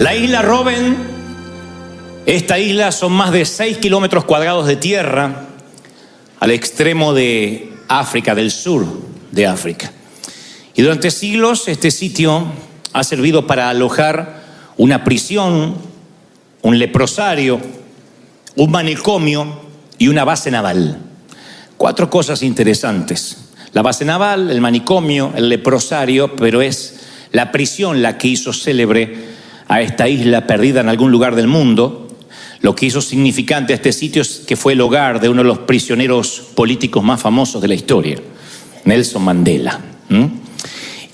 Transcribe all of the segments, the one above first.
La isla Robben, esta isla son más de 6 kilómetros cuadrados de tierra al extremo de África, del sur de África. Y durante siglos este sitio ha servido para alojar una prisión, un leprosario, un manicomio y una base naval. 4 cosas interesantes: la base naval, el manicomio, el leprosario, pero es la prisión la que hizo célebre a esta isla perdida en algún lugar del mundo. Lo que hizo significante a este sitio es que fue el hogar de uno de los prisioneros políticos más famosos de la historia, Nelson Mandela.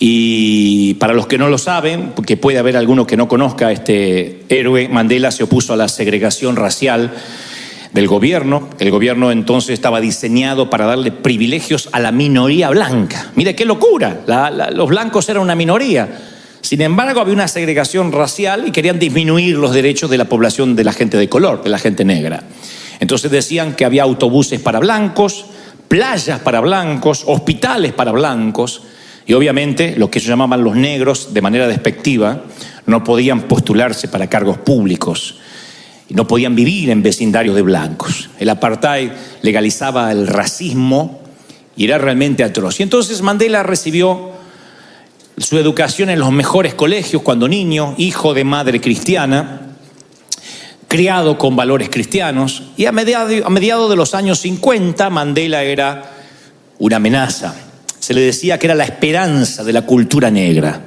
Y para los que no lo saben, porque puede haber alguno que no conozca a este héroe, Mandela se opuso a la segregación racial del gobierno. El gobierno entonces estaba diseñado para darle privilegios a la minoría blanca. Mire qué locura, los blancos eran una minoría. Sin embargo, había una segregación racial y querían disminuir los derechos de la población, de la gente de color, de la gente negra. Entonces decían que había autobuses para blancos, playas para blancos, hospitales para blancos, y obviamente los que ellos llamaban los negros, de manera despectiva, no podían postularse para cargos públicos. No podían vivir en vecindarios de blancos. El apartheid legalizaba el racismo y era realmente atroz. Y entonces Mandela recibió su educación en los mejores colegios cuando niño, hijo de madre cristiana, criado con valores cristianos, y a mediados de los años 50 Mandela era una amenaza. Se le decía que era la esperanza de la cultura negra,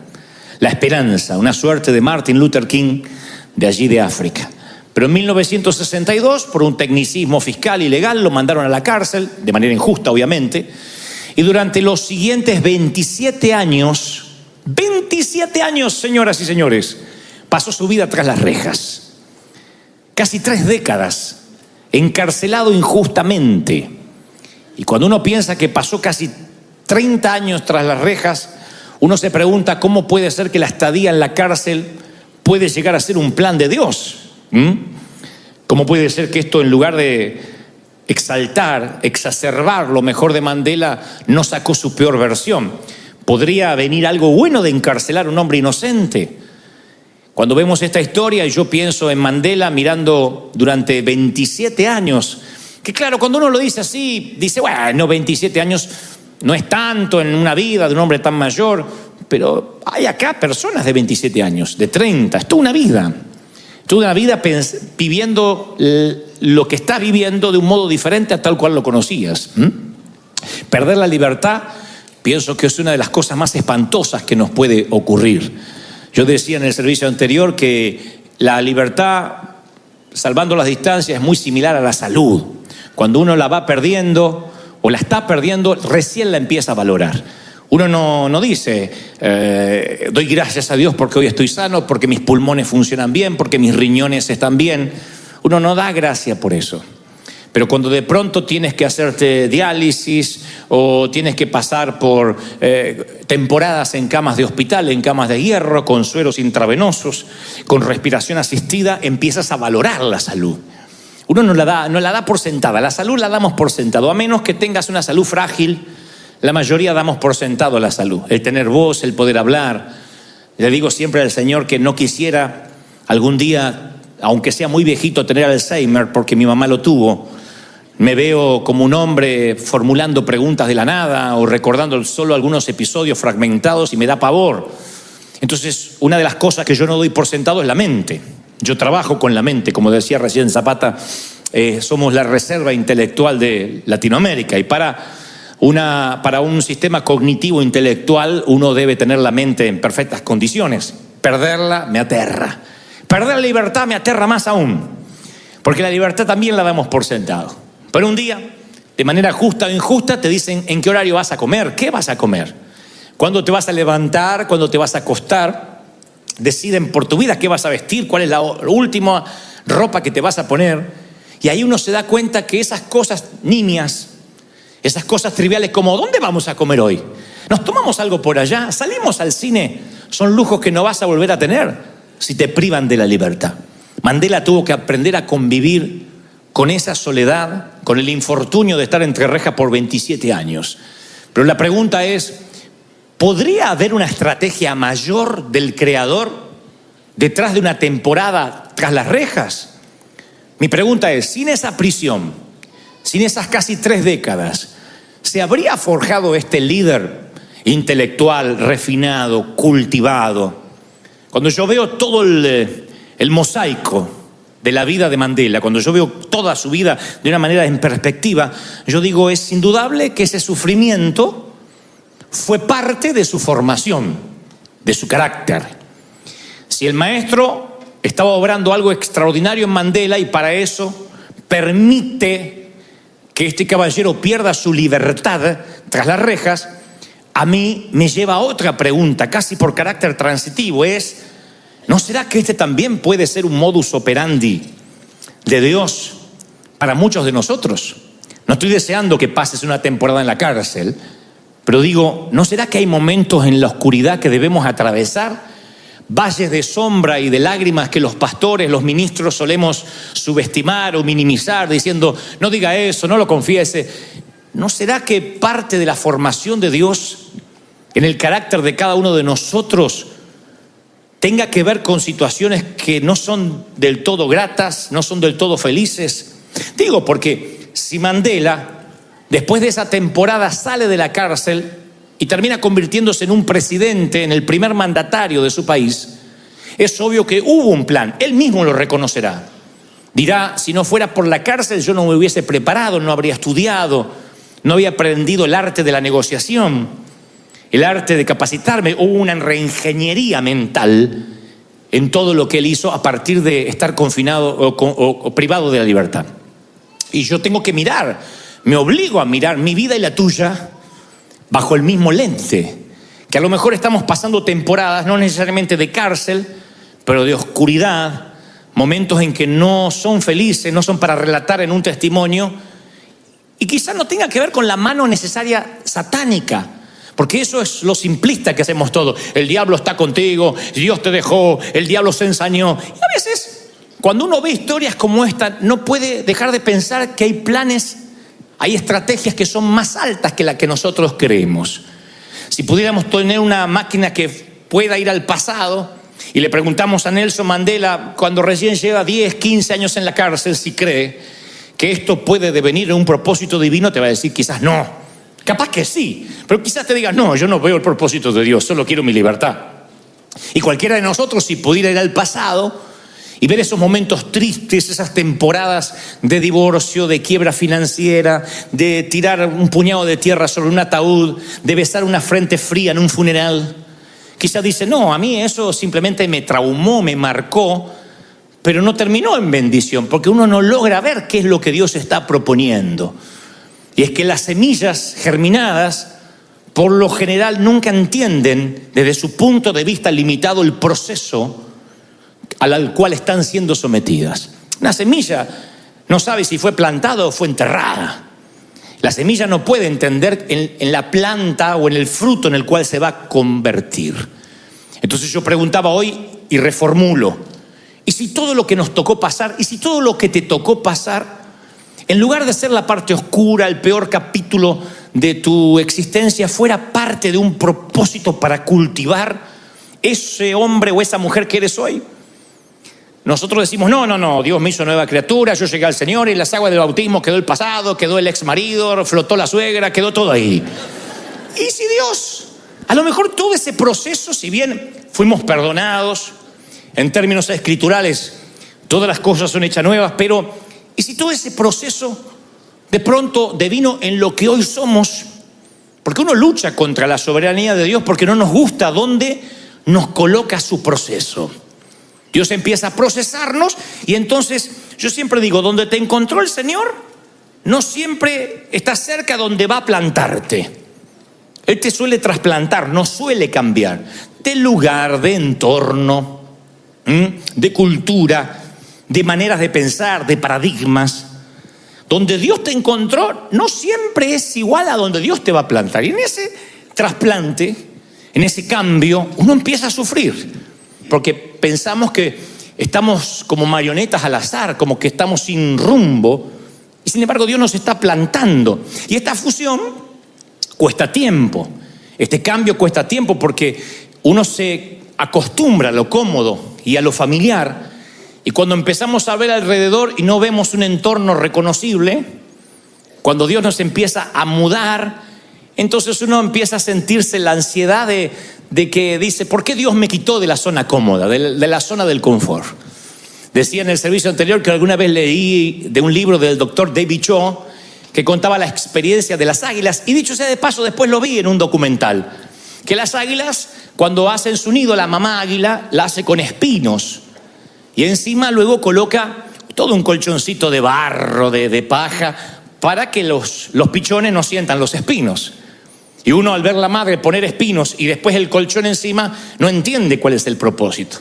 la esperanza, una suerte de Martin Luther King de allí de África. Pero en 1962, por un tecnicismo fiscal y legal, lo mandaron a la cárcel, de manera injusta obviamente, y durante los siguientes 27 años, señoras y señores, pasó su vida tras las rejas. Casi 3 décadas, encarcelado injustamente. Y cuando uno piensa que pasó casi 30 años tras las rejas, uno se pregunta cómo puede ser que la estadía en la cárcel puede llegar a ser un plan de Dios. ¿Cómo puede ser que esto, en lugar de exaltar, exacerbar lo mejor de Mandela, no sacó su peor versión? ¿Podría venir algo bueno de encarcelar a un hombre inocente? Cuando vemos esta historia, y yo pienso en Mandela mirando durante 27 años, que claro, cuando uno lo dice así, dice, bueno, 27 años no es tanto en una vida de un hombre tan mayor, pero hay acá personas de 27 años, de 30, es toda una vida viviendo lo que estás viviendo de un modo diferente a tal cual lo conocías. Perder la libertad, pienso que es una de las cosas más espantosas que nos puede ocurrir. Yo decía en el servicio anterior que la libertad, salvando las distancias, es muy similar a la salud. Cuando uno la va perdiendo o la está perdiendo, recién la empieza a valorar. Uno no dice, doy gracias a Dios porque hoy estoy sano, porque mis pulmones funcionan bien, porque mis riñones están bien. Uno no da gracias por eso. Pero cuando de pronto tienes que hacerte diálisis o tienes que pasar por temporadas en camas de hospital, en camas de hierro, con sueros intravenosos, con respiración asistida, empiezas a valorar la salud. Uno no la da por sentada. La salud la damos por sentado. A menos que tengas una salud frágil, la mayoría damos por sentado la salud. El tener voz, el poder hablar. Le digo siempre al Señor que no quisiera algún día, aunque sea muy viejito, tener Alzheimer, porque mi mamá lo tuvo. Me veo como un hombre formulando preguntas de la nada o recordando solo algunos episodios fragmentados y me da pavor. Entonces, una de las cosas que yo no doy por sentado es la mente. Yo trabajo con la mente, como decía recién Zapata, somos la reserva intelectual de Latinoamérica, y para un sistema cognitivo intelectual uno debe tener la mente en perfectas condiciones. Perderla me aterra. Perder la libertad me aterra más aún, porque la libertad también la damos por sentado. Pero un día, de manera justa o injusta, te dicen en qué horario vas a comer, qué vas a comer, cuándo te vas a levantar, cuándo te vas a acostar. Deciden por tu vida qué vas a vestir, cuál es la última ropa que te vas a poner. Y ahí uno se da cuenta que esas cosas nimias, esas cosas triviales como ¿dónde vamos a comer hoy? ¿Nos tomamos algo por allá? ¿Salimos al cine? Son lujos que no vas a volver a tener si te privan de la libertad. Mandela tuvo que aprender a convivir con esa soledad, con el infortunio de estar entre rejas por 27 años. Pero la pregunta es, ¿podría haber una estrategia mayor del Creador detrás de una temporada tras las rejas? Mi pregunta es, sin esa prisión, sin esas casi 3 décadas, ¿se habría forjado este líder intelectual, refinado, cultivado? Cuando yo veo todo el mosaico de la vida de Mandela, cuando yo veo toda su vida de una manera en perspectiva, yo digo, es indudable que ese sufrimiento fue parte de su formación, de su carácter. Si el maestro estaba obrando algo extraordinario en Mandela y para eso permite que este caballero pierda su libertad tras las rejas, a mí me lleva a otra pregunta, casi por carácter transitivo, es, ¿no será que este también puede ser un modus operandi de Dios para muchos de nosotros? No estoy deseando que pases una temporada en la cárcel, pero digo, ¿no será que hay momentos en la oscuridad que debemos atravesar? Valles de sombra y de lágrimas que los pastores, los ministros solemos subestimar o minimizar diciendo, no diga eso, no lo confiese. ¿No será que parte de la formación de Dios en el carácter de cada uno de nosotros tenga que ver con situaciones que no son del todo gratas, no son del todo felices? Digo, porque si Mandela, después de esa temporada, sale de la cárcel y termina convirtiéndose en un presidente, en el primer mandatario de su país, es obvio que hubo un plan. Él mismo lo reconocerá. Dirá, si no fuera por la cárcel yo no me hubiese preparado, no habría estudiado, no había aprendido el arte de la negociación, el arte de capacitarme. Hubo una reingeniería mental en todo lo que él hizo a partir de estar confinado o privado de la libertad. Y yo tengo que mirar, me obligo a mirar mi vida y la tuya bajo el mismo lente, que a lo mejor estamos pasando temporadas, no necesariamente de cárcel, pero de oscuridad, momentos en que no son felices, no son para relatar en un testimonio, y quizás no tenga que ver con la mano necesaria satánica, porque eso es lo simplista que hacemos todos. El diablo está contigo, Dios te dejó, el diablo se ensañó. Y a veces, cuando uno ve historias como esta, no puede dejar de pensar que hay planes, hay estrategias que son más altas que las que nosotros creemos. Si pudiéramos tener una máquina que pueda ir al pasado y le preguntamos a Nelson Mandela, cuando recién lleva 10, 15 años en la cárcel, si cree que esto puede devenir en un propósito divino, te va a decir quizás no. Capaz que sí, pero quizás te diga, no, yo no veo el propósito de Dios, solo quiero mi libertad. Y cualquiera de nosotros, si pudiera ir al pasado y ver esos momentos tristes, esas temporadas de divorcio, de quiebra financiera, de tirar un puñado de tierra sobre un ataúd, de besar una frente fría en un funeral, quizás dice, no, a mí eso simplemente me traumó, me marcó, pero no terminó en bendición, porque uno no logra ver qué es lo que Dios está proponiendo. Y es que las semillas germinadas, por lo general, nunca entienden desde su punto de vista limitado el proceso al cual están siendo sometidas. Una semilla no sabe si fue plantada o fue enterrada. La semilla no puede entender en la planta o en el fruto en el cual se va a convertir. Entonces yo preguntaba hoy y reformulo, ¿y si todo lo que nos tocó pasar, y si todo lo que te tocó pasar, en lugar de ser la parte oscura, el peor capítulo de tu existencia, fuera parte de un propósito para cultivar ese hombre o esa mujer que eres hoy? Nosotros decimos, no, Dios me hizo nueva criatura, yo llegué al Señor y en las aguas del bautismo quedó el pasado, quedó el ex marido, flotó la suegra, quedó todo ahí. Y si Dios, a lo mejor todo ese proceso, si bien fuimos perdonados, en términos escriturales, todas las cosas son hechas nuevas, pero ¿y si todo ese proceso de pronto devino en lo que hoy somos? Porque uno lucha contra la soberanía de Dios porque no nos gusta dónde nos coloca su proceso. Dios empieza a procesarnos y entonces yo siempre digo, donde te encontró el Señor, no siempre está cerca donde va a plantarte. Él te suele trasplantar, no suele cambiar de lugar, de entorno, de cultura, de maneras de pensar, de paradigmas. Donde Dios te encontró no siempre es igual a donde Dios te va a plantar. Y en ese trasplante, en ese cambio, uno empieza a sufrir. Porque pensamos que estamos como marionetas al azar, como que estamos sin rumbo. Y sin embargo Dios nos está plantando. Y esta fusión cuesta tiempo. Este cambio cuesta tiempo porque uno se acostumbra a lo cómodo y a lo familiar. Y cuando empezamos a ver alrededor y no vemos un entorno reconocible, cuando Dios nos empieza a mudar, entonces uno empieza a sentirse la ansiedad de que dice, ¿por qué Dios me quitó de la zona cómoda, de la zona del confort? Decía en el servicio anterior que alguna vez leí de un libro del doctor David Cho que contaba la experiencia de las águilas, y dicho sea de paso, después lo vi en un documental, que las águilas, cuando hacen su nido, la mamá águila la hace con espinos, y encima luego coloca todo un colchoncito de barro, de paja, para que los pichones no sientan los espinos. Y uno, al ver la madre poner espinos y después el colchón encima, no entiende cuál es el propósito.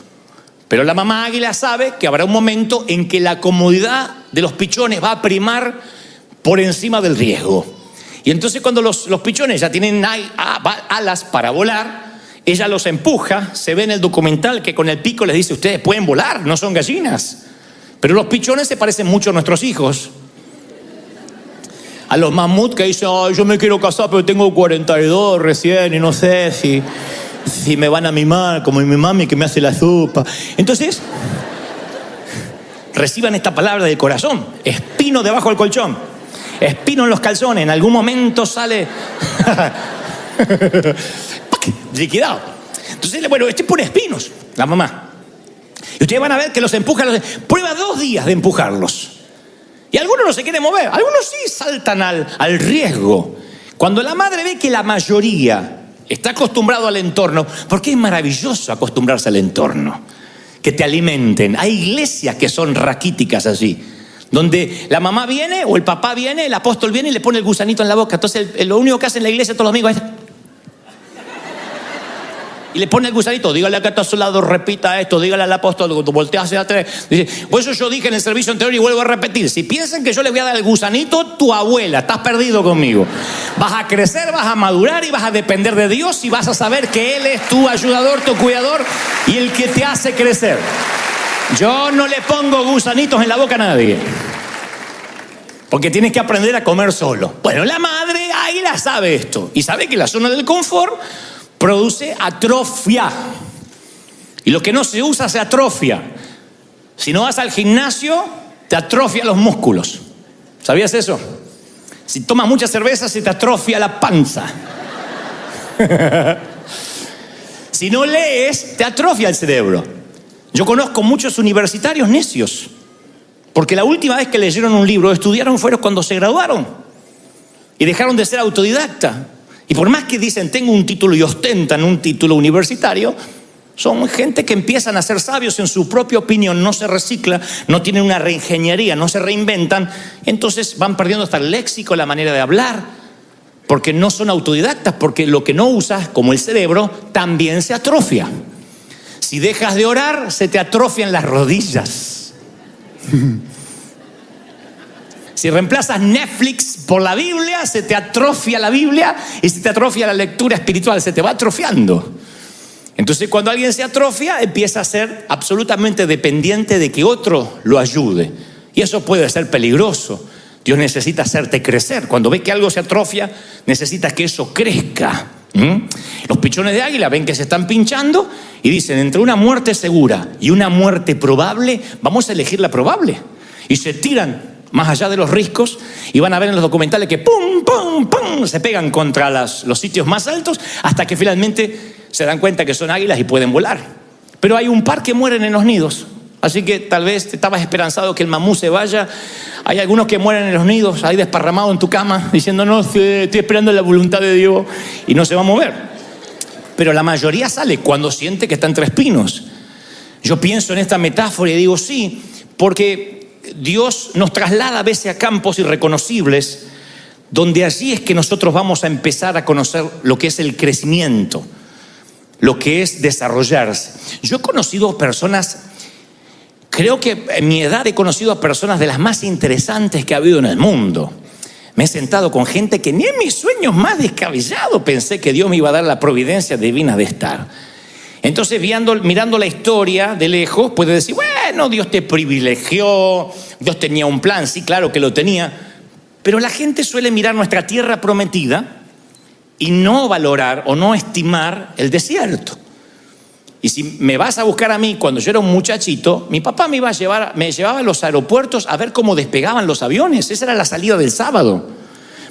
Pero la mamá águila sabe que habrá un momento en que la comodidad de los pichones va a primar por encima del riesgo. Y entonces cuando los pichones ya tienen alas para volar, ella los empuja. Se ve en el documental que con el pico les dice, ustedes pueden volar, no son gallinas. Pero los pichones se parecen mucho a nuestros hijos. A los mamuts que dicen, yo me quiero casar pero tengo 42 recién y no sé si me van a mimar como mi mami que me hace la sopa. Entonces, reciban esta palabra del corazón: espino debajo del colchón, espino en los calzones, en algún momento sale liquidado. Entonces, bueno, pone espinos, la mamá. Y ustedes van a ver que los empuja, prueba 2 días de empujarlos. Y algunos no se quieren mover, algunos sí saltan al riesgo. Cuando la madre ve que la mayoría está acostumbrado al entorno, porque es maravilloso acostumbrarse al entorno, que te alimenten. Hay iglesias que son raquíticas así, donde la mamá viene o el papá viene, el apóstol viene y le pone el gusanito en la boca. Entonces lo único que hace en la iglesia todos los domingos es... y le pone el gusanito, dígale acá a su lado, repita esto, dígale al apóstol, voltea hacia atrás. Dice, por eso yo dije en el servicio anterior y vuelvo a repetir, si piensan que yo les voy a dar el gusanito, tu abuela, estás perdido conmigo. Vas a crecer, vas a madurar y vas a depender de Dios y vas a saber que Él es tu ayudador, tu cuidador y el que te hace crecer. Yo no le pongo gusanitos en la boca a nadie, porque tienes que aprender a comer solo. Bueno, la madre águila sabe esto y sabe que la zona del confort produce atrofia. Y lo que no se usa se atrofia. Si no vas al gimnasio, te atrofia los músculos. ¿Sabías eso? Si tomas mucha cerveza, se te atrofia la panza. Si no lees, te atrofia el cerebro. Yo conozco muchos universitarios necios, porque la última vez que leyeron un libro, estudiaron, fueron cuando se graduaron. Y dejaron de ser autodidacta. Y por más que dicen tengo un título y ostentan un título universitario, son gente que empiezan a ser sabios en su propia opinión, no se recicla, no tienen una reingeniería, no se reinventan, entonces van perdiendo hasta el léxico, la manera de hablar, porque no son autodidactas, porque lo que no usas, como el cerebro, también se atrofia. Si dejas de orar, se te atrofian las rodillas. Si reemplazas Netflix por la Biblia, se te atrofia la Biblia y se te atrofia la lectura espiritual, se te va atrofiando. Entonces, cuando alguien se atrofia, empieza a ser absolutamente dependiente de que otro lo ayude. Y eso puede ser peligroso. Dios necesita hacerte crecer. Cuando ves que algo se atrofia, necesitas que eso crezca. Los pichones de águila ven que se están pinchando y dicen, entre una muerte segura y una muerte probable, vamos a elegir la probable. Y se tiran más allá de los riscos, y van a ver en los documentales que pum, pum, pum, se pegan contra los sitios más altos, hasta que finalmente se dan cuenta que son águilas y pueden volar. Pero hay un par que mueren en los nidos, así que tal vez te estabas esperanzado que el mamú se vaya. Hay algunos que mueren en los nidos, ahí desparramados en tu cama, diciendo, no, estoy esperando la voluntad de Dios, y no se va a mover. Pero la mayoría sale cuando siente que está entre espinos. Yo pienso en esta metáfora y digo, sí, porque Dios nos traslada a veces a campos irreconocibles, donde allí es que nosotros vamos a empezar a conocer lo que es el crecimiento, lo que es desarrollarse. Yo he conocido personas, creo que en mi edad he conocido a personas de las más interesantes que ha habido en el mundo. Me he sentado con gente que ni en mis sueños más descabellados pensé que Dios me iba a dar la providencia divina de estar. Entonces, mirando la historia de lejos, puedes decir, bueno, Dios te privilegió, Dios tenía un plan, sí, claro que lo tenía. Pero la gente suele mirar nuestra tierra prometida y no valorar o no estimar el desierto. Y si me vas a buscar a mí cuando yo era un muchachito, mi papá me llevaba a los aeropuertos a ver cómo despegaban los aviones. Esa era la salida del sábado.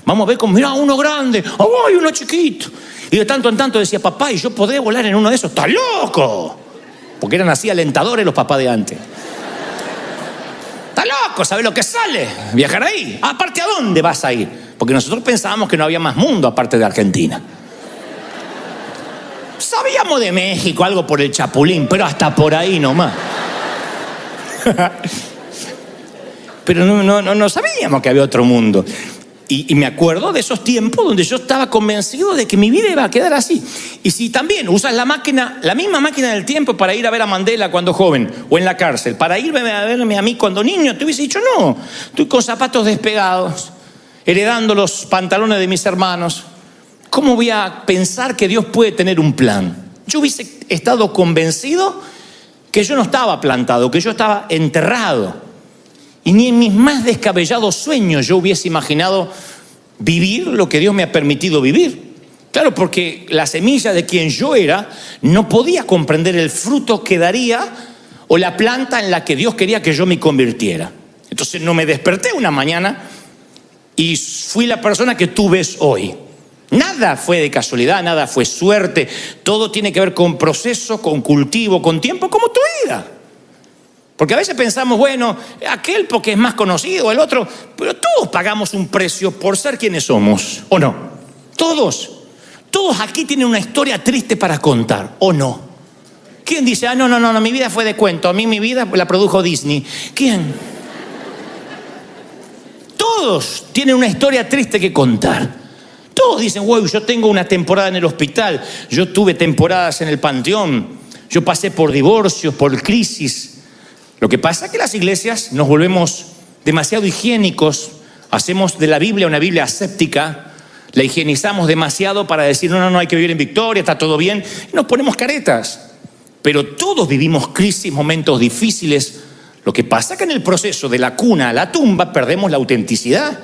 Vamos a ver cómo, mira, uno grande, ¡ay, uno chiquito! Y de tanto en tanto decía, papá, ¿y yo podré volar en uno de esos? ¡Está loco! Porque eran así alentadores los papás de antes. ¡Está loco! ¿Sabes lo que sale? Viajar ahí. Aparte, ¿a dónde vas a ir? Porque nosotros pensábamos que no había más mundo aparte de Argentina. Sabíamos de México, algo por el Chapulín, pero hasta por ahí nomás. Pero no sabíamos que había otro mundo. Y me acuerdo de esos tiempos donde yo estaba convencido de que mi vida iba a quedar así. Y si también usas la misma máquina del tiempo para ir a ver a Mandela cuando joven, o en la cárcel, para irme a verme a mí cuando niño, te hubiese dicho, no, estoy con zapatos despegados, heredando los pantalones de mis hermanos. ¿Cómo voy a pensar que Dios puede tener un plan? Yo hubiese estado convencido que yo no estaba plantado, que yo estaba enterrado. Y ni en mis más descabellados sueños yo hubiese imaginado vivir lo que Dios me ha permitido vivir. Claro, porque la semilla de quien yo era no podía comprender el fruto que daría o la planta en la que Dios quería que yo me convirtiera. Entonces no me desperté una mañana y fui la persona que tú ves hoy. Nada fue de casualidad, nada fue suerte. Todo tiene que ver con proceso, con cultivo, con tiempo, como tu vida. Porque a veces pensamos, bueno, aquel porque es más conocido, el otro, pero todos pagamos un precio por ser quienes somos, ¿o no? Todos aquí tienen una historia triste para contar, ¿o no? ¿Quién dice, no, mi vida fue de cuento, a mí mi vida la produjo Disney? ¿Quién? Todos tienen una historia triste que contar. Todos dicen, wow, yo tengo una temporada en el hospital, yo tuve temporadas en el panteón, yo pasé por divorcios, por crisis. Lo que pasa es que las iglesias nos volvemos demasiado higiénicos, hacemos de la Biblia una Biblia aséptica, la higienizamos demasiado para decir, no, hay que vivir en victoria, está todo bien, y nos ponemos caretas. Pero todos vivimos crisis, momentos difíciles. Lo que pasa es que en el proceso de la cuna a la tumba perdemos la autenticidad.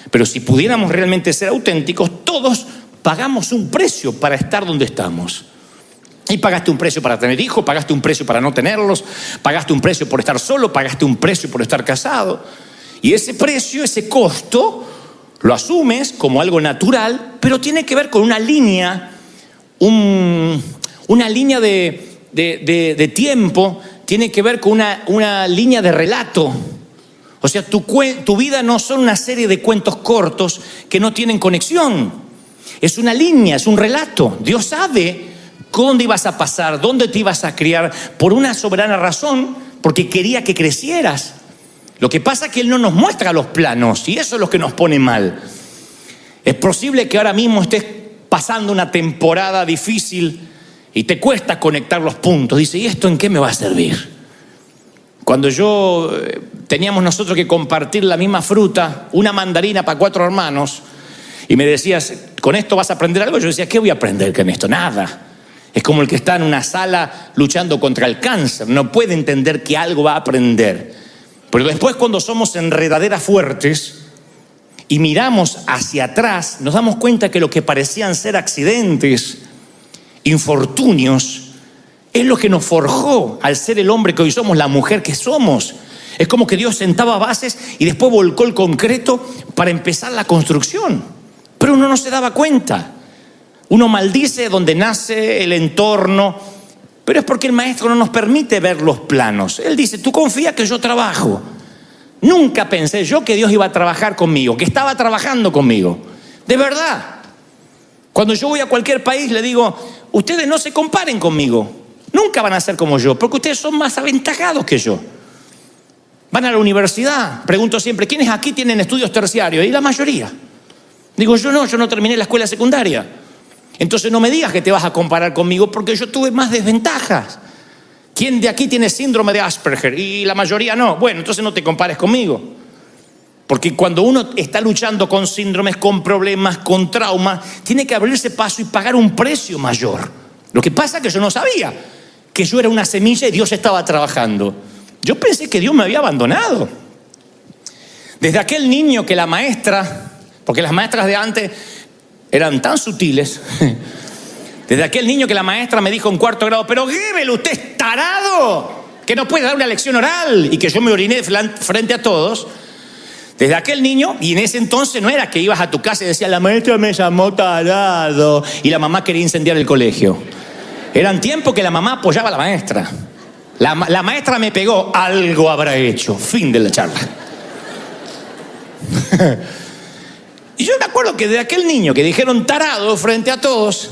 Pero si pudiéramos realmente ser auténticos, todos pagamos un precio para estar donde estamos. Y pagaste un precio para tener hijos, pagaste un precio para no tenerlos, pagaste un precio por estar solo, pagaste un precio por estar casado. Y ese precio, ese costo, lo asumes como algo natural, pero tiene que ver con una línea, una línea de tiempo, tiene que ver con una línea de relato. O sea, tu vida no son una serie de cuentos cortos que no tienen conexión. Es una línea, es un relato. Dios sabe dónde ibas a pasar, dónde te ibas a criar, por una soberana razón, porque quería que crecieras. Lo que pasa es que Él no nos muestra los planos, y eso es lo que nos pone mal. Es posible que ahora mismo estés pasando una temporada difícil y te cuesta conectar los puntos. Dice, ¿y esto en qué me va a servir? Cuando teníamos nosotros que compartir la misma fruta, una mandarina para 4 hermanos, y me decías, ¿con esto vas a aprender algo? Yo decía, ¿qué voy a aprender con esto? Nada. Es como el que está en una sala luchando contra el cáncer. No puede entender que algo va a aprender. Pero después, cuando somos enredaderas fuertes y miramos hacia atrás, nos damos cuenta que lo que parecían ser accidentes, infortunios, es lo que nos forjó al ser el hombre que hoy somos, la mujer que somos. Es como que Dios sentaba bases y después volcó el concreto para empezar la construcción. Pero uno no se daba cuenta. Uno maldice donde nace, el entorno, pero es porque el maestro no nos permite ver los planos. Él dice, tú confía que yo trabajo. Nunca pensé yo que Dios iba a trabajar conmigo, que estaba trabajando conmigo. De verdad. Cuando yo voy a cualquier país le digo, ustedes no se comparen conmigo. Nunca van a ser como yo, porque ustedes son más aventajados que yo. Van a la universidad. Pregunto siempre, ¿quiénes aquí tienen estudios terciarios? Y la mayoría. Digo, yo no terminé la escuela secundaria. Entonces no me digas que te vas a comparar conmigo porque yo tuve más desventajas. ¿Quién de aquí tiene síndrome de Asperger? Y la mayoría no. Bueno, entonces no te compares conmigo. Porque cuando uno está luchando con síndromes, con problemas, con traumas, tiene que abrirse paso y pagar un precio mayor. Lo que pasa es que yo no sabía que yo era una semilla y Dios estaba trabajando. Yo pensé que Dios me había abandonado. Desde aquel niño que la maestra, porque las maestras de antes eran tan sutiles, Desde aquel niño que la maestra me dijo en 4º grado, pero Goebbels, usted es tarado, que no puede dar una lección oral, y que yo me oriné frente a todos. Desde aquel niño, y en ese entonces no era que ibas a tu casa y decías, la maestra me llamó tarado, y la mamá quería incendiar el colegio. Eran tiempos que la mamá apoyaba a la maestra. La maestra me pegó, algo habrá hecho. Fin de la charla. Y yo me acuerdo que de aquel niño que dijeron tarado frente a todos,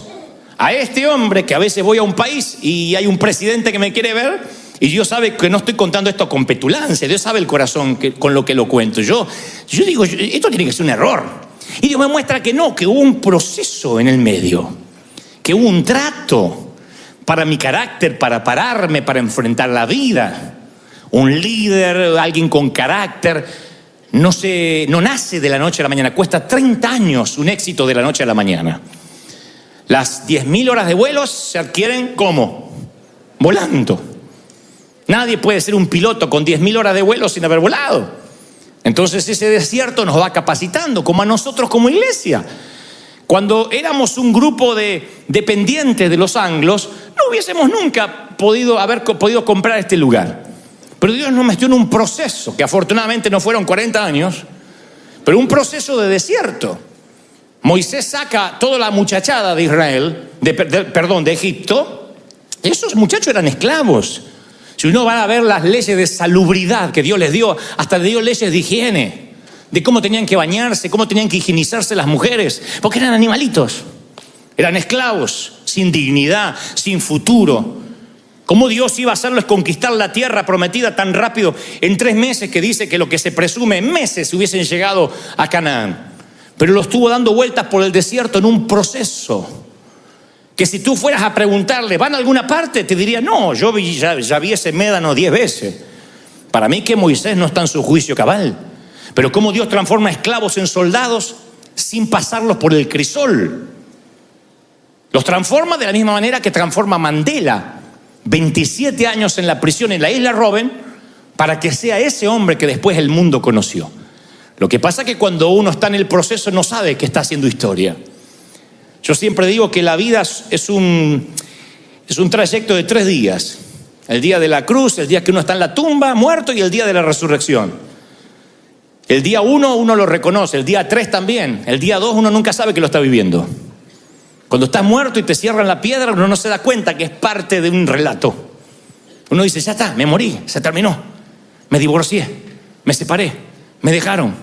a este hombre que a veces voy a un país y hay un presidente que me quiere ver, y Dios sabe que no estoy contando esto con petulancia, Dios sabe el corazón con lo que lo cuento. Yo digo, esto tiene que ser un error. Y Dios me muestra que no, que hubo un proceso en el medio, que hubo un trato para mi carácter, para pararme, para enfrentar la vida. Un líder, alguien con carácter, no nace de la noche a la mañana. Cuesta 30 años un éxito de la noche a la mañana. Las 10.000 horas de vuelos se adquieren ¿cómo? Volando. Nadie puede ser un piloto con 10.000 horas de vuelo sin haber volado. Entonces ese desierto nos va capacitando, como a nosotros como iglesia. Cuando éramos un grupo de dependientes de los anglos, no hubiésemos nunca haber podido comprar este lugar. Pero Dios nos metió en un proceso, que afortunadamente no fueron 40 años, pero un proceso de desierto. Moisés saca toda la muchachada de Israel, de Egipto. Esos muchachos eran esclavos. Si uno va a ver las leyes de salubridad que Dios les dio, hasta le dio leyes de higiene, de cómo tenían que bañarse, cómo tenían que higienizarse las mujeres, porque eran animalitos, eran esclavos, sin dignidad, sin futuro. ¿Cómo Dios iba a hacerles conquistar la tierra prometida tan rápido en 3 meses, que dice que lo que se presume en meses hubiesen llegado a Canaán? Pero lo estuvo dando vueltas por el desierto en un proceso que si tú fueras a preguntarle, ¿van a alguna parte? Te diría, no, yo ya vi ese médano 10 veces. Para mí que Moisés no está en su juicio cabal. Pero cómo Dios transforma esclavos en soldados sin pasarlos por el crisol. Los transforma de la misma manera que transforma Mandela, 27 años en la prisión en la isla Robben, para que sea ese hombre que después el mundo conoció. Lo que pasa es que cuando uno está en el proceso no sabe que está haciendo historia. Yo siempre digo que la vida es un trayecto de 3 días. El día de la cruz, el día que uno está en la tumba, muerto, y el día de la resurrección. El día 1 uno lo reconoce, el día 3 también. El día 2 uno nunca sabe que lo está viviendo. Cuando estás muerto y te cierran la piedra, uno no se da cuenta que es parte de un relato. Uno dice, ya está, me morí, se terminó. Me divorcié, me separé, me dejaron.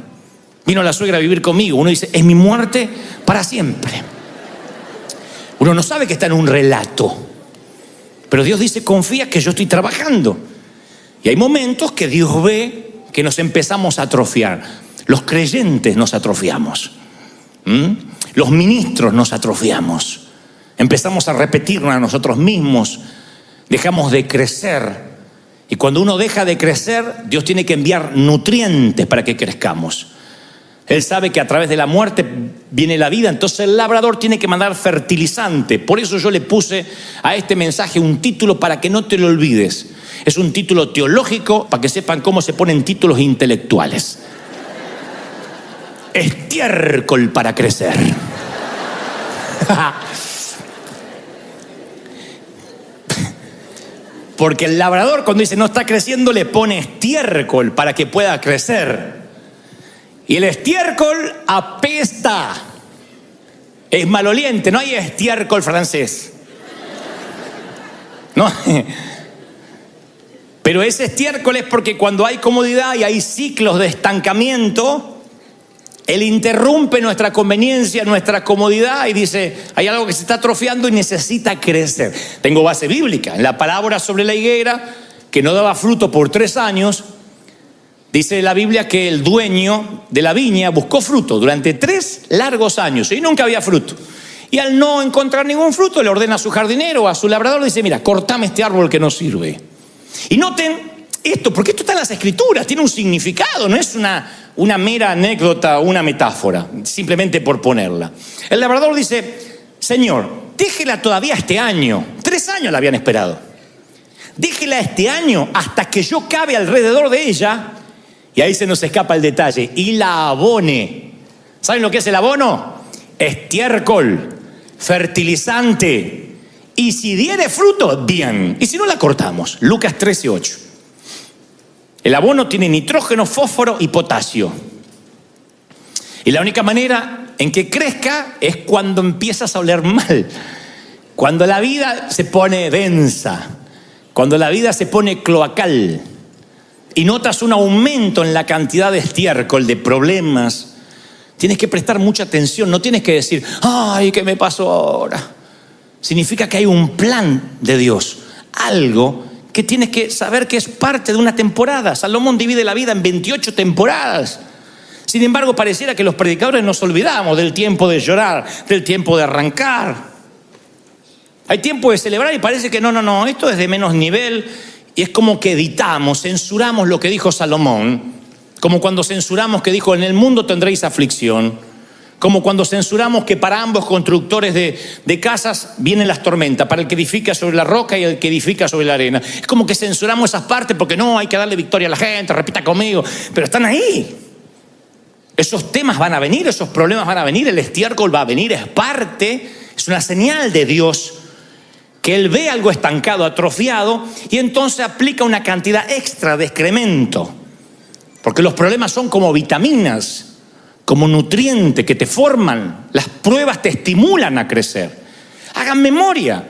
Vino la suegra a vivir conmigo. Uno dice, es mi muerte para siempre. Uno no sabe que está en un relato. Pero Dios dice, confía que yo estoy trabajando. Y hay momentos que Dios ve que nos empezamos a atrofiar. Los creyentes nos atrofiamos. Los ministros nos atrofiamos. Empezamos a repetirnos a nosotros mismos. Dejamos de crecer. Y cuando uno deja de crecer, Dios tiene que enviar nutrientes para que crezcamos. Él sabe que a través de la muerte viene la vida, entonces el labrador tiene que mandar fertilizante. Por eso yo le puse a este mensaje un título para que no te lo olvides. Es un título teológico para que sepan cómo se ponen títulos intelectuales. Estiércol para crecer. Porque el labrador, cuando dice no está creciendo, le pone estiércol para que pueda crecer. Y el estiércol apesta. Es maloliente, no hay estiércol francés. No. Pero ese estiércol es porque cuando hay comodidad y hay ciclos de estancamiento, él interrumpe nuestra conveniencia, nuestra comodidad, y dice, hay algo que se está atrofiando y necesita crecer. Tengo base bíblica. En la parábola sobre la higuera, que no daba fruto por 3 años, dice la Biblia que el dueño de la viña buscó fruto durante 3 largos años y nunca había fruto. Y al no encontrar ningún fruto, le ordena a su jardinero, a su labrador, dice, mira, cortame este árbol que no sirve. Y noten esto, porque esto está en las Escrituras, tiene un significado, no es una mera anécdota o una metáfora, simplemente por ponerla. El labrador dice, Señor, déjela todavía este año. 3 años la habían esperado. Déjela este año hasta que yo cabe alrededor de ella. Y ahí se nos escapa el detalle. Y la abone. ¿Saben lo que es el abono? Estiércol, fertilizante. Y si diere fruto, bien. Y si no, la cortamos. Lucas 13:8. El abono tiene nitrógeno, fósforo y potasio. Y la única manera en que crezca es cuando empiezas a oler mal. Cuando la vida se pone densa. Cuando la vida se pone cloacal. Y notas un aumento en la cantidad de estiércol, de problemas. Tienes que prestar mucha atención. No tienes que decir, ay, ¿qué me pasó ahora? Significa que hay un plan de Dios. Algo que tienes que saber que es parte de una temporada. Salomón divide la vida en 28 temporadas. Sin embargo, pareciera que los predicadores nos olvidamos del tiempo de llorar, del tiempo de arrancar. Hay tiempo de celebrar y parece que no, esto es de menos nivel. Y es como que editamos, censuramos lo que dijo Salomón. Como cuando censuramos que dijo, en el mundo tendréis aflicción. Como cuando censuramos que para ambos constructores de casas vienen las tormentas, para el que edifica sobre la roca y el que edifica sobre la arena. Es como que censuramos esas partes porque no, hay que darle victoria a la gente, repita conmigo. Pero están ahí. Esos temas van a venir, esos problemas van a venir, el estiércol va a venir, es parte, es una señal de Dios que Él ve algo estancado, atrofiado, y entonces aplica una cantidad extra de excremento. Porque los problemas son como vitaminas, como nutrientes que te forman. Las pruebas te estimulan a crecer. Hagan memoria.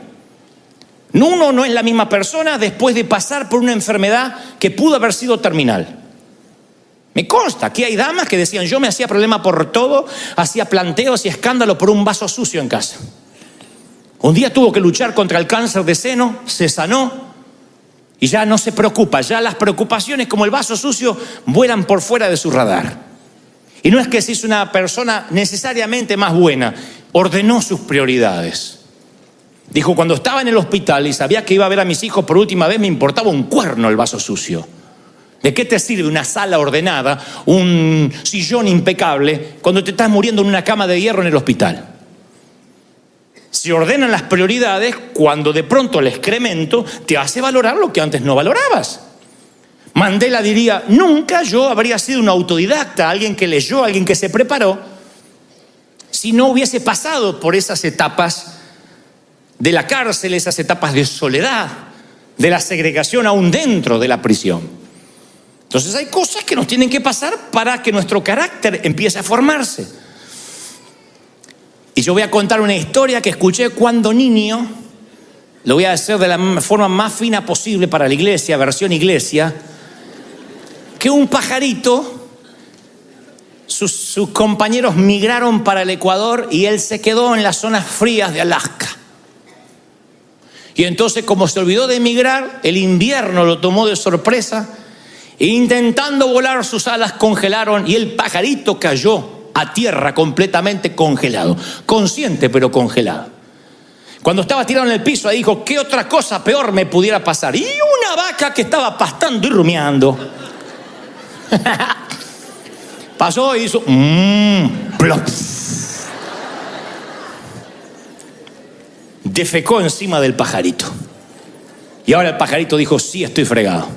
Uno no es la misma persona después de pasar por una enfermedad que pudo haber sido terminal. Me consta, aquí hay damas que decían, yo me hacía problema por todo, hacía planteos y escándalo por un vaso sucio en casa. Un día tuvo que luchar contra el cáncer de seno, se sanó y ya no se preocupa. Ya las preocupaciones como el vaso sucio vuelan por fuera de su radar. Y no es que se hizo una persona necesariamente más buena, ordenó sus prioridades. Dijo, cuando estaba en el hospital y sabía que iba a ver a mis hijos por última vez, me importaba un cuerno el vaso sucio. ¿De qué te sirve una sala ordenada, un sillón impecable, cuando te estás muriendo en una cama de hierro en el hospital? Se ordenan las prioridades cuando de pronto el excremento te hace valorar lo que antes no valorabas. Mandela diría, nunca yo habría sido un autodidacta, alguien que leyó, alguien que se preparó, si no hubiese pasado por esas etapas de la cárcel, esas etapas de soledad, de la segregación aún dentro de la prisión. Entonces hay cosas que nos tienen que pasar para que nuestro carácter empiece a formarse. Y yo voy a contar una historia que escuché cuando niño. Lo voy a hacer de la forma más fina posible para la iglesia, versión iglesia. Que un pajarito, sus compañeros migraron para el Ecuador y él se quedó en las zonas frías de Alaska. Y entonces, como se olvidó de emigrar, el invierno lo tomó de sorpresa. Intentando volar, sus alas congelaron y el pajarito cayó a tierra completamente congelado. Consciente, pero congelado. Cuando estaba tirado en el piso, ahí dijo, ¿qué otra cosa peor me pudiera pasar? Y una vaca que estaba pastando y rumiando. Pasó y hizo plop. Defecó encima del pajarito. Y ahora el pajarito dijo, sí, estoy fregado.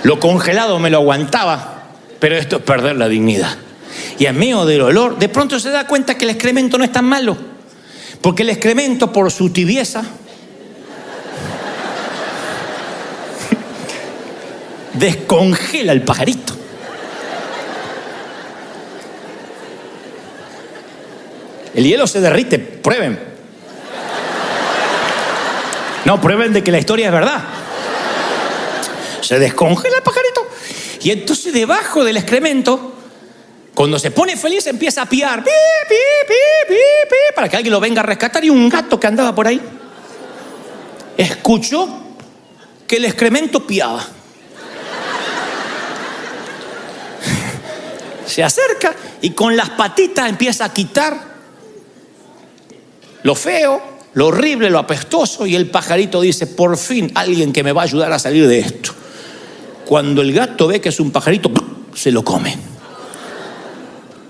Lo congelado me lo aguantaba, pero esto es perder la dignidad. Y en medio del olor, de pronto se da cuenta que el excremento no es tan malo. Porque el excremento, por su tibieza, descongela el pajarito. El hielo se derrite, prueben. No, prueben de que la historia es verdad. Se descongela el pajarito. Y entonces debajo del excremento, cuando se pone feliz, empieza a piar. Pi, pi, pi, pi, pi, para que alguien lo venga a rescatar. Y un gato que andaba por ahí escuchó que el excremento piaba. Se acerca y con las patitas empieza a quitar lo feo, lo horrible, lo apestoso. Y el pajarito dice, por fin alguien que me va a ayudar a salir de esto. Cuando el gato ve que es un pajarito, se lo come.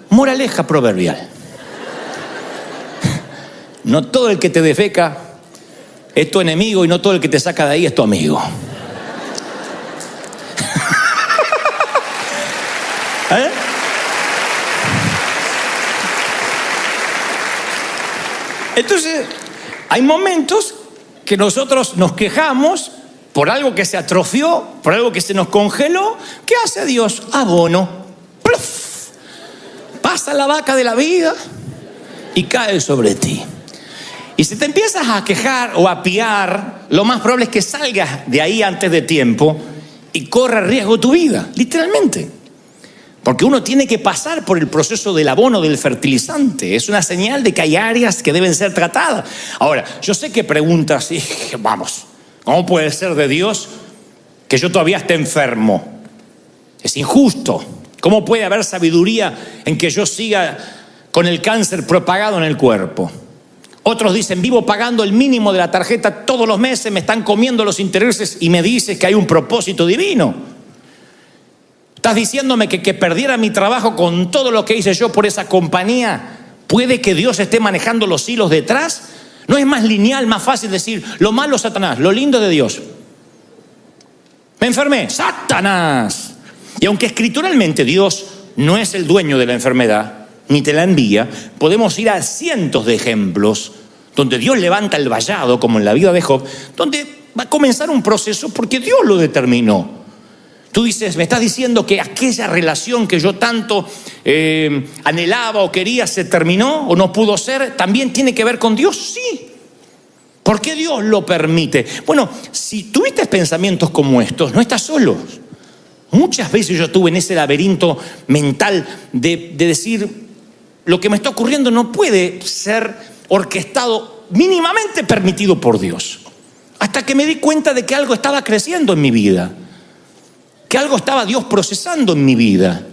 Moraleja proverbial. No todo el que te defeca es tu enemigo y no todo el que te saca de ahí es tu amigo. ¿Eh? Entonces, hay momentos que nosotros nos quejamos por algo que se atrofió, por algo que se nos congeló. ¿Qué hace Dios? Abono. ¡Pluf! Pasa la vaca de la vida y cae sobre ti. Y si te empiezas a quejar o a piar, lo más probable es que salgas de ahí antes de tiempo y corra riesgo tu vida, literalmente. Porque uno tiene que pasar por el proceso del abono, del fertilizante. Es una señal de que hay áreas que deben ser tratadas. Ahora, yo sé que preguntas, y vamos, ¿cómo puede ser de Dios que yo todavía esté enfermo? Es injusto. ¿Cómo puede haber sabiduría en que yo siga con el cáncer propagado en el cuerpo? Otros dicen, vivo pagando el mínimo de la tarjeta todos los meses, me están comiendo los intereses y me dices que hay un propósito divino. ¿Estás diciéndome que perdiera mi trabajo con todo lo que hice yo por esa compañía? ¿Puede que Dios esté manejando los hilos detrás? ¿No es más lineal, más fácil decir, lo malo Satanás, lo lindo de Dios? Me enfermé, Satanás. Y aunque escrituralmente Dios no es el dueño de la enfermedad, ni te la envía, podemos ir a cientos de ejemplos donde Dios levanta el vallado, como en la vida de Job, donde va a comenzar un proceso porque Dios lo determinó. Tú dices, me estás diciendo que aquella relación que yo tanto anhelaba o quería se terminó o no pudo ser, ¿también tiene que ver con Dios? Sí. ¿Por qué Dios lo permite? Bueno, si tuviste pensamientos como estos, no estás solo. Muchas veces yo estuve en ese laberinto mental de decir, lo que me está ocurriendo no puede ser orquestado, mínimamente permitido por Dios. Hasta que me di cuenta de que algo estaba creciendo en mi vida, que algo estaba Dios procesando en mi vida.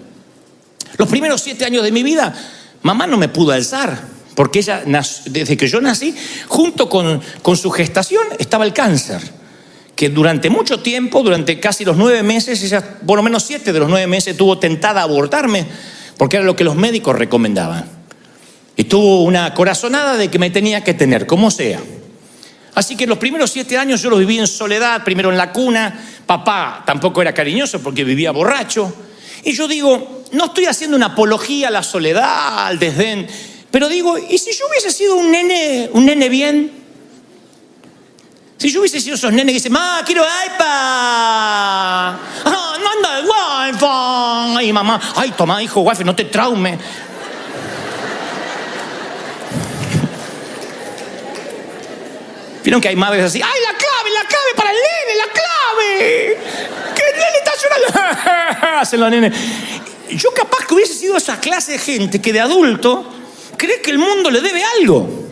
Los primeros 7 años de mi vida, mamá no me pudo alzar, porque ella, desde que yo nací, junto con su gestación, estaba el cáncer, que durante mucho tiempo, durante casi los 9 meses, ella, por lo menos 7 de los 9 meses, tuvo tentada a abortarme, porque era lo que los médicos recomendaban. Y tuvo una corazonada de que me tenía que tener, como sea. Así que los primeros 7 años yo los viví en soledad, primero en la cuna. Papá tampoco era cariñoso porque vivía borracho. Y yo digo, no estoy haciendo una apología a la soledad, al desdén, pero digo, ¿y si yo hubiese sido un nene bien? Si yo hubiese sido esos nenes que dicen, ¡ma, quiero iPad! ¡Ah, no anda el Wi-Fi! ¡Ay, mamá! ¡Ay, toma, hijo, Wi-Fi, no te traume! ¿Vieron que hay madres así? ¡Ay, la clave para el nene, la clave! ¡Que el nene está llorando! Hacen los nenes. Yo capaz que hubiese sido esa clase de gente que de adulto cree que el mundo le debe algo.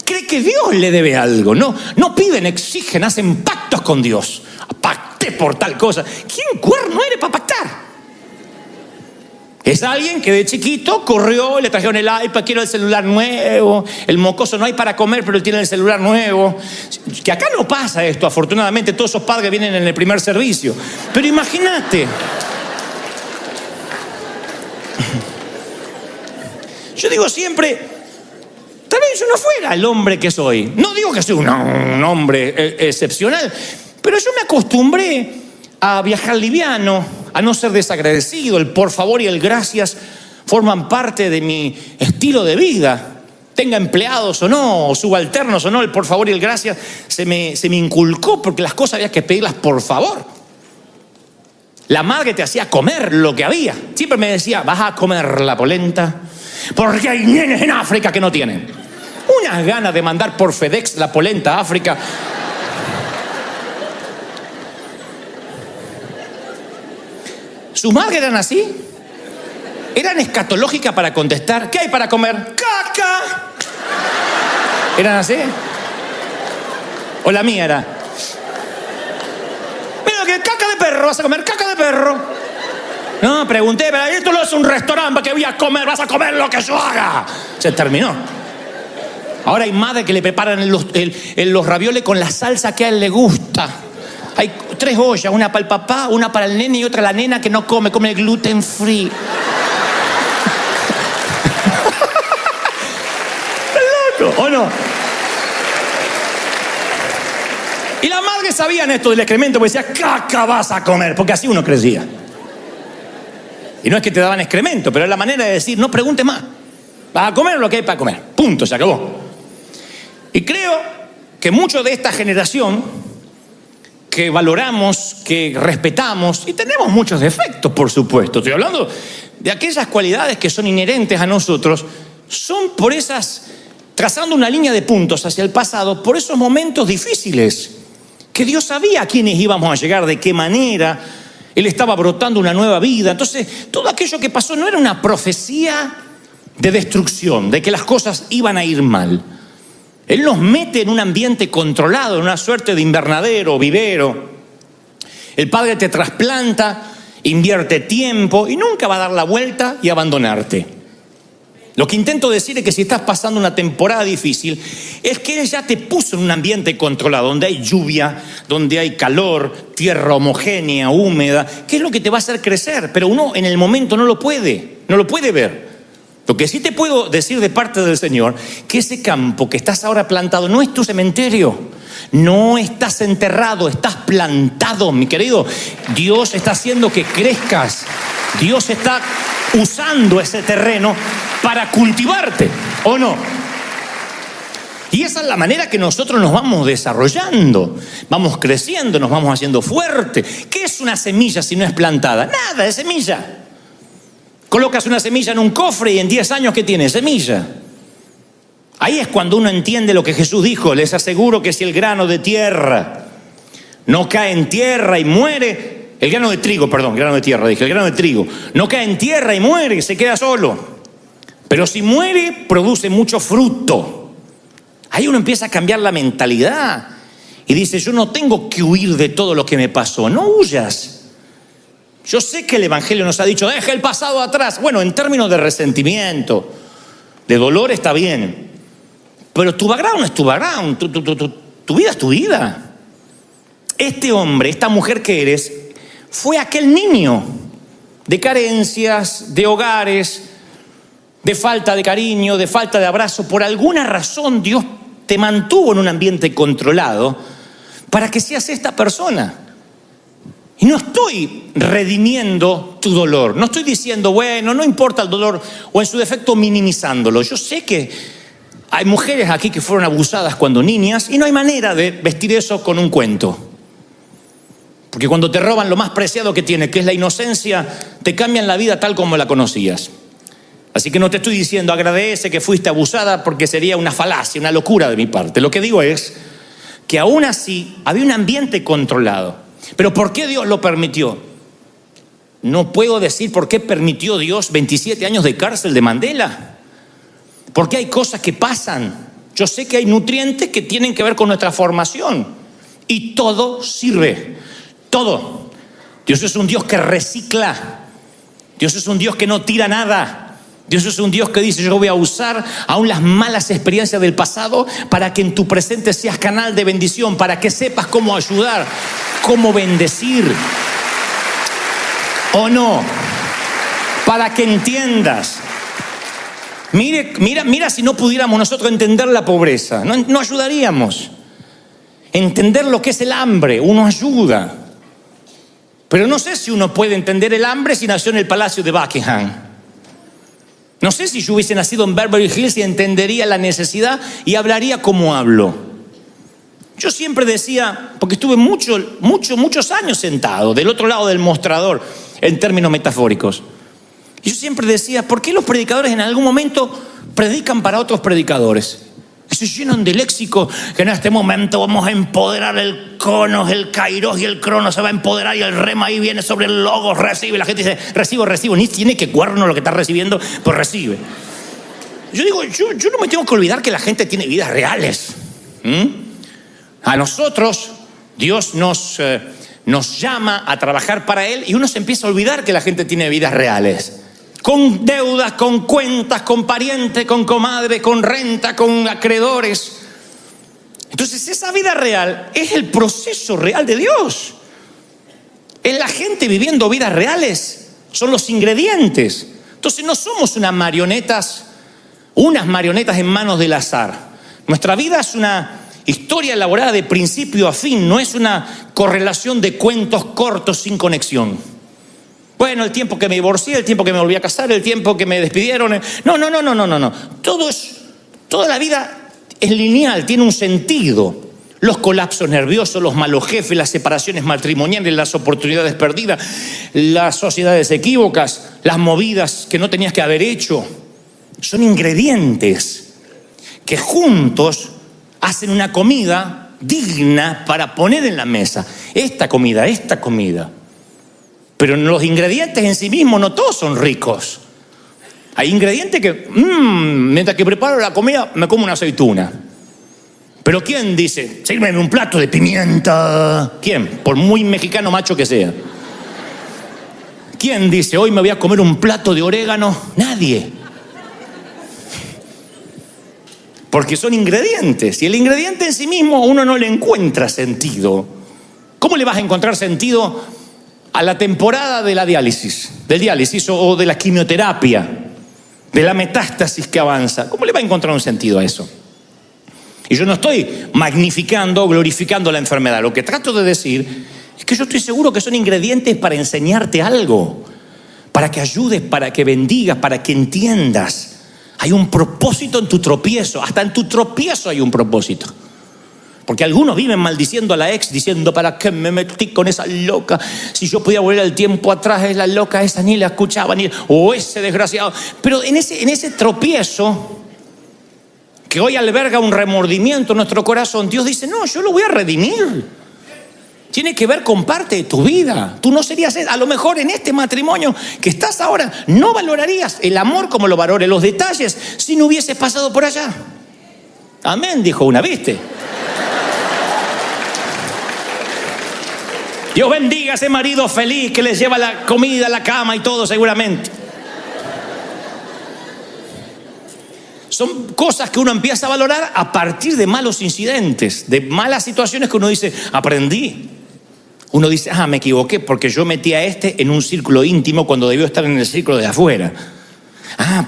Cree que Dios le debe algo. No piden, exigen, hacen pactos con Dios. Pacté por tal cosa. ¿Quién cuerno eres para pactar? Es alguien que de chiquito corrió, le trajeron el iPad, quiero el celular nuevo, el mocoso no hay para comer, pero él tiene el celular nuevo. Que acá no pasa esto, afortunadamente todos esos padres vienen en el primer servicio. Pero imagínate. Yo digo siempre, tal vez yo no fuera el hombre que soy. No digo que soy un hombre excepcional, pero yo me acostumbré a viajar liviano, a no ser desagradecido. El por favor y el gracias forman parte de mi estilo de vida. Tenga empleados o no, o subalternos o no, el por favor y el gracias se me inculcó porque las cosas había que pedirlas por favor. La madre te hacía comer lo que había. Siempre me decía, vas a comer la polenta porque hay nenes en África que no tienen. Unas ganas de mandar por FedEx la polenta a África. ¿Sus madres eran así? ¿Eran escatológicas para contestar? ¿Qué hay para comer? ¡Caca! ¿Eran así? ¿O la mía era? Mira, que caca de perro, vas a comer caca de perro. No, pregunté, pero esto no es un restaurante para que voy a comer, vas a comer lo que yo haga. Se terminó. Ahora hay madres que le preparan los ravioles con la salsa que a él le gusta. Hay 3 ollas, una para el papá, una para el nene y otra la nena que no come el gluten free. ¿Estás loco o no? Y las madres sabían esto del excremento, porque decía, caca vas a comer, porque así uno crecía. Y no es que te daban excremento, pero es la manera de decir, no preguntes más. Vas a comer lo que hay para comer. Punto, se acabó. Y creo que muchos de esta generación, que valoramos, que respetamos, y tenemos muchos defectos, por supuesto, estoy hablando de aquellas cualidades que son inherentes a nosotros, son por esas, trazando una línea de puntos hacia el pasado, por esos momentos difíciles, que Dios sabía a quiénes íbamos a llegar, de qué manera. Él estaba brotando una nueva vida. Entonces, todo aquello que pasó no era una profecía de destrucción, de que las cosas iban a ir mal. Él nos mete en un ambiente controlado, en una suerte de invernadero, vivero. El Padre te trasplanta, invierte tiempo y nunca va a dar la vuelta y abandonarte. Lo que intento decir es que si estás pasando una temporada difícil, es que Él ya te puso en un ambiente controlado, donde hay lluvia, donde hay calor, tierra homogénea, húmeda, que es lo que te va a hacer crecer, pero uno en el momento no lo puede ver. Lo que sí te puedo decir de parte del Señor, que ese campo que estás ahora plantado no es tu cementerio, no estás enterrado, estás plantado, mi querido. Dios está haciendo que crezcas, Dios está usando ese terreno para cultivarte, ¿o no? Y esa es la manera que nosotros nos vamos desarrollando, vamos creciendo, nos vamos haciendo fuerte. ¿Qué es una semilla si no es plantada? Nada, es semilla. Colocas una semilla en un cofre y en 10 años, ¿qué tiene? Semilla. Ahí es cuando uno entiende lo que Jesús dijo. Les aseguro que si el grano de tierra no cae en tierra y muere, el grano de trigo no cae en tierra y muere, se queda solo. Pero si muere, produce mucho fruto. Ahí uno empieza a cambiar la mentalidad y dice, yo no tengo que huir de todo lo que me pasó. No huyas. Yo sé que el Evangelio nos ha dicho, deja el pasado atrás. Bueno, en términos de resentimiento, de dolor está bien. Pero tu background es tu background, tu vida es tu vida. Este hombre, esta mujer que eres, fue aquel niño de carencias, de hogares, de falta de cariño, de falta de abrazo. Por alguna razón Dios te mantuvo en un ambiente controlado para que seas esta persona. Y no estoy redimiendo tu dolor, no estoy diciendo, bueno, no importa el dolor, o en su defecto minimizándolo. Yo sé que hay mujeres aquí que fueron abusadas cuando niñas y no hay manera de vestir eso con un cuento. Porque cuando te roban lo más preciado que tienes, que es la inocencia, te cambian la vida tal como la conocías. Así que no te estoy diciendo agradece que fuiste abusada, porque sería una falacia, una locura de mi parte. Lo que digo es que aún así había un ambiente controlado. Pero ¿por qué Dios lo permitió? No puedo decir por qué permitió Dios 27 años de cárcel de Mandela. Porque hay cosas que pasan. Yo sé que hay nutrientes que tienen que ver con nuestra formación. Y todo sirve. Todo. Dios es un Dios que recicla. Dios es un Dios que no tira nada. Dios es un Dios que dice, yo voy a usar aún las malas experiencias del pasado para que en tu presente seas canal de bendición, para que sepas cómo ayudar, cómo bendecir. ¿O no? Para que entiendas. Mira si no pudiéramos nosotros entender la pobreza, no ayudaríamos. Entender lo que es el hambre, uno ayuda. Pero no sé si uno puede entender el hambre si nació en el Palacio de Buckingham. No sé si yo hubiese nacido en Beverly Hills y entendería la necesidad y hablaría como hablo. Yo siempre decía, porque estuve muchos años sentado del otro lado del mostrador, en términos metafóricos. Y yo siempre decía, ¿por qué los predicadores en algún momento predican para otros predicadores? Que se llenan de léxico, que en este momento vamos a empoderar el conos, el kairos y el cronos se va a empoderar y el rema ahí viene sobre el logos, recibe. La gente dice, recibo, ni tiene que cuerno lo que está recibiendo, pues recibe. Yo digo, yo no me tengo que olvidar que la gente tiene vidas reales. A nosotros, Dios nos llama a trabajar para Él y uno se empieza a olvidar que la gente tiene vidas reales. Con deudas, con cuentas, con parientes, con comadre, con renta, con acreedores. Entonces esa vida real es el proceso real de Dios. Es la gente viviendo vidas reales. Son los ingredientes. Entonces no somos unas marionetas en manos del azar. Nuestra vida es una historia elaborada de principio a fin. No es una correlación de cuentos cortos sin conexión. Bueno, el tiempo que me divorcié, el tiempo que me volví a casar, el tiempo que me despidieron. No. Toda la vida es lineal, tiene un sentido. Los colapsos nerviosos, los malos jefes, las separaciones matrimoniales, las oportunidades perdidas, las sociedades equívocas, las movidas que no tenías que haber hecho. Son ingredientes que juntos hacen una comida digna para poner en la mesa. Esta comida. Pero los ingredientes en sí mismos no todos son ricos. Hay ingredientes que, mientras que preparo la comida, me como una aceituna. Pero ¿quién dice, sírveme un plato de pimienta? ¿Quién? Por muy mexicano macho que sea. ¿Quién dice, hoy me voy a comer un plato de orégano? Nadie. Porque son ingredientes. Y el ingrediente en sí mismo uno no le encuentra sentido. ¿Cómo le vas a encontrar sentido a la temporada de la diálisis? Del diálisis o de la quimioterapia, de la metástasis que avanza. ¿Cómo le va a encontrar un sentido a eso? Y yo no estoy magnificando o glorificando la enfermedad. Lo que trato de decir es que yo estoy seguro que son ingredientes para enseñarte algo, para que ayudes, para que bendigas, para que entiendas. Hay un propósito en tu tropiezo. Hasta en tu tropiezo hay un propósito. Porque algunos viven maldiciendo a la ex, diciendo, ¿para qué me metí con esa loca? Si yo podía volver al tiempo atrás, es la loca esa, ni la escuchaba, o ese desgraciado. Pero en ese tropiezo que hoy alberga un remordimiento en nuestro corazón, Dios dice, no, yo lo voy a redimir. Tiene que ver con parte de tu vida. Tú no serías, a lo mejor en este matrimonio que estás ahora, no valorarías el amor como lo valore, los detalles, si no hubieses pasado por allá. Amén, dijo una, ¿viste? Dios bendiga a ese marido feliz que les lleva la comida, la cama y todo seguramente. Son cosas que uno empieza a valorar a partir de malos incidentes, de malas situaciones que uno dice, aprendí. Uno dice, me equivoqué porque yo metí a este en un círculo íntimo cuando debió estar en el círculo de afuera.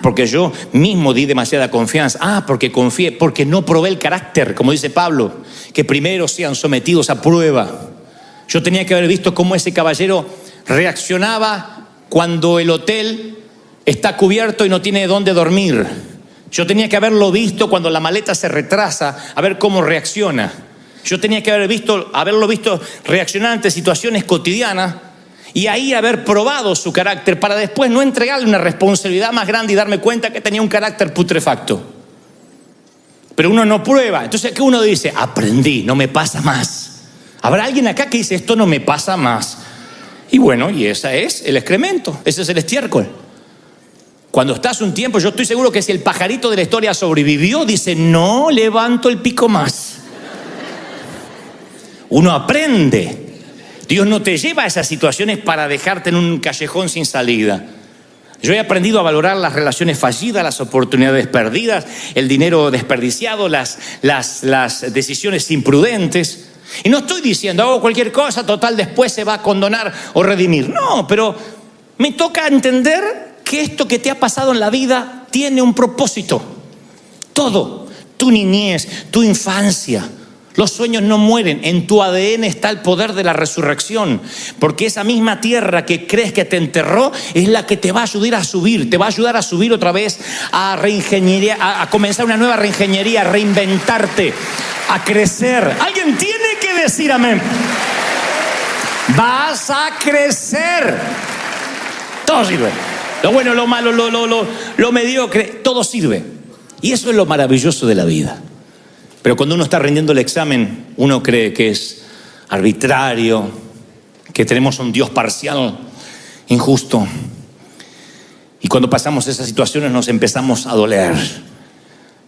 Porque yo mismo di demasiada confianza. Porque confié, porque no probé el carácter, como dice Pablo, que primero sean sometidos a prueba. Yo tenía que haber visto cómo ese caballero reaccionaba cuando el hotel está cubierto y no tiene dónde dormir. Yo tenía que haberlo visto cuando la maleta se retrasa, a ver cómo reacciona. Yo tenía que haberlo visto reaccionar ante situaciones cotidianas y ahí haber probado su carácter para después no entregarle una responsabilidad más grande y darme cuenta que tenía un carácter putrefacto. Pero uno no prueba. Entonces, ¿qué uno dice? Aprendí, no me pasa más. Habrá alguien acá que dice, esto no me pasa más. Y bueno, y ese es el excremento, ese es el estiércol. Cuando estás un tiempo, yo estoy seguro que si el pajarito de la historia sobrevivió, dice, no levanto el pico más. Uno aprende. Dios no te lleva a esas situaciones para dejarte en un callejón sin salida. Yo he aprendido a valorar las relaciones fallidas, las oportunidades perdidas, el dinero desperdiciado, las decisiones imprudentes. Y no estoy diciendo, hago cualquier cosa, total, después se va a condonar o redimir. No, pero me toca entender que esto que te ha pasado en la vida tiene un propósito. Todo, tu niñez, tu infancia, los sueños no mueren. En tu ADN está el poder de la resurrección, porque esa misma tierra que crees que te enterró es la que te va a ayudar a subir, te va a ayudar a subir otra vez, a reingeniería, a comenzar una nueva reingeniería, a reinventarte, a crecer. Alguien tiene que decir amén. Vas a crecer. Todo sirve. Lo bueno, lo malo, lo mediocre, todo sirve. Y eso es lo maravilloso de la vida. Pero cuando uno está rindiendo el examen, uno cree que es arbitrario, que tenemos un Dios parcial, injusto. Y cuando pasamos esas situaciones nos empezamos a doler.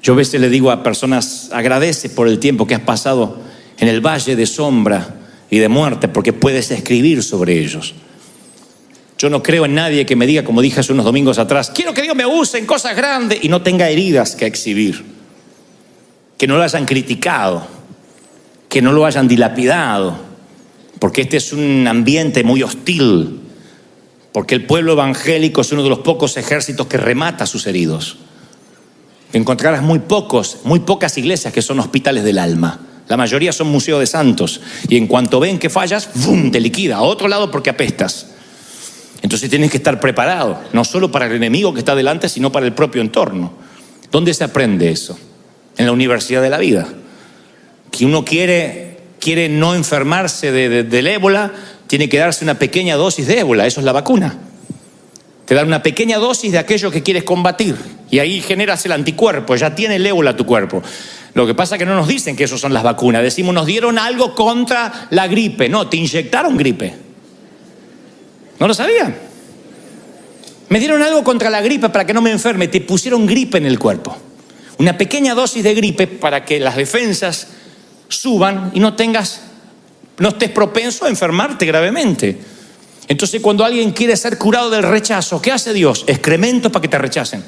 Yo a veces le digo a personas, agradece por el tiempo que has pasado en el valle de sombra y de muerte, porque puedes escribir sobre ellos. Yo no creo en nadie que me diga, como dije hace unos domingos atrás, quiero que Dios me use en cosas grandes y no tenga heridas que exhibir. Que no lo hayan criticado, que no lo hayan dilapidado, porque este es un ambiente muy hostil, porque el pueblo evangélico es uno de los pocos ejércitos que remata a sus heridos. Encontrarás muy pocas iglesias que son hospitales del alma. La mayoría son museos de santos y en cuanto ven que fallas, ¡bum!, te liquida a otro lado porque apestas. Entonces tienes que estar preparado, no solo para el enemigo que está delante, sino para el propio entorno. ¿Dónde se aprende eso? En la universidad de la vida. que uno quiere no enfermarse del ébola, tiene que darse una pequeña dosis de ébola. Eso es la vacuna. Te dan una pequeña dosis de aquello que quieres combatir y ahí generas el anticuerpo, ya tiene el ébola tu cuerpo. Lo que pasa es que no nos dicen que eso son las vacunas. Decimos, nos dieron algo contra la gripe. No, te inyectaron gripe. ¿No lo sabían? Me dieron algo contra la gripe para que no me enferme. Te pusieron gripe en el cuerpo. Una pequeña dosis de gripe para que las defensas suban y no estés propenso a enfermarte gravemente. Entonces, cuando alguien quiere ser curado del rechazo, ¿qué hace Dios? Excrementos para que te rechacen.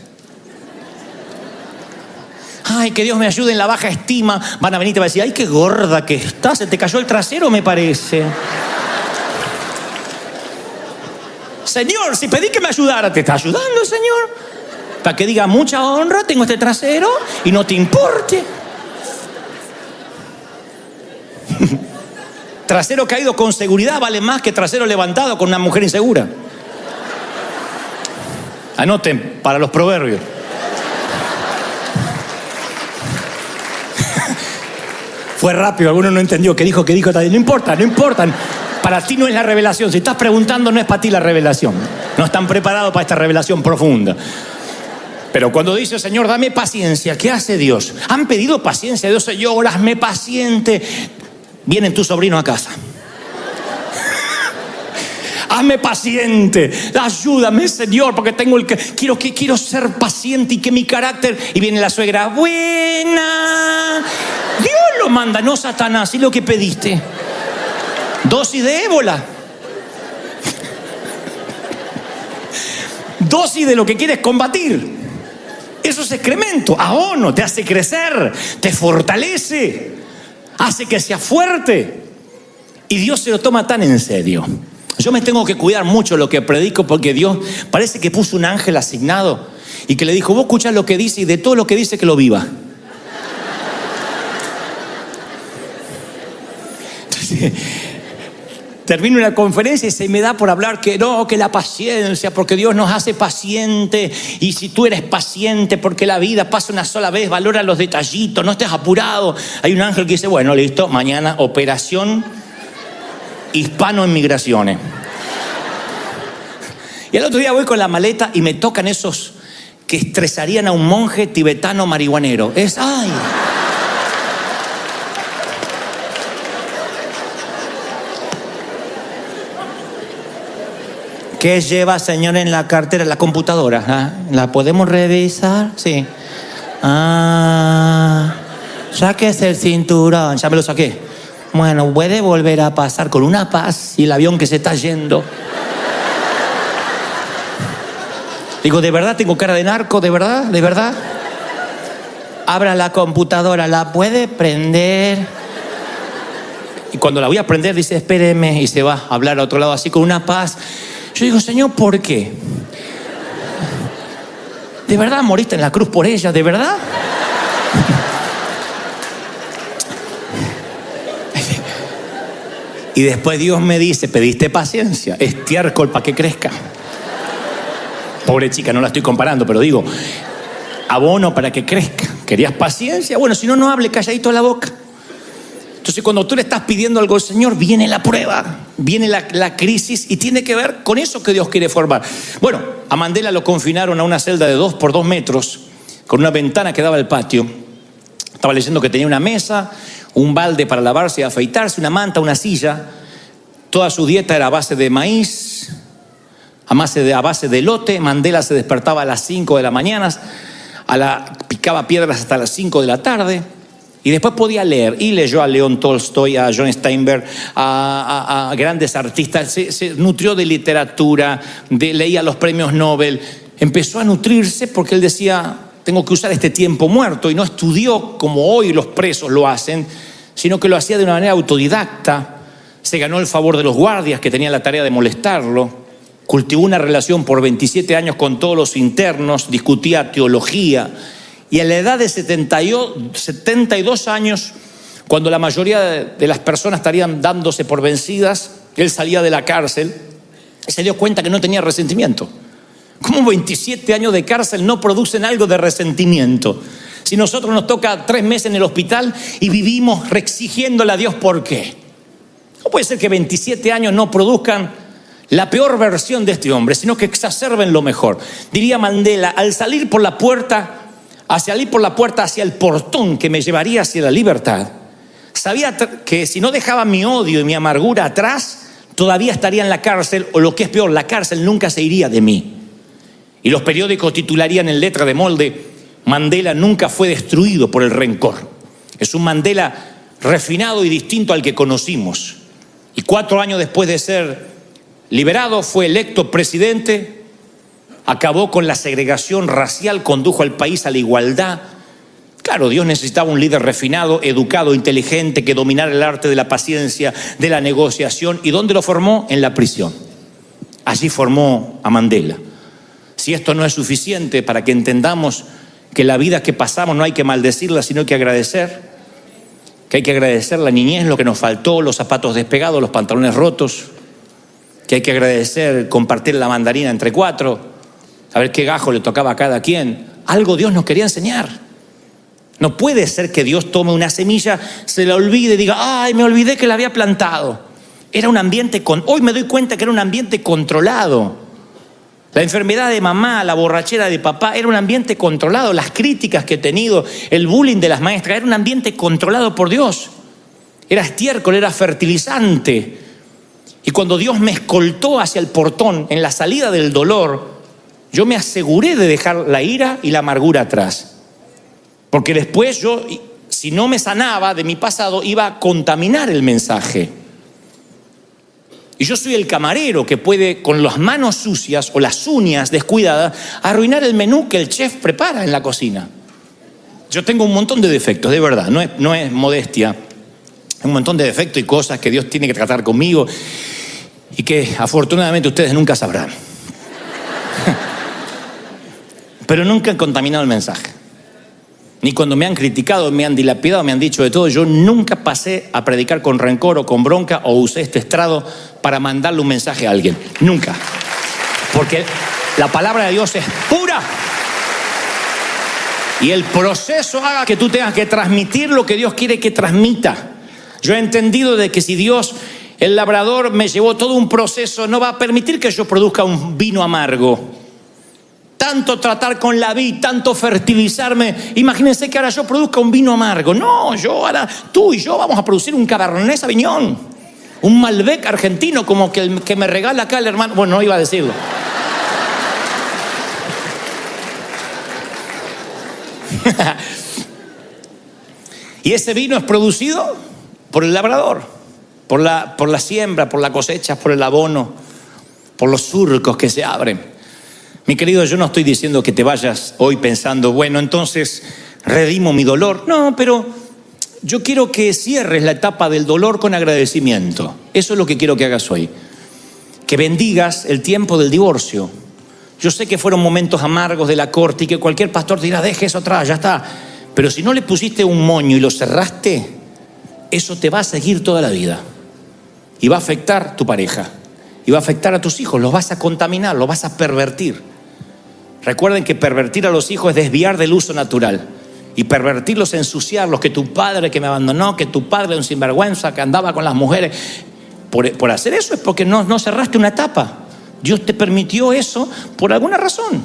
Ay, que Dios me ayude en la baja estima. Van a venir y te van a decir, ay, qué gorda que estás, se te cayó el trasero, me parece. Señor, si pedí que me ayudara, ¿te está ayudando el Señor? Para que diga, mucha honra, tengo este trasero y no te importe. Trasero caído con seguridad vale más que trasero levantado con una mujer insegura. Anoten para los proverbios. Fue rápido, alguno no entendió. ¿Qué dijo? No importa. Para ti no es la revelación. Si estás preguntando, no es para ti la revelación. No están preparados para esta revelación profunda. Pero cuando dice, Señor, dame paciencia, ¿qué hace Dios? Han pedido paciencia a Dios, Señor, hazme paciente. Vienen tus sobrinos a casa. Hazme paciente, ayúdame, Señor, porque quiero ser paciente y que mi carácter... Y viene la suegra, buena. Dios lo manda, no Satanás, y lo que pediste. Dosis de ébola. Dosis de lo que quieres combatir. Eso es excremento. Ahono, te hace crecer, te fortalece, hace que seas fuerte. Y Dios se lo toma tan en serio. Yo me tengo que cuidar mucho lo que predico, porque Dios parece que puso un ángel asignado y que le dijo, vos escuchás lo que dice y de todo lo que dice que lo viva. Entonces, termino una conferencia y se me da por hablar que la paciencia, porque Dios nos hace paciente. Y si tú eres paciente, porque la vida pasa una sola vez, valora los detallitos, no estés apurado. Hay un ángel que dice, bueno, listo, mañana operación hispano en migraciones. Y el otro día voy con la maleta y me tocan esos que estresarían a un monje tibetano marihuanero. ¡Ay! ¿Qué lleva, señor, en la cartera? La computadora. ¿Ah? ¿La podemos revisar? Sí. Sáquese el cinturón. Ya me lo saqué. Bueno, puede volver a pasar con una paz y el avión que se está yendo. Digo, ¿de verdad tengo cara de narco? ¿De verdad? ¿De verdad? Abra la computadora, ¿la puede prender? Y cuando la voy a prender dice, espéreme, y se va a hablar a otro lado así con una paz. Yo digo, Señor, ¿por qué? ¿De verdad moriste en la cruz por ella? ¿De verdad? Y después Dios me dice, pediste paciencia, estiércol para que crezca. Pobre chica, no la estoy comparando, pero digo, abono para que crezca. ¿Querías paciencia? Bueno, si no, no hable, calladito la boca. Entonces, cuando tú le estás pidiendo algo al Señor, viene la prueba, viene la crisis y tiene que ver con eso que Dios quiere formar. Bueno, a Mandela lo confinaron a una celda de 2 por 2 metros, con una ventana que daba al patio. Estaba leyendo que tenía una mesa, un balde para lavarse y afeitarse, una manta, una silla. Toda su dieta era a base de maíz, a base de elote. Mandela se despertaba a las 5 de la mañana, picaba piedras hasta las 5 de la tarde. Y después podía leer, y leyó a León Tolstoy, a John Steinbeck, a grandes artistas. Se nutrió de literatura, leía los premios Nobel. Empezó a nutrirse porque él decía, tengo que usar este tiempo muerto. Y no estudió como hoy los presos lo hacen, sino que lo hacía de una manera autodidacta. Se ganó el favor de los guardias que tenían la tarea de molestarlo. Cultivó una relación por 27 años con todos los internos, discutía teología. Y a la edad de 72 años, cuando la mayoría de las personas estarían dándose por vencidas, él salía de la cárcel y se dio cuenta que no tenía resentimiento. ¿Cómo 27 años de cárcel no producen algo de resentimiento? Si nosotros nos toca 3 meses en el hospital y vivimos exigiéndole a Dios por qué. No puede ser que 27 años no produzcan la peor versión de este hombre, sino que exacerben lo mejor. Diría Mandela, al salir por la puerta hacia el portón que me llevaría hacia la libertad, sabía que si no dejaba mi odio y mi amargura atrás, todavía estaría en la cárcel, o lo que es peor, la cárcel nunca se iría de mí. Y los periódicos titularían en letra de molde: Mandela nunca fue destruido por el rencor. Es un Mandela refinado y distinto al que conocimos. Y 4 años después de ser liberado, fue electo presidente, acabó con la segregación racial, condujo al país a la igualdad. Claro, Dios necesitaba un líder refinado, educado, inteligente, que dominara el arte de la paciencia, de la negociación. ¿Y dónde lo formó? En la prisión. Allí formó a Mandela. Si esto no es suficiente para que entendamos que la vida que pasamos no hay que maldecirla, sino hay que agradecer, que hay que agradecer la niñez, lo que nos faltó, los zapatos despegados, los pantalones rotos, que hay que agradecer compartir la mandarina entre 4, saber qué gajo le tocaba a cada quien. Algo Dios nos quería enseñar. No puede ser que Dios tome una semilla, se la olvide y diga: ay, me olvidé que la había plantado. Era un ambiente, hoy me doy cuenta que era un ambiente controlado. La enfermedad de mamá, la borrachera de papá, era un ambiente controlado. Las críticas que he tenido, el bullying de las maestras, era un ambiente controlado por Dios. Era estiércol, era fertilizante. Y cuando Dios me escoltó hacia el portón, en la salida del dolor, yo me aseguré de dejar la ira y la amargura atrás. Porque después yo, si no me sanaba de mi pasado, iba a contaminar el mensaje. Y yo soy el camarero que puede, con las manos sucias o las uñas descuidadas, arruinar el menú que el chef prepara en la cocina. Yo tengo un montón de defectos, de verdad, no es modestia. Un montón de defectos y cosas que Dios tiene que tratar conmigo y que afortunadamente ustedes nunca sabrán. Pero nunca han contaminado el mensaje. Ni cuando me han criticado, me han dilapidado, me han dicho de todo. Yo nunca pasé a predicar con rencor o con bronca o usé este estrado para mandarle un mensaje a alguien. Nunca. Porque la palabra de Dios es pura. Y el proceso haga que tú tengas que transmitir lo que Dios quiere que transmita. Yo he entendido de que si Dios, el labrador, me llevó todo un proceso, no va a permitir que yo produzca un vino amargo. Tanto tratar con la vid, tanto fertilizarme. Imagínense que ahora yo produzca un vino amargo. No, ahora tú y yo vamos a producir un Cabernet Sauvignon, un Malbec argentino, como que el que me regala acá el hermano. Bueno, no iba a decirlo. Y ese vino es producido por el labrador, por la siembra, por la cosecha, por el abono, por los surcos que se abren. Mi querido, yo no estoy diciendo que te vayas hoy pensando: bueno, entonces redimo mi dolor. No, pero yo quiero que cierres la etapa del dolor con agradecimiento. Eso es lo que quiero que hagas hoy. Que bendigas el tiempo del divorcio. Yo sé que fueron momentos amargos de la corte y que cualquier pastor te dirá: deje eso atrás, ya está. Pero si no le pusiste un moño y lo cerraste, eso te va a seguir toda la vida. Y va a afectar tu pareja. Y va a afectar a tus hijos. Los vas a contaminar, los vas a pervertir. Recuerden que pervertir a los hijos es desviar del uso natural. Y pervertirlos es ensuciarlos. Que tu padre que me abandonó, que tu padre es un sinvergüenza, que andaba con las mujeres. Por hacer eso es porque no cerraste una etapa. Dios te permitió eso por alguna razón.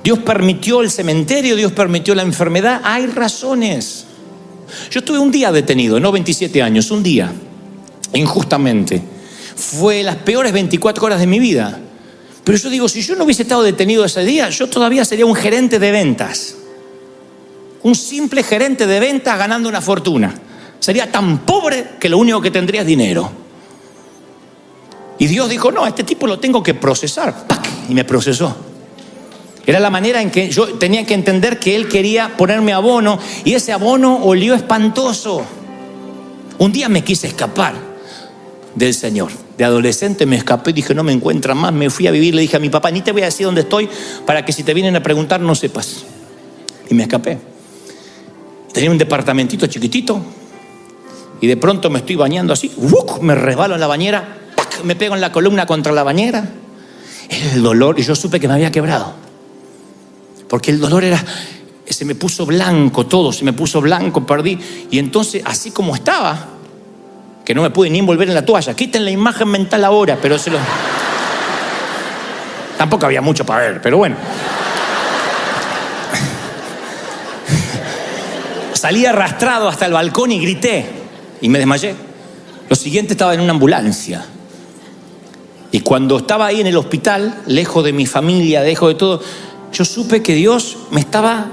Dios permitió el cementerio, Dios permitió la enfermedad. Hay razones. Yo estuve un día detenido, no 27 años, un día, injustamente. Fue las peores 24 horas de mi vida. Pero yo digo, si yo no hubiese estado detenido ese día, yo todavía sería un gerente de ventas. Un simple gerente de ventas ganando una fortuna. Sería tan pobre que lo único que tendría es dinero. Y Dios dijo: no, a este tipo lo tengo que procesar. ¡Pac! Y me procesó. Era la manera en que yo tenía que entender que Él quería ponerme abono. Y ese abono olió espantoso. Un día me quise escapar del Señor. De adolescente me escapé y dije: no me encuentran más. Me fui a vivir, le dije a mi papá: ni te voy a decir dónde estoy para que si te vienen a preguntar no sepas. Y me escapé. Tenía un departamentito chiquitito y de pronto me estoy bañando así, me resbalo en la bañera, ¡pac! Me pego en la columna contra la bañera. Era el dolor y yo supe que me había quebrado. Porque el dolor se me puso blanco todo, se me puso blanco, perdí. Y entonces, así como estaba, que no me pude ni envolver en la toalla, quiten la imagen mental ahora, pero tampoco había mucho para ver, pero bueno. Salí arrastrado hasta el balcón y grité, y me desmayé. Lo siguiente, estaba en una ambulancia. Y cuando estaba ahí en el hospital, lejos de mi familia, lejos de todo, yo supe que Dios me estaba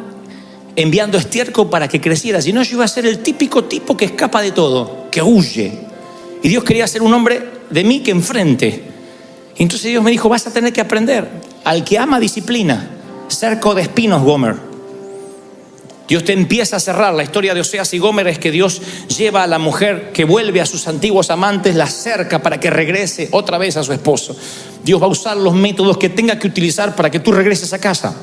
enviando estiércol para que creciera. Si no, yo iba a ser el típico tipo que escapa de todo, que huye. Y Dios quería ser un hombre de mí que enfrente. Y entonces Dios me dijo, vas a tener que aprender. Al que ama, disciplina. Cerco de espinos, Gomer. Dios te empieza a cerrar. La historia de Oseas y Gomer es que Dios lleva a la mujer que vuelve a sus antiguos amantes, la cerca para que regrese otra vez a su esposo. Dios va a usar los métodos que tenga que utilizar para que tú regreses a casa,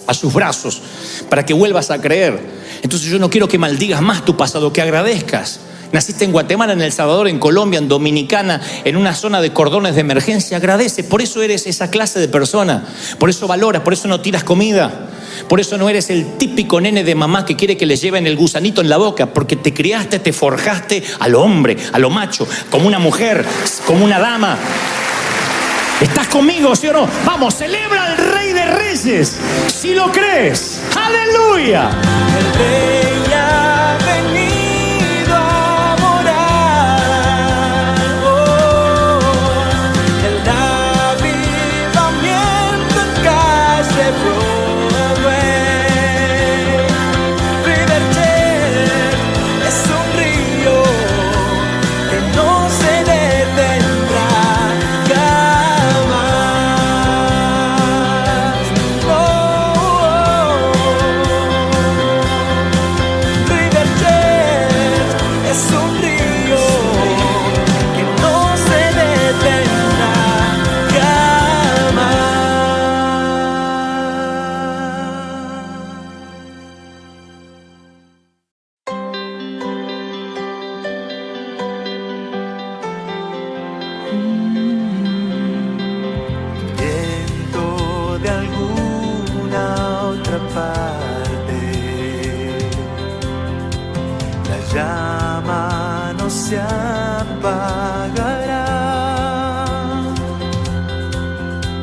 a sus brazos, para que vuelvas a creer. Entonces yo no quiero que maldigas más tu pasado, que agradezcas. Naciste en Guatemala, en El Salvador, en Colombia, en Dominicana, en una zona de cordones de emergencia. Agradece, por eso eres esa clase de persona. Por eso valoras, por eso no tiras comida. Por eso no eres el típico nene de mamá que quiere que le lleven el gusanito en la boca. Porque te criaste, te forjaste a lo hombre, a lo macho, como una mujer, como una dama. ¿Estás conmigo, sí o no? Vamos, celebra al Rey de Reyes, si lo crees. ¡Aleluya! El Rey ha venido a morar. El avivamiento en calle Broadway. Riverchurch es un río que no se detendrá jamás. Riverchurch es un río que no se detendrá jamás. Viento de alguna otra parte, la llama no se apagará.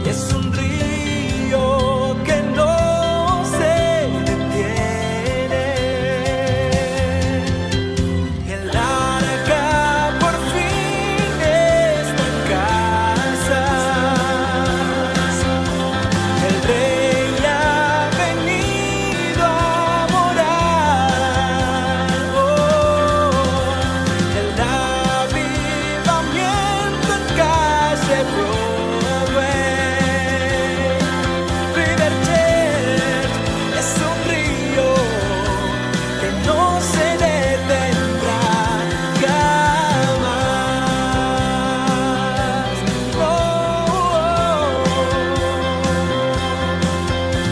Es un río que no se detiene. El arca por fin está en casa. El Rey ha venido a morar. El avivamiento en calle Broadway. Riverchurch es un río que no se detendrá jamás.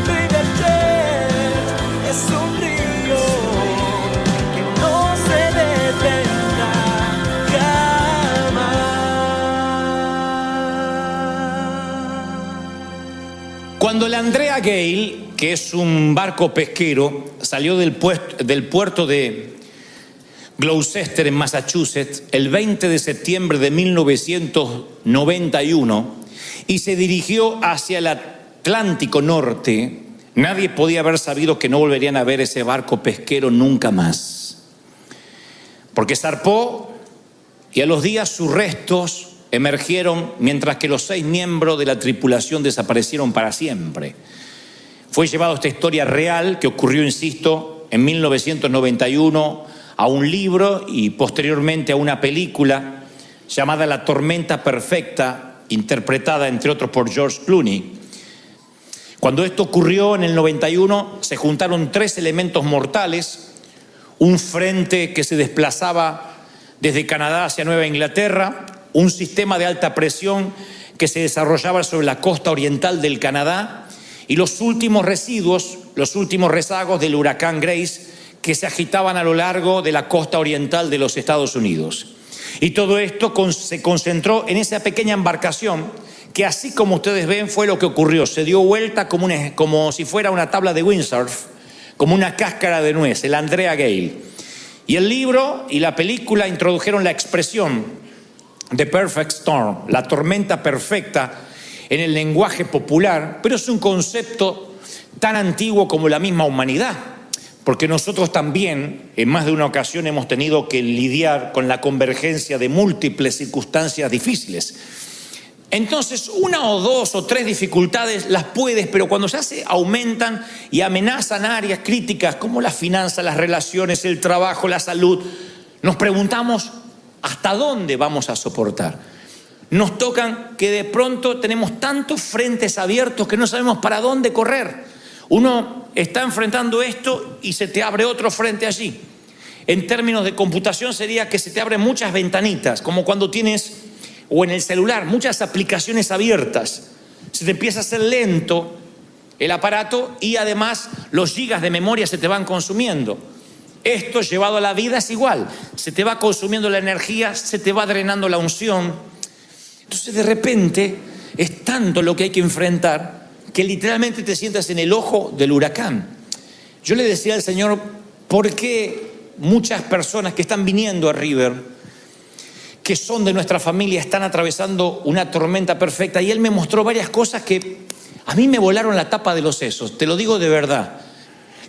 Riverchurch es un río que no se detendrá jamás. Cuando la Andrea Gale, que es un barco pesquero, salió del puerto de Gloucester, en Massachusetts, el 20 de septiembre de 1991, y se dirigió hacia el Atlántico Norte, nadie podía haber sabido que no volverían a ver ese barco pesquero nunca más. Porque zarpó y a los días sus restos emergieron, mientras que los 6 miembros de la tripulación desaparecieron para siempre. Fue llevado esta historia real que ocurrió, insisto, en 1991 a un libro y posteriormente a una película llamada La Tormenta Perfecta, interpretada entre otros por George Clooney. Cuando esto ocurrió en el 91, se juntaron 3 elementos mortales: un frente que se desplazaba desde Canadá hacia Nueva Inglaterra, un sistema de alta presión que se desarrollaba sobre la costa oriental del Canadá y los últimos residuos, los últimos rezagos del huracán Grace que se agitaban a lo largo de la costa oriental de los Estados Unidos. Y todo esto se concentró en esa pequeña embarcación que, así como ustedes ven, fue lo que ocurrió. Se dio vuelta como si fuera una tabla de windsurf, como una cáscara de nuez, el Andrea Gale. Y el libro y la película introdujeron la expresión The Perfect Storm, la tormenta perfecta, en el lenguaje popular, pero es un concepto tan antiguo como la misma humanidad, porque nosotros también en más de una ocasión hemos tenido que lidiar con la convergencia de múltiples circunstancias difíciles. Entonces, una o dos o tres dificultades las puedes, pero cuando ya se aumentan y amenazan áreas críticas como las finanzas, las relaciones, el trabajo, la salud, nos preguntamos ¿hasta dónde vamos a soportar? Nos tocan que de pronto tenemos tantos frentes abiertos que no sabemos para dónde correr. Uno está enfrentando esto y se te abre otro frente allí. En términos de computación sería que se te abren muchas ventanitas, como cuando tienes, o en el celular, muchas aplicaciones abiertas. Se te empieza a hacer lento el aparato y además los gigas de memoria se te van consumiendo. Esto llevado a la vida es igual. Se te va consumiendo la energía, se te va drenando la unción. Entonces de repente es tanto lo que hay que enfrentar que literalmente te sientas en el ojo del huracán. Yo le decía al Señor, ¿por qué muchas personas que están viniendo a River, que son de nuestra familia, están atravesando una tormenta perfecta? Y Él me mostró varias cosas que a mí me volaron la tapa de los sesos, te lo digo de verdad.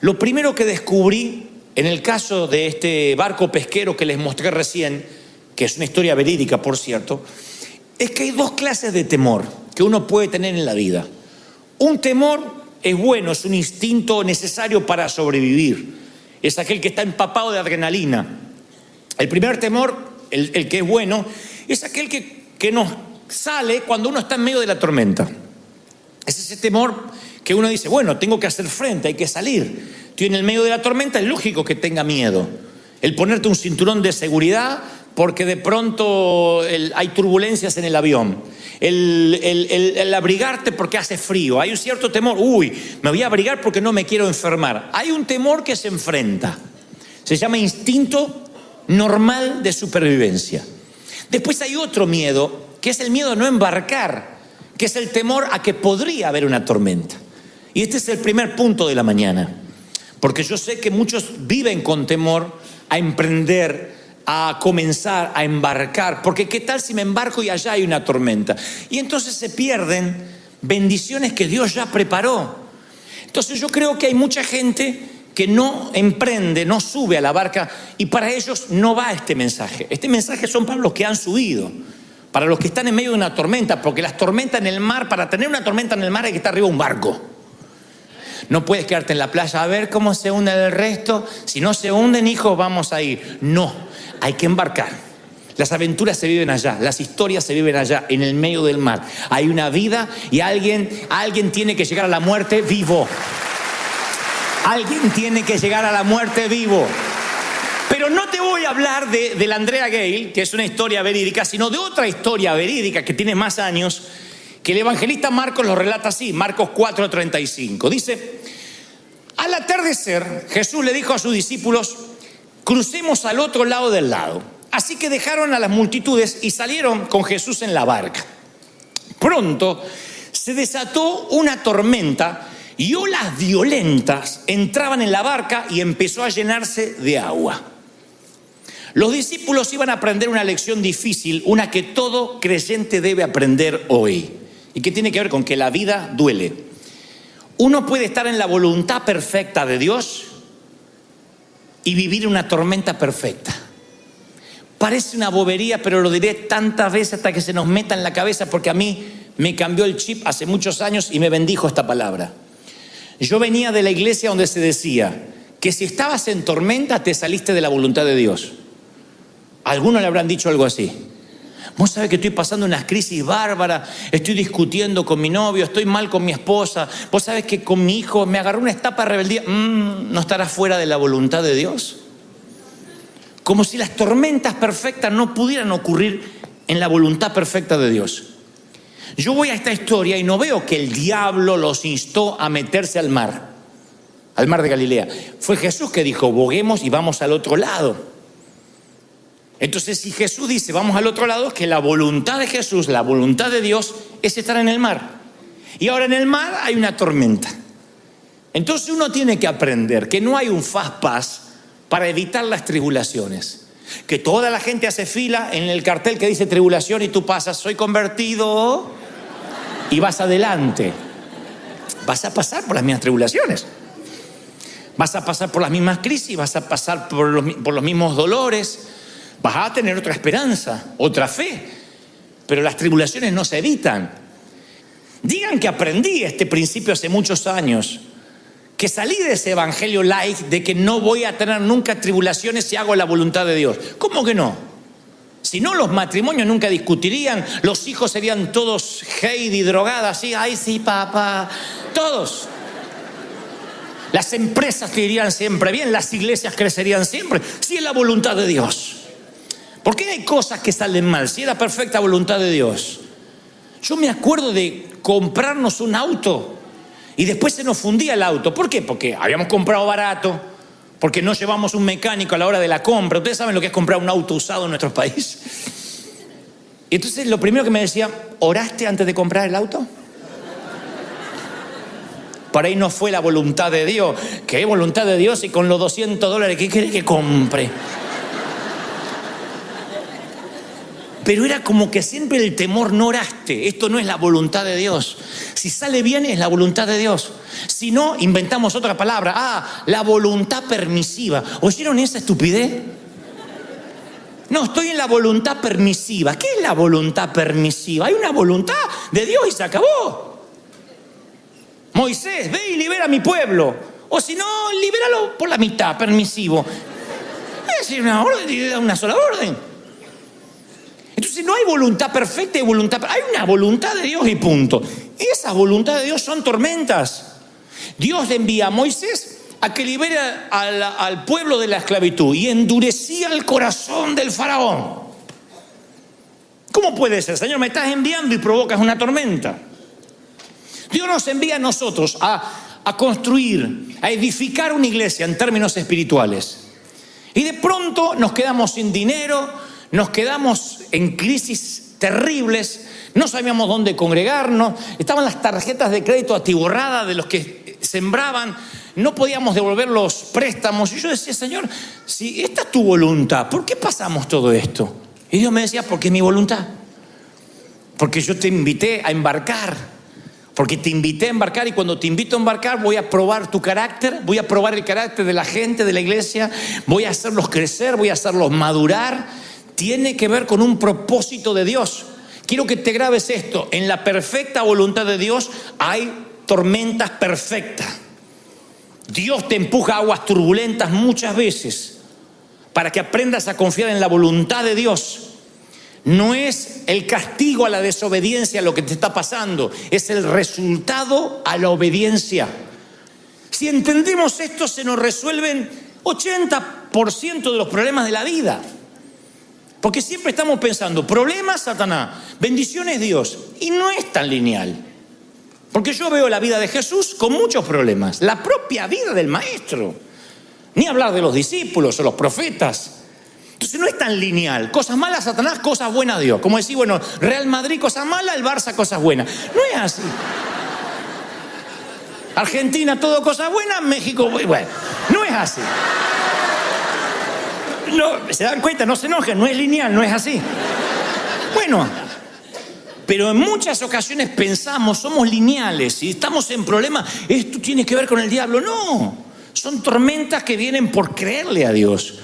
Lo primero que descubrí en el caso de este barco pesquero que les mostré recién, que es una historia verídica, por cierto, es que hay dos clases de temor que uno puede tener en la vida. Un temor es bueno, es un instinto necesario para sobrevivir. Es aquel que está empapado de adrenalina. El primer temor, el que es bueno, es aquel que nos sale cuando uno está en medio de la tormenta. Es ese temor que uno dice, bueno, tengo que hacer frente, hay que salir. Estoy en el medio de la tormenta, es lógico que tenga miedo. El ponerte un cinturón de seguridad porque de pronto hay turbulencias en el avión, el abrigarte porque hace frío, hay un cierto temor, me voy a abrigar porque no me quiero enfermar. Hay un temor que se enfrenta, se llama instinto normal de supervivencia. Después hay otro miedo, que es el miedo a no embarcar, que es el temor a que podría haber una tormenta. Y este es el primer punto de la mañana, porque yo sé que muchos viven con temor a emprender, a comenzar a embarcar, porque qué tal si me embarco y allá hay una tormenta, y entonces se pierden bendiciones que Dios ya preparó. Entonces yo creo que hay mucha gente que no emprende, no sube a la barca, y para ellos no va este mensaje. Este mensaje son para los que han subido, para los que están en medio de una tormenta, porque las tormentas en el mar, para tener una tormenta en el mar hay que estar arriba de un barco. No puedes quedarte en la playa a ver cómo se hunde el resto. Si no se hunden, hijos, vamos a ir. No, hay que embarcar. Las aventuras se viven allá, las historias se viven allá, en el medio del mar. Hay una vida y alguien tiene que llegar a la muerte vivo. Alguien tiene que llegar a la muerte vivo. Pero no te voy a hablar del Andrea Gale, que es una historia verídica, sino de otra historia verídica que tiene más años, que el evangelista Marcos lo relata así, Marcos 4:35. Dice, al atardecer, Jesús le dijo a sus discípulos, crucemos al otro lado del lago. Así que dejaron a las multitudes y salieron con Jesús en la barca. Pronto se desató una tormenta y olas violentas entraban en la barca y empezó a llenarse de agua. Los discípulos iban a aprender una lección difícil, una que todo creyente debe aprender hoy, y que tiene que ver con que la vida duele. Uno puede estar en la voluntad perfecta de Dios y vivir una tormenta perfecta. Parece una bobería, pero lo diré tantas veces hasta que se nos meta en la cabeza, porque a mí me cambió el chip hace muchos años y me bendijo esta palabra. Yo venía de la iglesia donde se decía que si estabas en tormenta te saliste de la voluntad de Dios. A algunos le habrán dicho algo así. Vos sabés que estoy pasando unas crisis bárbaras, estoy discutiendo con mi novio, estoy mal con mi esposa. Vos sabés que con mi hijo me agarró una etapa de rebeldía. ¿No estarás fuera de la voluntad de Dios? Como si las tormentas perfectas no pudieran ocurrir en la voluntad perfecta de Dios. Yo voy a esta historia y no veo que el diablo los instó a meterse al mar de Galilea. Fue Jesús que dijo, boguemos y vamos al otro lado. Entonces, si Jesús dice, vamos al otro lado, es que la voluntad de Jesús, la voluntad de Dios, es estar en el mar. Y ahora en el mar hay una tormenta. Entonces uno tiene que aprender que no hay un fast pass para evitar las tribulaciones. Que toda la gente hace fila en el cartel que dice tribulación y tú pasas, soy convertido, y vas adelante. Vas a pasar por las mismas tribulaciones. Vas a pasar por las mismas crisis, vas a pasar por los mismos dolores. Vas a tener otra esperanza, otra fe. Pero las tribulaciones no se evitan. Digan que aprendí este principio hace muchos años. Que salí de ese evangelio light de que no voy a tener nunca tribulaciones si hago la voluntad de Dios. ¿Cómo que no? Si no, los matrimonios nunca discutirían, los hijos serían todos Heidi, drogadas, así, ay sí, papá, todos. Las empresas te irían siempre bien, las iglesias crecerían siempre, si es la voluntad de Dios. ¿Por qué hay cosas que salen mal? Si es la perfecta voluntad de Dios. Yo me acuerdo de comprarnos un auto y después se nos fundía el auto. ¿Por qué? Porque habíamos comprado barato, porque no llevamos un mecánico a la hora de la compra. Ustedes saben lo que es comprar un auto usado en nuestro país. Y entonces lo primero que me decía, ¿oraste antes de comprar el auto? Por ahí no fue la voluntad de Dios. ¿Qué voluntad de Dios? Y con los $200, ¿qué quiere que compre? Pero era como que siempre el temor, no oraste. Esto no es la voluntad de Dios. Si sale bien es la voluntad de Dios. Si no, inventamos otra palabra. La voluntad permisiva. ¿Oyeron esa estupidez? No, estoy en la voluntad permisiva. ¿Qué es la voluntad permisiva? Hay una voluntad de Dios y se acabó. Moisés, ve y libera a mi pueblo. O si no, libéralo por la mitad, permisivo. Es decir, una sola orden. Entonces no hay voluntad perfecta y voluntad. Hay una voluntad de Dios y punto. Esas voluntades de Dios son tormentas. Dios le envía a Moisés a que libere al pueblo de la esclavitud y endurecía el corazón del faraón. ¿Cómo puede ser? Señor, me estás enviando y provocas una tormenta. Dios nos envía a nosotros a construir, a edificar una iglesia en términos espirituales. Y de pronto nos quedamos sin dinero, nos quedamos en crisis terribles, no sabíamos dónde congregarnos, estaban las tarjetas de crédito atiborradas de los que sembraban, no podíamos devolver los préstamos. Y yo decía, Señor, si esta es tu voluntad, ¿por qué pasamos todo esto? Y Dios me decía, porque es mi voluntad. Porque yo te invité a embarcar. Porque te invité a embarcar y cuando te invito a embarcar voy a probar tu carácter, voy a probar el carácter de la gente, de la iglesia, voy a hacerlos crecer, voy a hacerlos madurar. Tiene que ver con un propósito de Dios. Quiero que te grabes esto. En la perfecta voluntad de Dios hay tormentas perfectas. Dios te empuja a aguas turbulentas muchas veces para que aprendas a confiar en la voluntad de Dios. No es el castigo a la desobediencia lo que te está pasando, es el resultado a la obediencia. Si entendemos esto, se nos resuelven 80% de los problemas de la vida. Porque siempre estamos pensando, problemas Satanás, bendiciones Dios. Y no es tan lineal. Porque yo veo la vida de Jesús con muchos problemas. La propia vida del maestro. Ni hablar de los discípulos o los profetas. Entonces no es tan lineal. Cosas malas Satanás, cosas buenas Dios. Como decir, bueno, Real Madrid cosas malas, el Barça cosas buenas. No es así. Argentina todo cosas buenas, México, bueno, no es así. No, se dan cuenta, no se enojen, no es lineal, no es así. Bueno, pero en muchas ocasiones pensamos, somos lineales y estamos en problemas, esto tiene que ver con el diablo. No, son tormentas que vienen por creerle a Dios.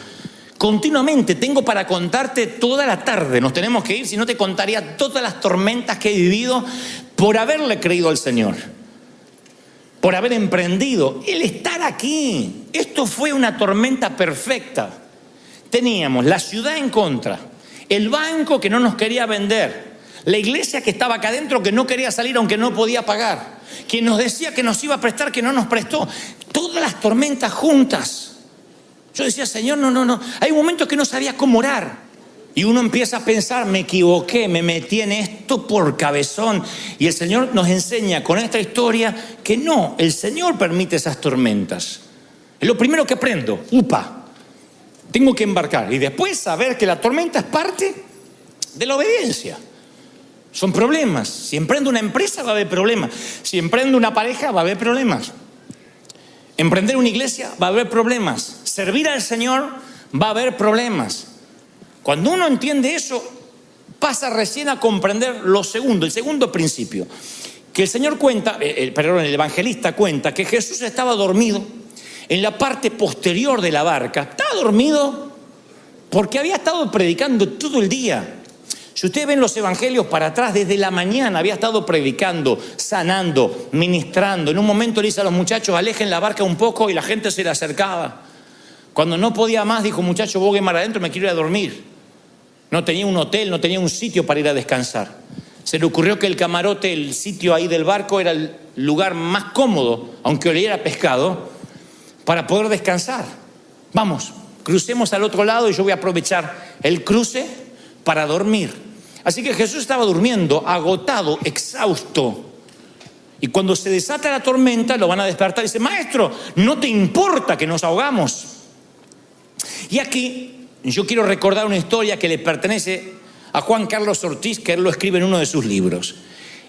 Continuamente, tengo para contarte toda la tarde, nos tenemos que ir, si no te contaría todas las tormentas que he vivido por haberle creído al Señor. Por haber emprendido, el estar aquí. Esto fue una tormenta perfecta. Teníamos la ciudad en contra, el banco que no nos quería vender, la iglesia que estaba acá adentro que no quería salir aunque no podía pagar, quien nos decía que nos iba a prestar que no nos prestó, todas las tormentas juntas. Yo decía, Señor, no, hay momentos que no sabía cómo orar y uno empieza a pensar, me equivoqué, me metí en esto por cabezón, y el Señor nos enseña con esta historia que no, el Señor permite esas tormentas. Es lo primero que aprendo, tengo que embarcar y después saber que la tormenta es parte de la obediencia. Son problemas. Si emprendo una empresa va a haber problemas. Si emprendo una pareja va a haber problemas. Emprender una iglesia va a haber problemas. Servir al Señor va a haber problemas. Cuando uno entiende eso, pasa recién a comprender lo segundo, el segundo principio. Que el Señor cuenta, el evangelista cuenta que Jesús estaba dormido en la parte posterior de la barca. Estaba dormido porque había estado predicando todo el día. Si ustedes ven los evangelios para atrás, desde la mañana había estado predicando, sanando, ministrando. En un momento le dice a los muchachos, alejen la barca un poco, y la gente se le acercaba. Cuando no podía más, dijo, muchachos, voy mar adentro, me quiero ir a dormir. No tenía un hotel, no tenía un sitio para ir a descansar. Se le ocurrió que el camarote, el sitio ahí del barco, era el lugar más cómodo, aunque oliera pescado, para poder descansar. Vamos, crucemos al otro lado y yo voy a aprovechar el cruce para dormir. Así que Jesús estaba durmiendo, agotado, exhausto. Y cuando se desata la tormenta, lo van a despertar y dice, maestro, ¿no te importa que nos ahogamos? Y aquí yo quiero recordar una historia que le pertenece a Juan Carlos Ortiz, que él lo escribe en uno de sus libros.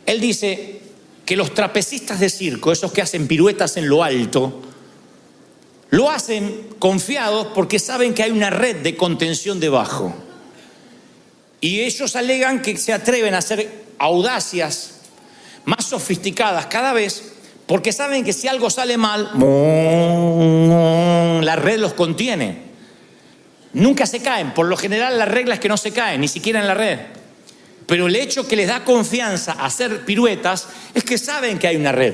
Él dice que los trapecistas de circo, esos que hacen piruetas en lo alto, lo hacen confiados porque saben que hay una red de contención debajo. Y ellos alegan que se atreven a hacer audacias más sofisticadas cada vez porque saben que si algo sale mal, la red los contiene. Nunca se caen. Por lo general la regla es que no se caen, ni siquiera en la red. Pero el hecho que les da confianza a hacer piruetas es que saben que hay una red.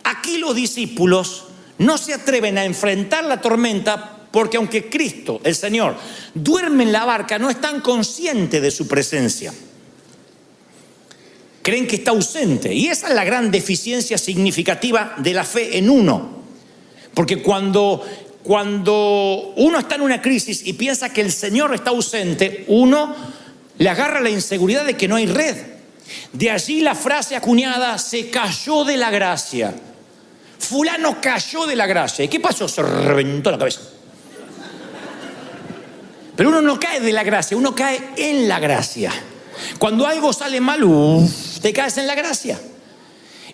Aquí los discípulos no se atreven a enfrentar la tormenta porque aunque Cristo, el Señor, duerme en la barca, no están conscientes de su presencia. Creen que está ausente. Y esa es la gran deficiencia significativa de la fe en uno. Porque cuando uno está en una crisis y piensa que el Señor está ausente, uno le agarra la inseguridad de que no hay red. De allí la frase acuñada, se cayó de la gracia. Fulano cayó de la gracia. ¿Y qué pasó? Se reventó la cabeza. Pero uno no cae de la gracia, uno cae en la gracia. Cuando algo sale mal, te caes en la gracia.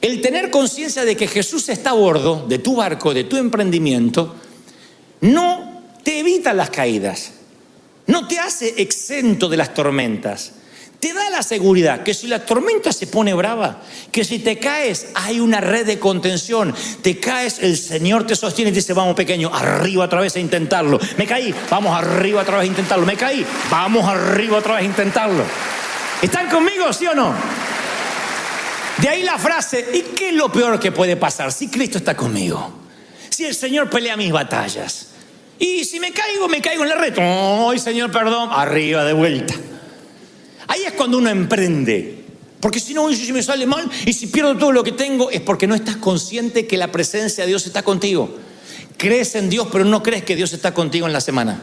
El tener conciencia de que Jesús está a bordo de tu barco, de tu emprendimiento, no te evita las caídas, no te hace exento de las tormentas. Te da la seguridad que si la tormenta se pone brava, que si te caes hay una red de contención. Te caes, el Señor te sostiene y te dice, vamos pequeño, arriba otra vez a intentarlo. Me caí, vamos arriba otra vez a intentarlo. Me caí, vamos arriba otra vez a intentarlo. ¿Están conmigo, sí o no? De ahí la frase, ¿y qué es lo peor que puede pasar si Cristo está conmigo? Si el Señor pelea mis batallas. Y si me caigo en la red. ¡Ay, Señor, perdón! Arriba de vuelta. Ahí es cuando uno emprende. Porque si no, si me sale mal y si pierdo todo lo que tengo, es porque no estás consciente que la presencia de Dios está contigo. Crees en Dios, pero no crees que Dios está contigo en la semana.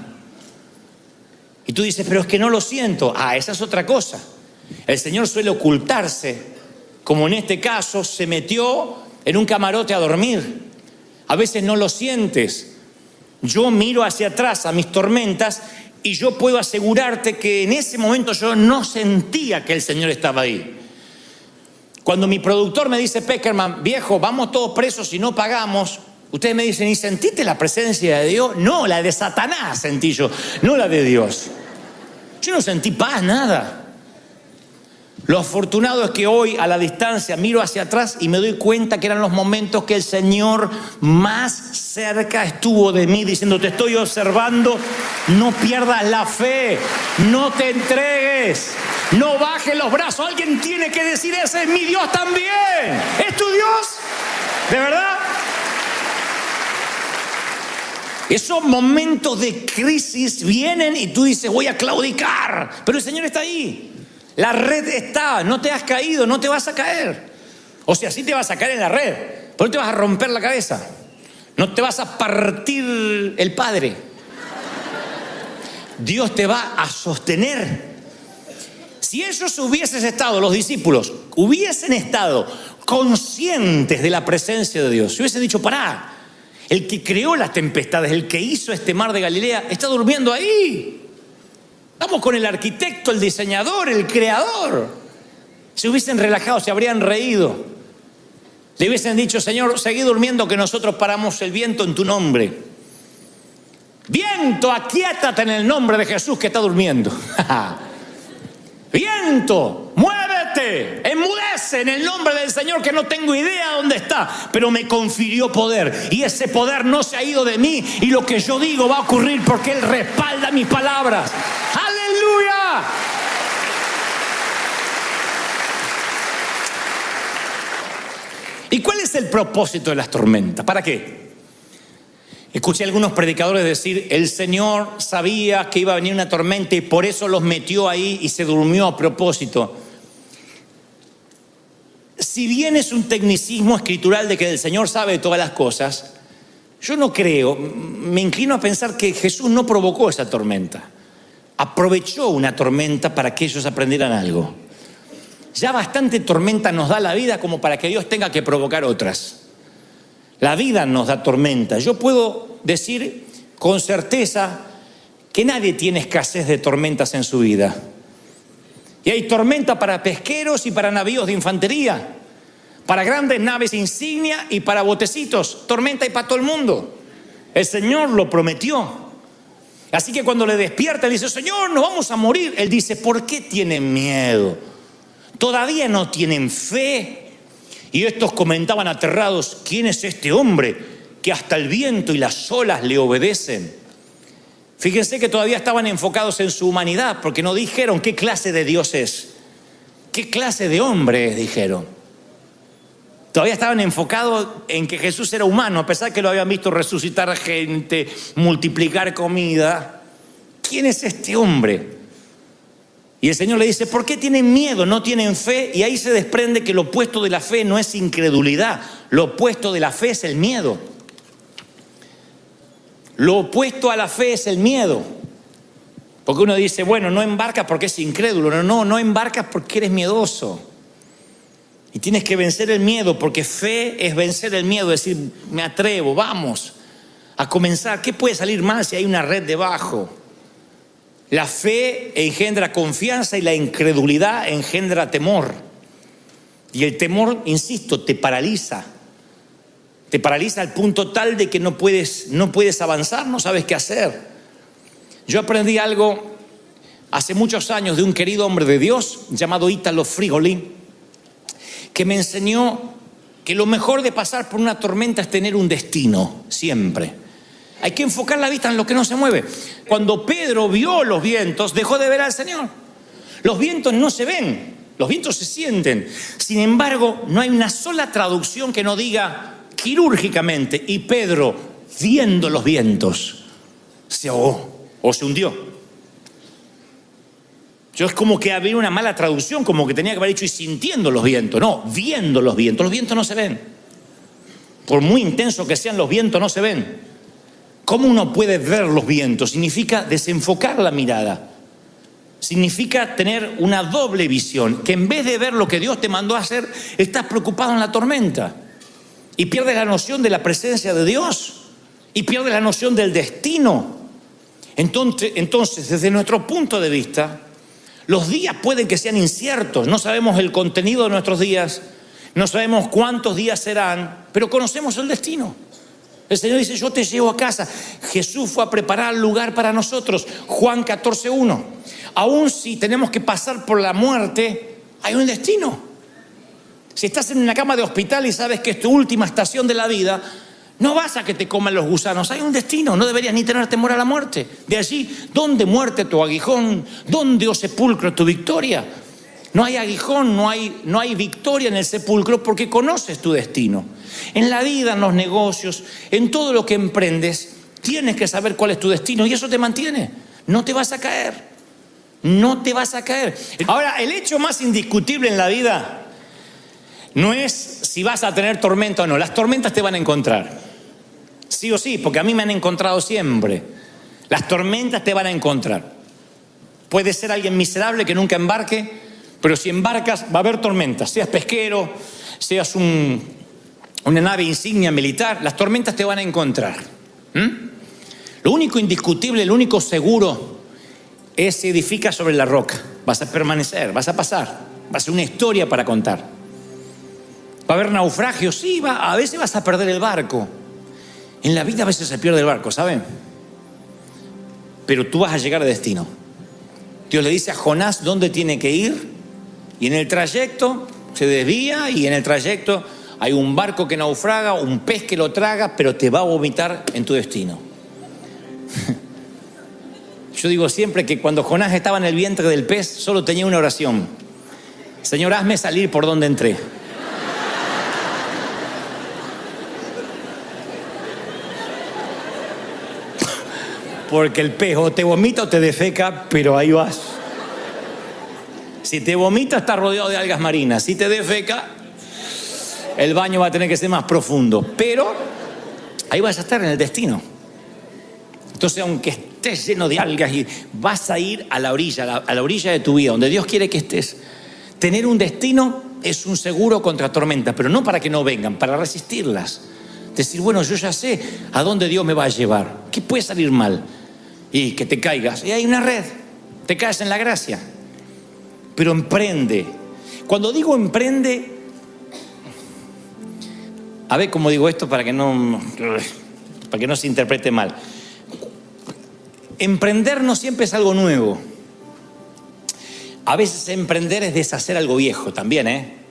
Y tú dices, pero es que no lo siento. Esa es otra cosa. El Señor suele ocultarse, como en este caso, se metió en un camarote a dormir. A veces no lo sientes. Yo miro hacia atrás a mis tormentas y yo puedo asegurarte que en ese momento yo no sentía que el Señor estaba ahí. Cuando mi productor me dice, Peckerman, viejo, vamos todos presos y no pagamos, ustedes me dicen, ¿y sentiste la presencia de Dios? No, la de Satanás sentí yo, no la de Dios. Yo no sentí paz, nada. Lo afortunado es que hoy a la distancia miro hacia atrás y me doy cuenta que eran los momentos que el Señor más cerca estuvo de mí diciendo, te estoy observando, no pierdas la fe, no te entregues, no bajes los brazos. Alguien tiene que decir, ese es mi Dios también. ¿Es tu Dios? ¿De verdad? Esos momentos de crisis vienen y tú dices, voy a claudicar, pero el Señor está ahí. La red está, no te has caído, no te vas a caer. O sea, sí te vas a caer en la red, pero no te vas a romper la cabeza. No te vas a partir el padre. Dios te va a sostener. Si ellos hubiesen estado, los discípulos, hubiesen estado conscientes de la presencia de Dios, si hubiesen dicho, pará, el que creó las tempestades, el que hizo este mar de Galilea, está durmiendo ahí. Vamos con el arquitecto, el diseñador, el creador. Se hubiesen relajado, se habrían reído. Le hubiesen dicho: Señor, seguí durmiendo que nosotros paramos el viento en tu nombre. Viento, aquíétate en el nombre de Jesús que está durmiendo. Viento, muévete, enmudece en el nombre del Señor, que no tengo idea dónde está, pero me confirió poder, y ese poder no se ha ido de mí, y lo que yo digo va a ocurrir porque Él respalda mis palabras. ¡Aleluya! ¿Y cuál es el propósito de las tormentas? ¿Para qué? Escuché a algunos predicadores decir: el Señor sabía que iba a venir una tormenta y por eso los metió ahí y se durmió a propósito. Si bien es un tecnicismo escritural de que el Señor sabe todas las cosas, yo no creo, me inclino a pensar que Jesús no provocó esa tormenta. Aprovechó una tormenta para que ellos aprendieran algo. Ya bastante tormenta nos da la vida como para que Dios tenga que provocar otras. La vida nos da tormenta. Yo puedo decir con certeza que nadie tiene escasez de tormentas en su vida. Y hay tormenta para pesqueros y para navíos de infantería, para grandes naves insignia y para botecitos. Tormenta hay para todo el mundo. El Señor lo prometió. Así que cuando le despierta, dice: Señor, nos vamos a morir. Él dice: ¿por qué tienen miedo? ¿Todavía no tienen fe? Y estos comentaban aterrados: ¿quién es este hombre que hasta el viento y las olas le obedecen? Fíjense que todavía estaban enfocados en su humanidad, porque no dijeron qué clase de Dios es, qué clase de hombre es, dijeron. Todavía estaban enfocados en que Jesús era humano, a pesar que lo habían visto resucitar gente, multiplicar comida. ¿Quién es este hombre? Y el Señor le dice: ¿por qué tienen miedo? ¿No tienen fe? Y ahí se desprende que lo opuesto de la fe no es incredulidad. Lo opuesto de la fe es el miedo. Lo opuesto a la fe es el miedo. Porque uno dice: bueno, no embarcas porque es incrédulo. No embarcas porque eres miedoso. Y tienes que vencer el miedo, porque fe es vencer el miedo. Es decir, me atrevo, vamos a comenzar. ¿Qué puede salir mal si hay una red debajo? La fe engendra confianza y la incredulidad engendra temor. Y el temor, insisto, te paraliza. Te paraliza al punto tal de que no puedes avanzar, no sabes qué hacer. Yo aprendí algo hace muchos años de un querido hombre de Dios llamado Ítalo Frigoli, que me enseñó que lo mejor de pasar por una tormenta es tener un destino, siempre. Hay que enfocar la vista en lo que no se mueve. Cuando Pedro vio los vientos, dejó de ver al Señor. Los vientos no se ven, los vientos se sienten. Sin embargo, no hay una sola traducción que no diga quirúrgicamente: y Pedro, viendo los vientos, se ahogó o se hundió. Yo es como que había una mala traducción, como que tenía que haber dicho: y sintiendo los vientos. No, viendo los vientos. Los vientos no se ven. Por muy intensos que sean, los vientos no se ven. ¿Cómo uno puede ver los vientos? Significa desenfocar la mirada. Significa tener una doble visión, que en vez de ver lo que Dios te mandó a hacer, estás preocupado en la tormenta. Y pierdes la noción de la presencia de Dios. Y pierdes la noción del destino. Entonces, desde nuestro punto de vista, los días pueden que sean inciertos. No sabemos el contenido de nuestros días. No sabemos cuántos días serán, pero conocemos el destino. El Señor dice: yo te llevo a casa. Jesús fue a preparar lugar para nosotros. Juan 14:1. Aún si tenemos que pasar por la muerte, hay un destino. Si estás en una cama de hospital y sabes que es tu última estación de la vida, no vas a que te coman los gusanos. Hay un destino. No deberías ni tener temor a la muerte. De allí, ¿dónde muerte tu aguijón? ¿Dónde, oh sepulcro, tu victoria? No hay aguijón, no hay victoria en el sepulcro, porque conoces tu destino. En la vida, en los negocios, en todo lo que emprendes, tienes que saber cuál es tu destino, y eso te mantiene. No te vas a caer. No te vas a caer. Ahora, el hecho más indiscutible en la vida no es si vas a tener tormenta o no. Las tormentas te van a encontrar. Sí o sí, porque a mí me han encontrado siempre. Las tormentas te van a encontrar. Puedes ser alguien miserable que nunca embarque, pero si embarcas va a haber tormentas. Seas pesquero, seas una nave insignia militar, las tormentas te van a encontrar. Lo único indiscutible, lo único seguro es: se edifica sobre la roca. Vas a permanecer, vas a pasar, va a ser una historia para contar. Va a haber naufragios, sí, a veces vas a perder el barco. En la vida a veces se pierde el barco, ¿saben? Pero tú vas a llegar a destino. Dios le dice a Jonás dónde tiene que ir, y en el trayecto se desvía, y en el trayecto hay un barco que naufraga, un pez que lo traga, pero te va a vomitar en tu destino. Yo digo siempre que cuando Jonás estaba en el vientre del pez, solo tenía una oración: Señor, hazme salir por donde entré. Porque el pez o te vomita o te defeca, pero ahí vas. Si te vomita, está rodeado de algas marinas. Si te defeca, el baño va a tener que ser más profundo. Pero ahí vas a estar en el destino. Entonces, aunque estés lleno de algas, y vas a ir a la orilla de tu vida, donde Dios quiere que estés. Tener un destino es un seguro contra tormentas, pero no para que no vengan, para resistirlas. Decir, bueno, yo ya sé a dónde Dios me va a llevar. ¿Qué puede salir mal? Y que te caigas. Y hay una red. Te caes en la gracia. Pero emprende. Cuando digo emprende, a ver cómo digo esto para que no se interprete mal. Emprender no siempre es algo nuevo. A veces emprender es deshacer algo viejo también,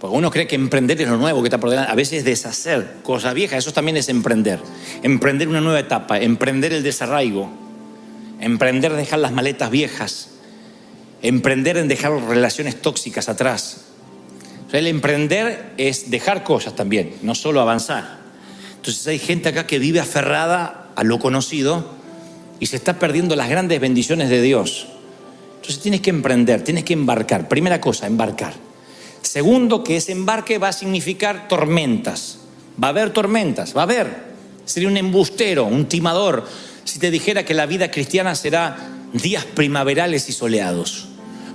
Porque uno cree que emprender es lo nuevo que está por delante. A veces es deshacer cosas viejas, eso también es emprender. Emprender una nueva etapa, emprender el desarraigo, emprender dejar las maletas viejas, emprender en dejar relaciones tóxicas atrás. O sea, el emprender es dejar cosas también, no solo avanzar. Entonces hay gente acá que vive aferrada a lo conocido y se está perdiendo las grandes bendiciones de Dios. Entonces tienes que emprender, tienes que embarcar. Primera cosa, embarcar. Segundo, que ese embarque va a significar tormentas. Va a haber tormentas, va a haber. Sería un embustero, un timador, si te dijera que la vida cristiana será días primaverales y soleados.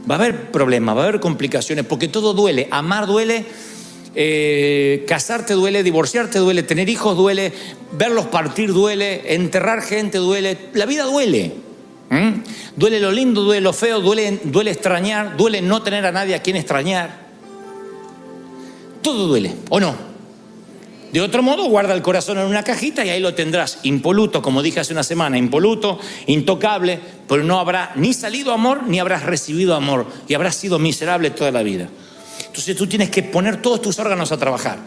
Va a haber problemas, va a haber complicaciones, porque todo duele. Amar duele, casarte duele, divorciarte duele, tener hijos duele, verlos partir duele, enterrar gente duele. La vida duele. Duele lo lindo, duele lo feo, duele extrañar, duele no tener a nadie a quien extrañar. Todo duele, ¿o no? De otro modo, guarda el corazón en una cajita y ahí lo tendrás impoluto, como dije hace una semana, impoluto, intocable, pero no habrá ni salido amor ni habrás recibido amor y habrás sido miserable toda la vida. Entonces tú tienes que poner todos tus órganos a trabajar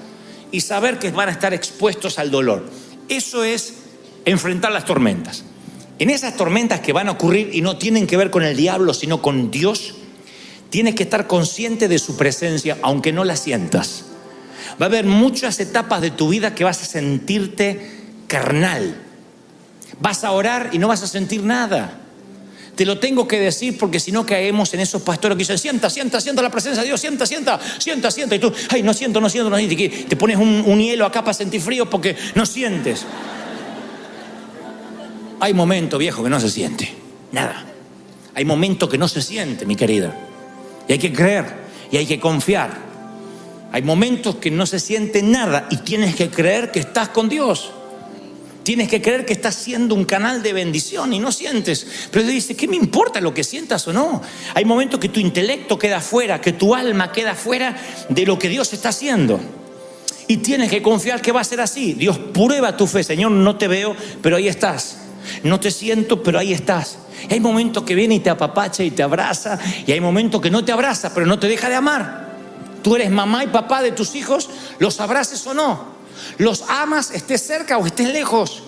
y saber que van a estar expuestos al dolor. Eso es enfrentar las tormentas. En esas tormentas que van a ocurrir y no tienen que ver con el diablo, sino con Dios, tienes que estar consciente de su presencia, aunque no la sientas. Va a haber muchas etapas de tu vida que vas a sentirte carnal. Vas a orar y no vas a sentir nada. Te lo tengo que decir porque si no caemos en esos pastores que dicen, sienta la presencia de Dios, sienta. Y tú, ay, no siento. Te pones un hielo acá para sentir frío porque no sientes. Hay momentos, viejo, que no se siente nada. Hay momentos que no se siente, mi querida. Y hay que creer y hay que confiar. Hay momentos que no se siente nada y tienes que creer que estás con Dios. Tienes que creer que estás siendo un canal de bendición y no sientes. Pero Dios dice, ¿qué me importa lo que sientas o no? Hay momentos que tu intelecto queda fuera, que tu alma queda fuera de lo que Dios está haciendo. Y tienes que confiar que va a ser así. Dios prueba tu fe. Señor, no te veo, pero ahí estás. No te siento, pero ahí estás. Y hay momentos que viene y te apapacha y te abraza. Y hay momentos que no te abraza, pero no te deja de amar. Tú eres mamá y papá de tus hijos, los abraces o no. Los amas, estés cerca o estés lejos.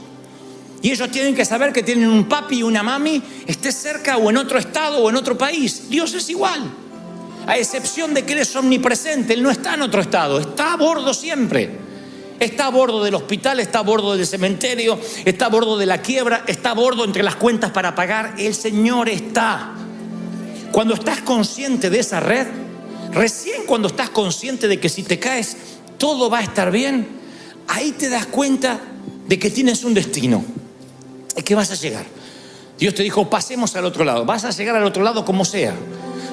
Y ellos tienen que saber que tienen un papi y una mami, estés cerca o en otro estado o en otro país. Dios es igual. A excepción de que Él es omnipresente, Él no está en otro estado, está a bordo siempre. Está a bordo del hospital, está a bordo del cementerio, está a bordo de la quiebra, está a bordo entre las cuentas para pagar. El Señor está. Cuando estás consciente de esa red, recién cuando estás consciente de que si te caes todo va a estar bien, ahí te das cuenta de que tienes un destino, es que vas a llegar. Dios te dijo, pasemos al otro lado. Vas a llegar al otro lado como sea.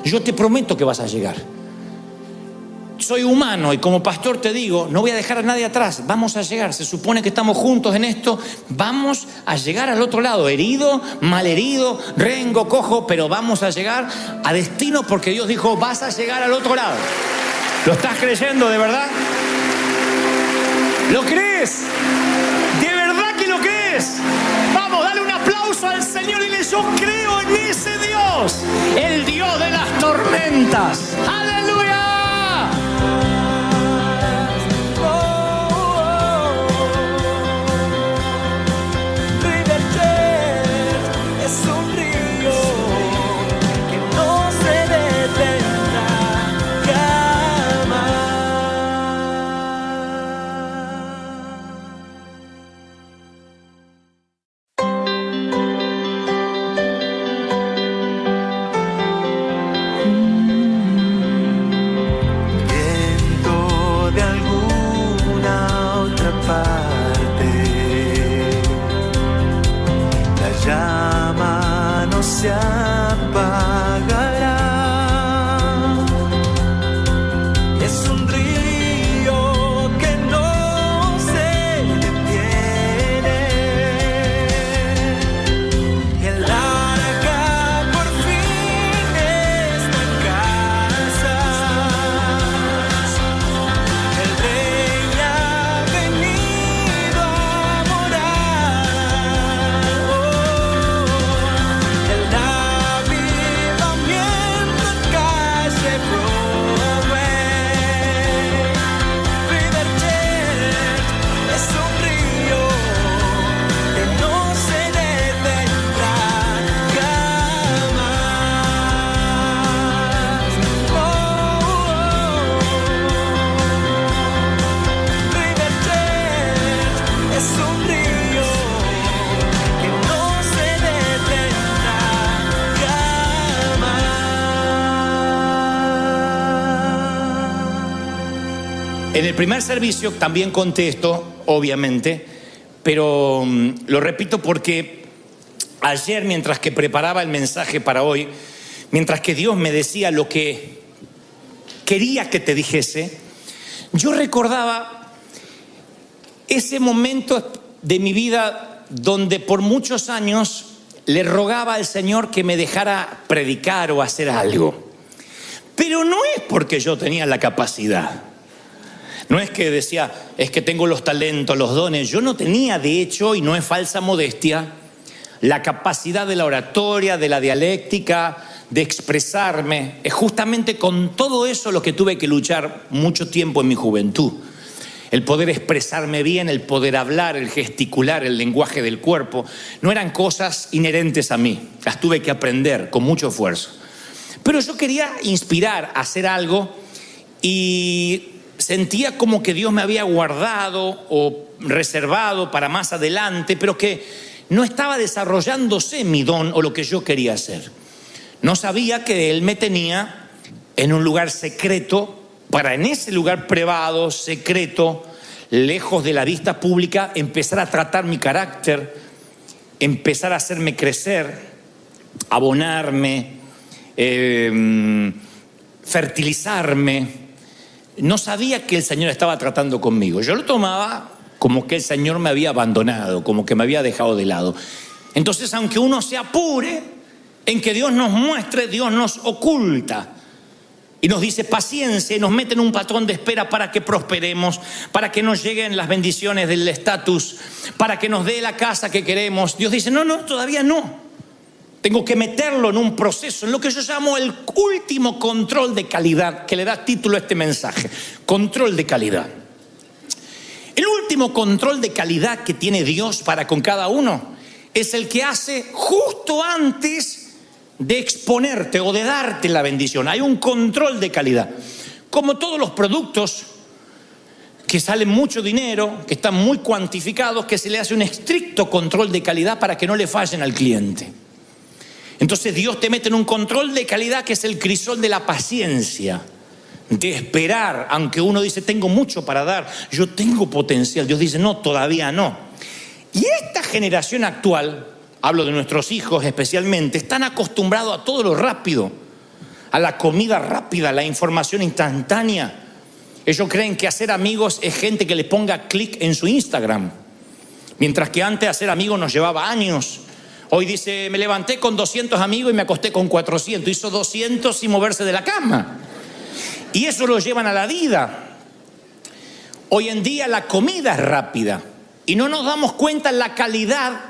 Yo te prometo que vas a llegar. Soy humano y como pastor te digo, no voy a dejar a nadie atrás. Vamos a llegar, se supone que estamos juntos en esto. Vamos a llegar al otro lado, herido, malherido, rengo, cojo, pero vamos a llegar a destino porque Dios dijo, vas a llegar al otro lado. ¿Lo estás creyendo de verdad? ¿Lo crees? ¿De verdad que lo crees? Vamos, dale un aplauso al Señor y dile: yo creo en ese Dios, el Dios de las tormentas. ¡Aleluya! River Church es un río que no se detendrá jamás. Viento de alguna otra parte, la llama no se apagará. Es un río que no se detiene. El arca por fin está en casa. El rey ha venido a morar. El avivamiento en calle Broadway. River Church es un río que no se detendrá jamás. River Church es un río que no se detendrá jamás. En el primer servicio también conté esto, obviamente, pero lo repito porque ayer, mientras que preparaba el mensaje para hoy, mientras que Dios me decía lo que quería que te dijese, yo recordaba ese momento de mi vida donde por muchos años le rogaba al Señor que me dejara predicar o hacer algo. Pero no es porque yo tenía la capacidad. No es que decía, es que tengo los talentos, los dones. Yo no tenía, de hecho, y no es falsa modestia, la capacidad de la oratoria, de la dialéctica, de expresarme. Es justamente con todo eso lo que tuve que luchar mucho tiempo en mi juventud. El poder expresarme bien, el poder hablar, el gesticular, el lenguaje del cuerpo, no eran cosas inherentes a mí. Las tuve que aprender con mucho esfuerzo. Pero yo quería inspirar a hacer algo y sentía como que Dios me había guardado o reservado para más adelante, pero que no estaba desarrollándose mi don o lo que yo quería hacer. No sabía que Él me tenía en un lugar secreto para, en ese lugar privado, secreto, lejos de la vista pública, empezar a tratar mi carácter, empezar a hacerme crecer, abonarme, fertilizarme. No sabía que el Señor estaba tratando conmigo. Yo lo tomaba como que el Señor me había abandonado, como que me había dejado de lado. Entonces, aunque uno se apure en que Dios nos muestre, Dios nos oculta y nos dice paciencia y nos mete en un patrón de espera para que prosperemos, para que nos lleguen las bendiciones del estatus, para que nos dé la casa que queremos. Dios dice, no, todavía no. Tengo que meterlo en un proceso, en lo que yo llamo el último control de calidad, que le da título a este mensaje, control de calidad. El último control de calidad que tiene Dios para con cada uno es el que hace justo antes de exponerte o de darte la bendición. Hay un control de calidad. Como todos los productos que salen mucho dinero, que están muy cuantificados, que se le hace un estricto control de calidad para que no le fallen al cliente. Entonces Dios te mete en un control de calidad que es el crisol de la paciencia, de esperar, aunque uno dice tengo mucho para dar, yo tengo potencial. Dios dice no, todavía no. Y esta generación actual, hablo de nuestros hijos especialmente, están acostumbrados a todo lo rápido, a la comida rápida, a la información instantánea. Ellos creen que hacer amigos es gente que le ponga clic en su Instagram, mientras que antes hacer amigos nos llevaba años. Hoy dice, me levanté con 200 amigos y me acosté con 400. Hizo 200 sin moverse de la cama. Y eso lo llevan a la vida. Hoy en día la comida es rápida y no nos damos cuenta la calidad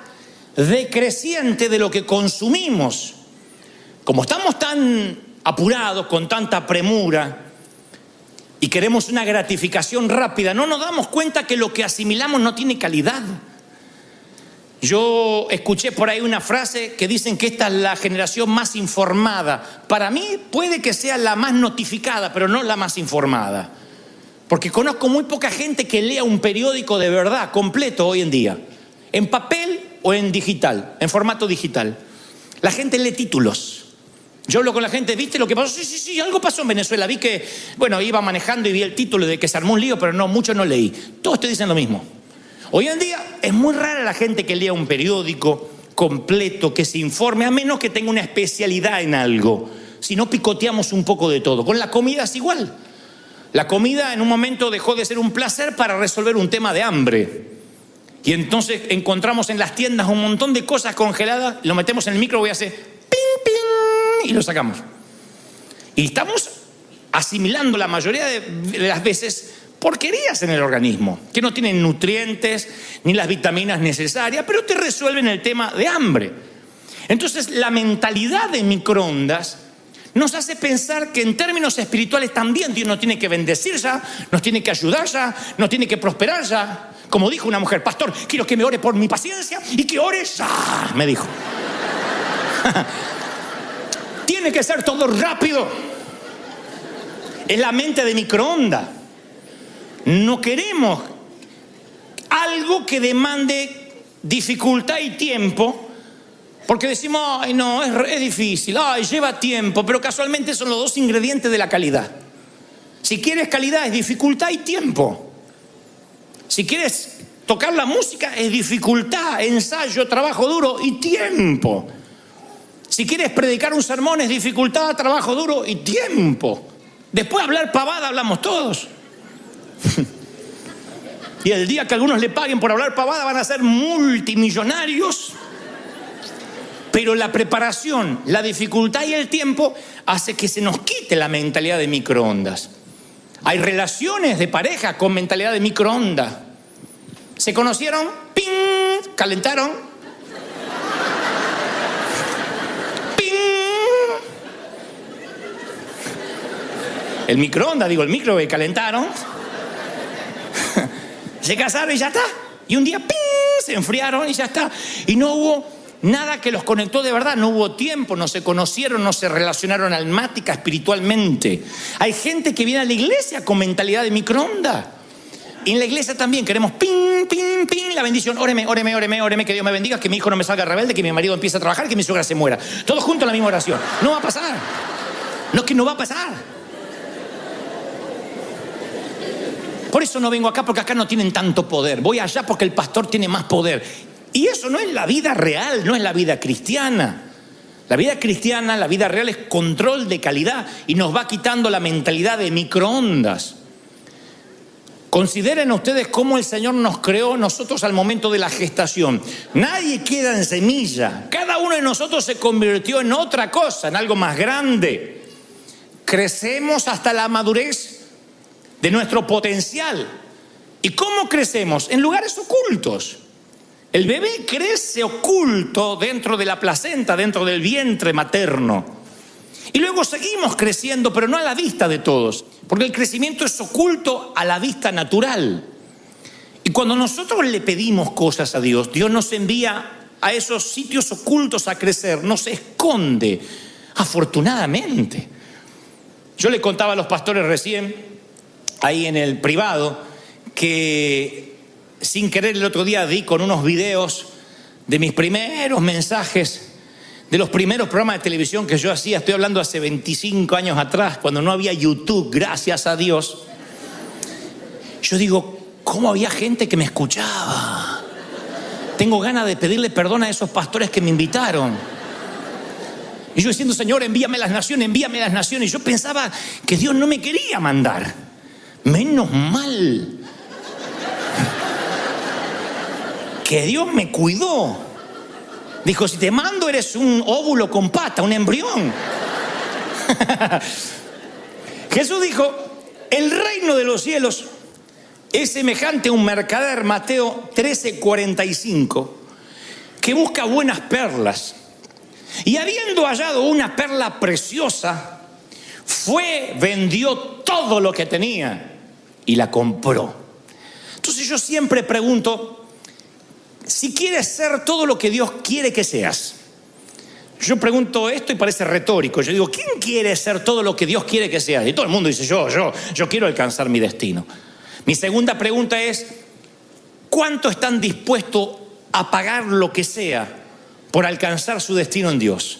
decreciente de lo que consumimos. Como estamos tan apurados, con tanta premura y queremos una gratificación rápida, no nos damos cuenta que lo que asimilamos no tiene calidad. Yo escuché por ahí una frase que dicen que esta es la generación más informada. Para mí puede que sea la más notificada, pero no la más informada. Porque conozco muy poca gente que lea un periódico de verdad, completo hoy en día. En papel o en digital, en formato digital. La gente lee títulos. Yo hablo con la gente, ¿viste lo que pasó? Sí, algo pasó en Venezuela. Vi que, iba manejando y vi el título de que se armó un lío, pero no, mucho no leí. Todos te dicen lo mismo. Hoy en día es muy rara la gente que lea un periódico completo, que se informe, a menos que tenga una especialidad en algo. Si no, picoteamos un poco de todo. Con la comida es igual. La comida en un momento dejó de ser un placer para resolver un tema de hambre. Y entonces encontramos en las tiendas un montón de cosas congeladas, lo metemos en el micro y hace ping, ping, y lo sacamos. Y estamos asimilando la mayoría de las veces porquerías en el organismo, que no tienen nutrientes ni las vitaminas necesarias, pero te resuelven el tema de hambre. Entonces la mentalidad de microondas nos hace pensar que en términos espirituales también Dios nos tiene que bendecir ya, nos tiene que ayudar ya, nos tiene que prosperar ya. Como dijo una mujer, pastor, quiero que me ore por mi paciencia y que ore ya, me dijo. Tiene que ser todo rápido. Es la mente de microondas. No queremos algo que demande dificultad y tiempo. Porque decimos, ay no, es difícil, ay, lleva tiempo, pero casualmente son los dos ingredientes de la calidad. Si quieres calidad es dificultad y tiempo. Si quieres tocar la música es dificultad, ensayo, trabajo duro y tiempo. Si quieres predicar un sermón es dificultad, trabajo duro y tiempo. Después hablar pavada hablamos todos. Y el día que algunos le paguen por hablar pavada van a ser multimillonarios. Pero la preparación, la dificultad y el tiempo hace que se nos quite la mentalidad de microondas. Hay relaciones de pareja con mentalidad de microondas. Se conocieron, ¡ping!, calentaron. ¡Ping! El microondas, el micro, calentaron. Se casaron y ya está. Y un día, ¡ping!, se enfriaron y ya está. Y no hubo nada que los conectó de verdad, no hubo tiempo, no se conocieron, no se relacionaron almática, espiritualmente. Hay gente que viene a la iglesia con mentalidad de microondas. Y en la iglesia también queremos ping, ping, ping, la bendición. Óreme, que Dios me bendiga, que mi hijo no me salga rebelde, que mi marido empiece a trabajar, que mi suegra se muera. Todos juntos en la misma oración. No va a pasar. No, es que no va a pasar. Por eso no vengo acá, porque acá no tienen tanto poder. Voy allá porque el pastor tiene más poder. Y eso no es la vida real, no es la vida cristiana. La vida cristiana, la vida real es control de calidad y nos va quitando la mentalidad de microondas. Consideren ustedes cómo el Señor nos creó nosotros al momento de la gestación. Nadie queda en semilla. Cada uno de nosotros se convirtió en otra cosa, en algo más grande. Crecemos hasta la madurez de nuestro potencial. ¿Y cómo crecemos? En lugares ocultos. El bebé crece oculto dentro de la placenta, dentro del vientre materno. Y luego seguimos creciendo, pero no a la vista de todos, porque el crecimiento es oculto a la vista natural. Y cuando nosotros le pedimos cosas a Dios, Dios nos envía a esos sitios ocultos a crecer, nos esconde, afortunadamente. Yo le contaba a los pastores recién, ahí en el privado, que sin querer el otro día di con unos videos de mis primeros mensajes, de los primeros programas de televisión que yo hacía. Estoy hablando hace 25 años atrás, cuando no había YouTube, gracias a Dios. Yo digo, ¿cómo había gente que me escuchaba? Tengo ganas de pedirle perdón a esos pastores que me invitaron. Y yo diciendo, Señor, envíame a las naciones, envíame a las naciones. Y yo pensaba que Dios no me quería mandar. Menos mal que Dios me cuidó. Dijo, si te mando eres un óvulo con pata, un embrión. Jesús dijo, el reino de los cielos es semejante a un mercader, Mateo 13:45, que busca buenas perlas. Y habiendo hallado una perla preciosa, fue, vendió todo lo que tenía y la compró. Entonces yo siempre pregunto, si quieres ser todo lo que Dios quiere que seas. Yo pregunto esto y parece retórico. Yo digo, ¿quién quiere ser todo lo que Dios quiere que seas? Y todo el mundo dice, yo quiero alcanzar mi destino. Mi segunda pregunta es, ¿cuánto están dispuestos a pagar lo que sea por alcanzar su destino en Dios?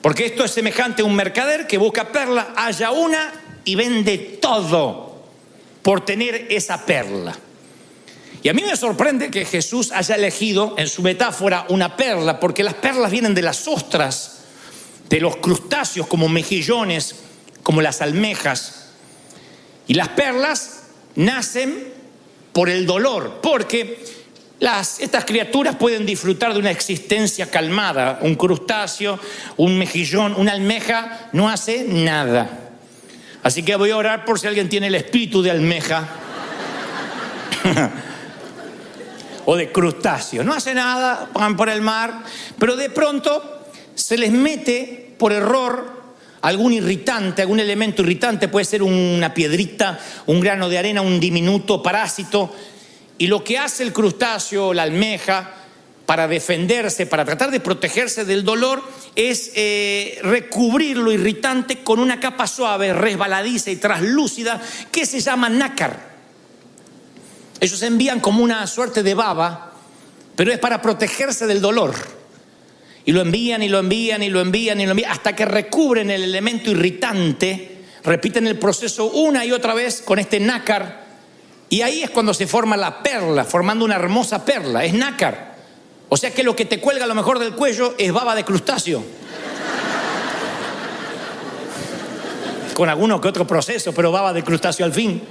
Porque esto es semejante a un mercader que busca perla, halla una y vende todo por tener esa perla. Y a mí me sorprende que Jesús haya elegido en su metáfora una perla, porque las perlas vienen de las ostras, de los crustáceos como mejillones, como las almejas. Y las perlas nacen por el dolor, porque estas criaturas pueden disfrutar de una existencia calmada. Un crustáceo, un mejillón, una almeja no hace nada. Así que voy a orar por si alguien tiene el espíritu de almeja o de crustáceo. No hace nada, van por el mar, pero de pronto se les mete por error algún irritante, algún elemento irritante. Puede ser una piedrita, un grano de arena, un diminuto parásito. Y lo que hace el crustáceo, la almeja, para defenderse, para tratar de protegerse del dolor, es recubrir lo irritante con una capa suave, resbaladiza y traslúcida que se llama nácar. Ellos envían como una suerte de baba, pero es para protegerse del dolor. Y lo envían, y lo envían, y lo envían, y lo envían, hasta que recubren el elemento irritante, repiten el proceso una y otra vez con este nácar. Y ahí es cuando se forma la perla, formando una hermosa perla, es nácar. O sea que lo que te cuelga a lo mejor del cuello es baba de crustáceo. Con alguno que otro proceso, pero baba de crustáceo al fin.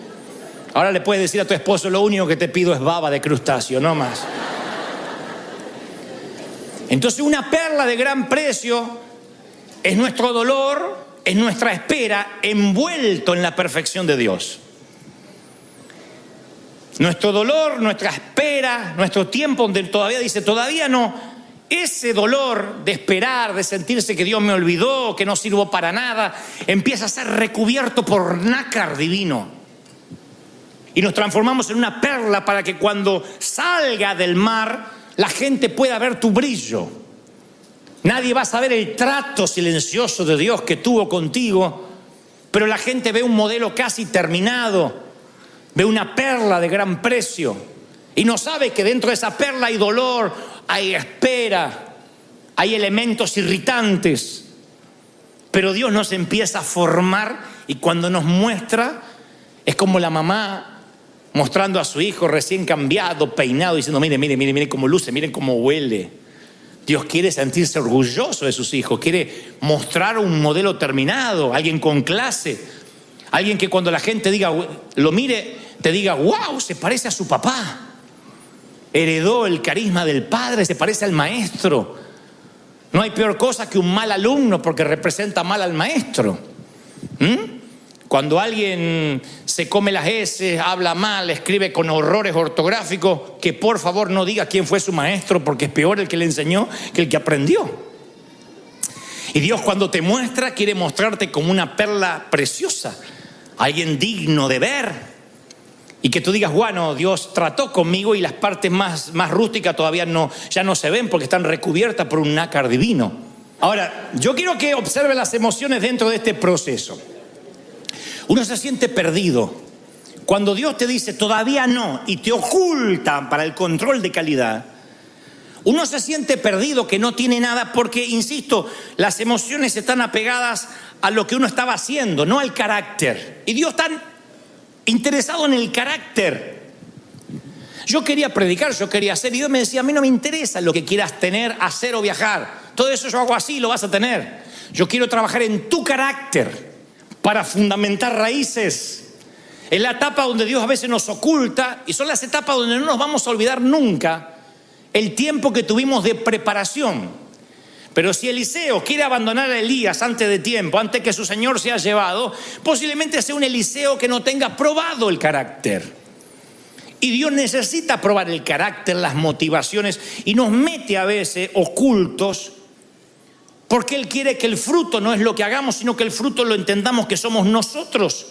Ahora le puedes decir a tu esposo, lo único que te pido es baba de crustáceo, no más. Entonces una perla de gran precio es nuestro dolor, es nuestra espera envuelto en la perfección de Dios. Nuestro dolor, nuestra espera, nuestro tiempo donde todavía dice, todavía no. Ese dolor de esperar, de sentirse que Dios me olvidó, que no sirvo para nada, empieza a ser recubierto por nácar divino. Y nos transformamos en una perla para que cuando salga del mar, la gente pueda ver tu brillo. Nadie va a saber el trato silencioso de Dios que tuvo contigo, pero la gente ve un modelo casi terminado. Ve una perla de gran precio y no sabe que dentro de esa perla hay dolor, hay espera, hay elementos irritantes. Pero Dios nos empieza a formar y cuando nos muestra, es como la mamá mostrando a su hijo recién cambiado, peinado, diciendo, mire cómo luce, miren cómo huele. Dios quiere sentirse orgulloso de sus hijos, quiere mostrar un modelo terminado, alguien con clase, alguien que cuando la gente diga, lo mire, te diga, wow, se parece a su papá. Heredó el carisma del padre, se parece al maestro. No hay peor cosa que un mal alumno porque representa mal al maestro. Cuando alguien se come las heces, habla mal, escribe con horrores ortográficos, que por favor no diga quién fue su maestro porque es peor el que le enseñó que el que aprendió. Y Dios cuando te muestra, quiere mostrarte como una perla preciosa, alguien digno de ver. Y que tú digas, bueno, Dios trató conmigo y las partes más rústicas todavía ya no se ven porque están recubiertas por un nácar divino. Ahora, yo quiero que observe las emociones dentro de este proceso. Uno se siente perdido. Cuando Dios te dice todavía no y te oculta para el control de calidad, uno se siente perdido, que no tiene nada porque, insisto, las emociones están apegadas a lo que uno estaba haciendo, no al carácter. Y Dios está interesado en el carácter. Yo quería predicar, yo quería hacer, y Dios me decía, a mí no me interesa lo que quieras tener, hacer o viajar. Todo eso yo hago así, lo vas a tener. Yo quiero trabajar en tu carácter para fundamentar raíces. Es la etapa donde Dios a veces nos oculta y son las etapas donde no nos vamos a olvidar nunca el tiempo que tuvimos de preparación. Pero si Eliseo quiere abandonar a Elías antes de tiempo, antes que su señor sea llevado, posiblemente sea un Eliseo que no tenga probado el carácter. Y Dios necesita probar el carácter, las motivaciones, y nos mete a veces ocultos, porque Él quiere que el fruto no es lo que hagamos, sino que el fruto lo entendamos que somos nosotros.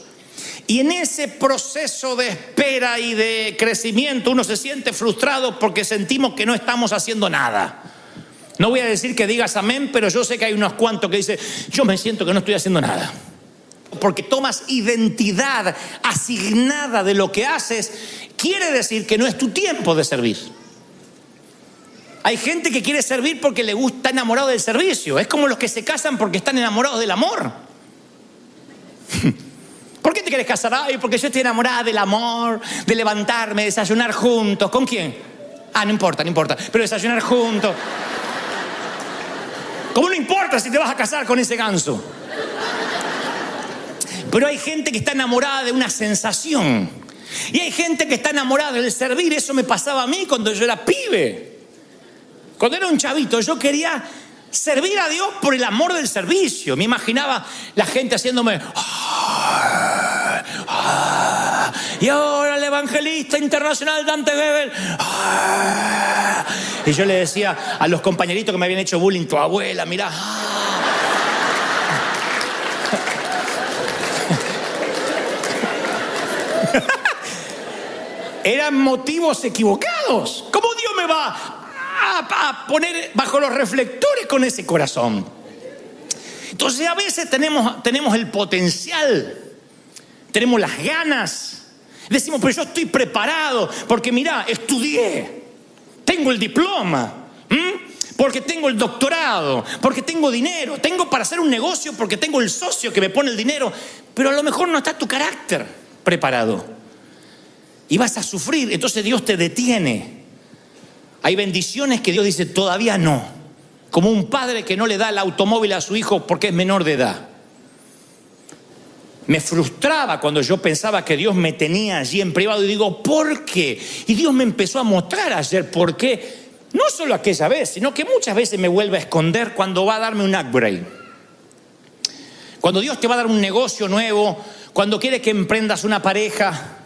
Y en ese proceso de espera y de crecimiento uno se siente frustrado porque sentimos que no estamos haciendo nada. No voy a decir que digas amén, pero yo sé que hay unos cuantos que dicen, yo me siento que no estoy haciendo nada. Porque tomas identidad asignada de lo que haces, quiere decir que no es tu tiempo de servir. Hay gente que quiere servir porque le gusta, está enamorado del servicio. Es como los que se casan porque están enamorados del amor. ¿Por qué te quieres casar? Ay, porque yo estoy enamorada del amor, de levantarme, desayunar juntos. ¿Con quién? Ah, no importa, pero desayunar juntos. ¿Cómo no importa si te vas a casar con ese ganso? Pero hay gente que está enamorada de una sensación. Y hay gente que está enamorada del servir. Eso me pasaba a mí cuando yo era pibe. Cuando era un chavito, yo quería servir a Dios por el amor del servicio. Me imaginaba la gente haciéndome... Y ahora el evangelista internacional Dante Gebel. Y yo le decía a los compañeritos que me habían hecho bullying, tu abuela, mirá. Eran motivos equivocados. ¿Cómo Dios me va a poner bajo los reflectores con ese corazón? Entonces a veces tenemos el potencial, tenemos las ganas. Decimos, pero yo estoy preparado porque mirá, estudié, tengo el diploma, porque tengo el doctorado, porque tengo dinero, tengo para hacer un negocio porque tengo el socio que me pone el dinero. Pero a lo mejor no está tu carácter preparado y vas a sufrir. Entonces Dios te detiene. Hay bendiciones que Dios dice todavía no, como un padre que no le da el automóvil a su hijo porque es menor de edad. Me frustraba cuando yo pensaba que Dios me tenía allí en privado y digo, ¿por qué? Y Dios me empezó a mostrar ayer por qué. No solo aquella vez, sino que muchas veces me vuelve a esconder cuando va a darme un upgrade. Cuando Dios te va a dar un negocio nuevo, cuando quiere que emprendas una pareja,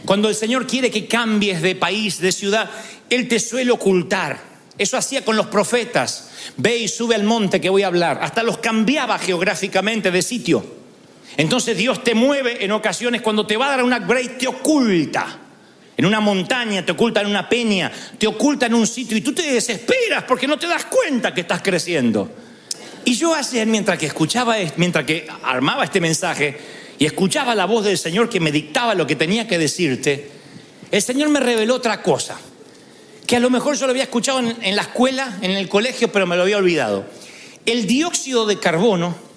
cuando el Señor quiere que cambies de país, de ciudad, Él te suele ocultar. Eso hacía con los profetas. Ve y sube al monte que voy a hablar. Hasta los cambiaba geográficamente de sitio. Entonces Dios te mueve en ocasiones cuando te va a dar un upgrade, te oculta. En una montaña, te oculta en una peña, te oculta en un sitio y tú te desesperas porque no te das cuenta que estás creciendo. Y yo ayer, mientras que armaba este mensaje y escuchaba la voz del Señor que me dictaba lo que tenía que decirte, el Señor me reveló otra cosa, que a lo mejor yo lo había escuchado en la escuela, en el colegio, pero me lo había olvidado. El dióxido de carbono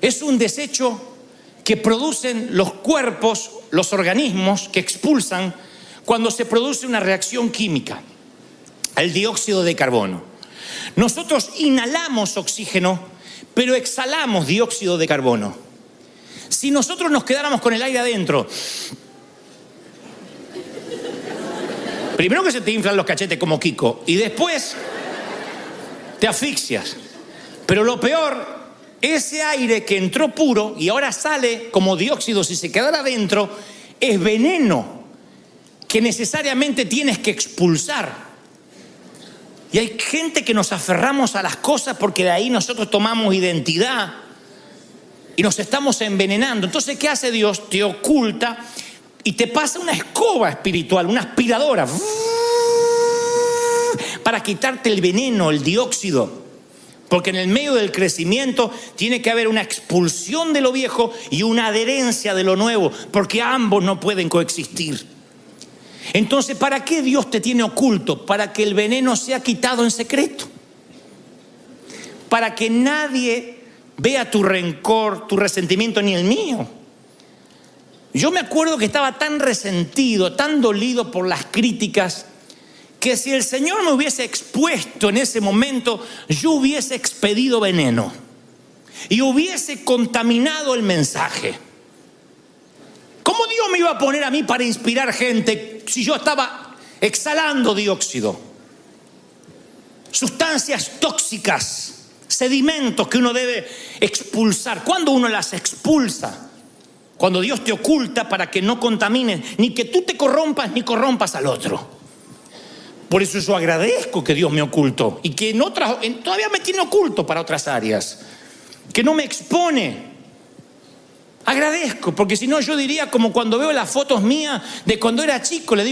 es un desecho que producen los cuerpos, los organismos que expulsan cuando se produce una reacción química. El dióxido de carbono. Nosotros inhalamos oxígeno, pero exhalamos dióxido de carbono. Si nosotros nos quedáramos con el aire adentro, primero que se te inflan los cachetes como Kiko y después te asfixias. Pero lo peor, ese aire que entró puro y ahora sale como dióxido, si se quedara adentro, es veneno que necesariamente tienes que expulsar. Y hay gente que nos aferramos a las cosas porque de ahí nosotros tomamos identidad y nos estamos envenenando. Entonces, ¿qué hace Dios? Te oculta y te pasa una escoba espiritual, una aspiradora, para quitarte el veneno, el dióxido. Porque en el medio del crecimiento tiene que haber una expulsión de lo viejo y una adherencia de lo nuevo, porque ambos no pueden coexistir. Entonces, ¿para qué Dios te tiene oculto? Para que el veneno sea quitado en secreto. Para que nadie vea tu rencor, tu resentimiento, ni el mío. Yo me acuerdo que estaba tan resentido, tan dolido por las críticas, que si el Señor me hubiese expuesto en ese momento, yo hubiese expedido veneno y hubiese contaminado el mensaje. ¿Cómo Dios me iba a poner a mí para inspirar gente si yo estaba exhalando dióxido? sustancias tóxicas, sedimentos que uno debe expulsar. ¿Cuándo uno las expulsa? Cuando Dios te oculta para que no contamines, ni que tú te corrompas ni corrompas al otro. Por eso yo agradezco que Dios me ocultó y que todavía me tiene oculto para otras áreas, que no me expone. Agradezco, porque si no yo diría como cuando veo las fotos mías de cuando era chico, le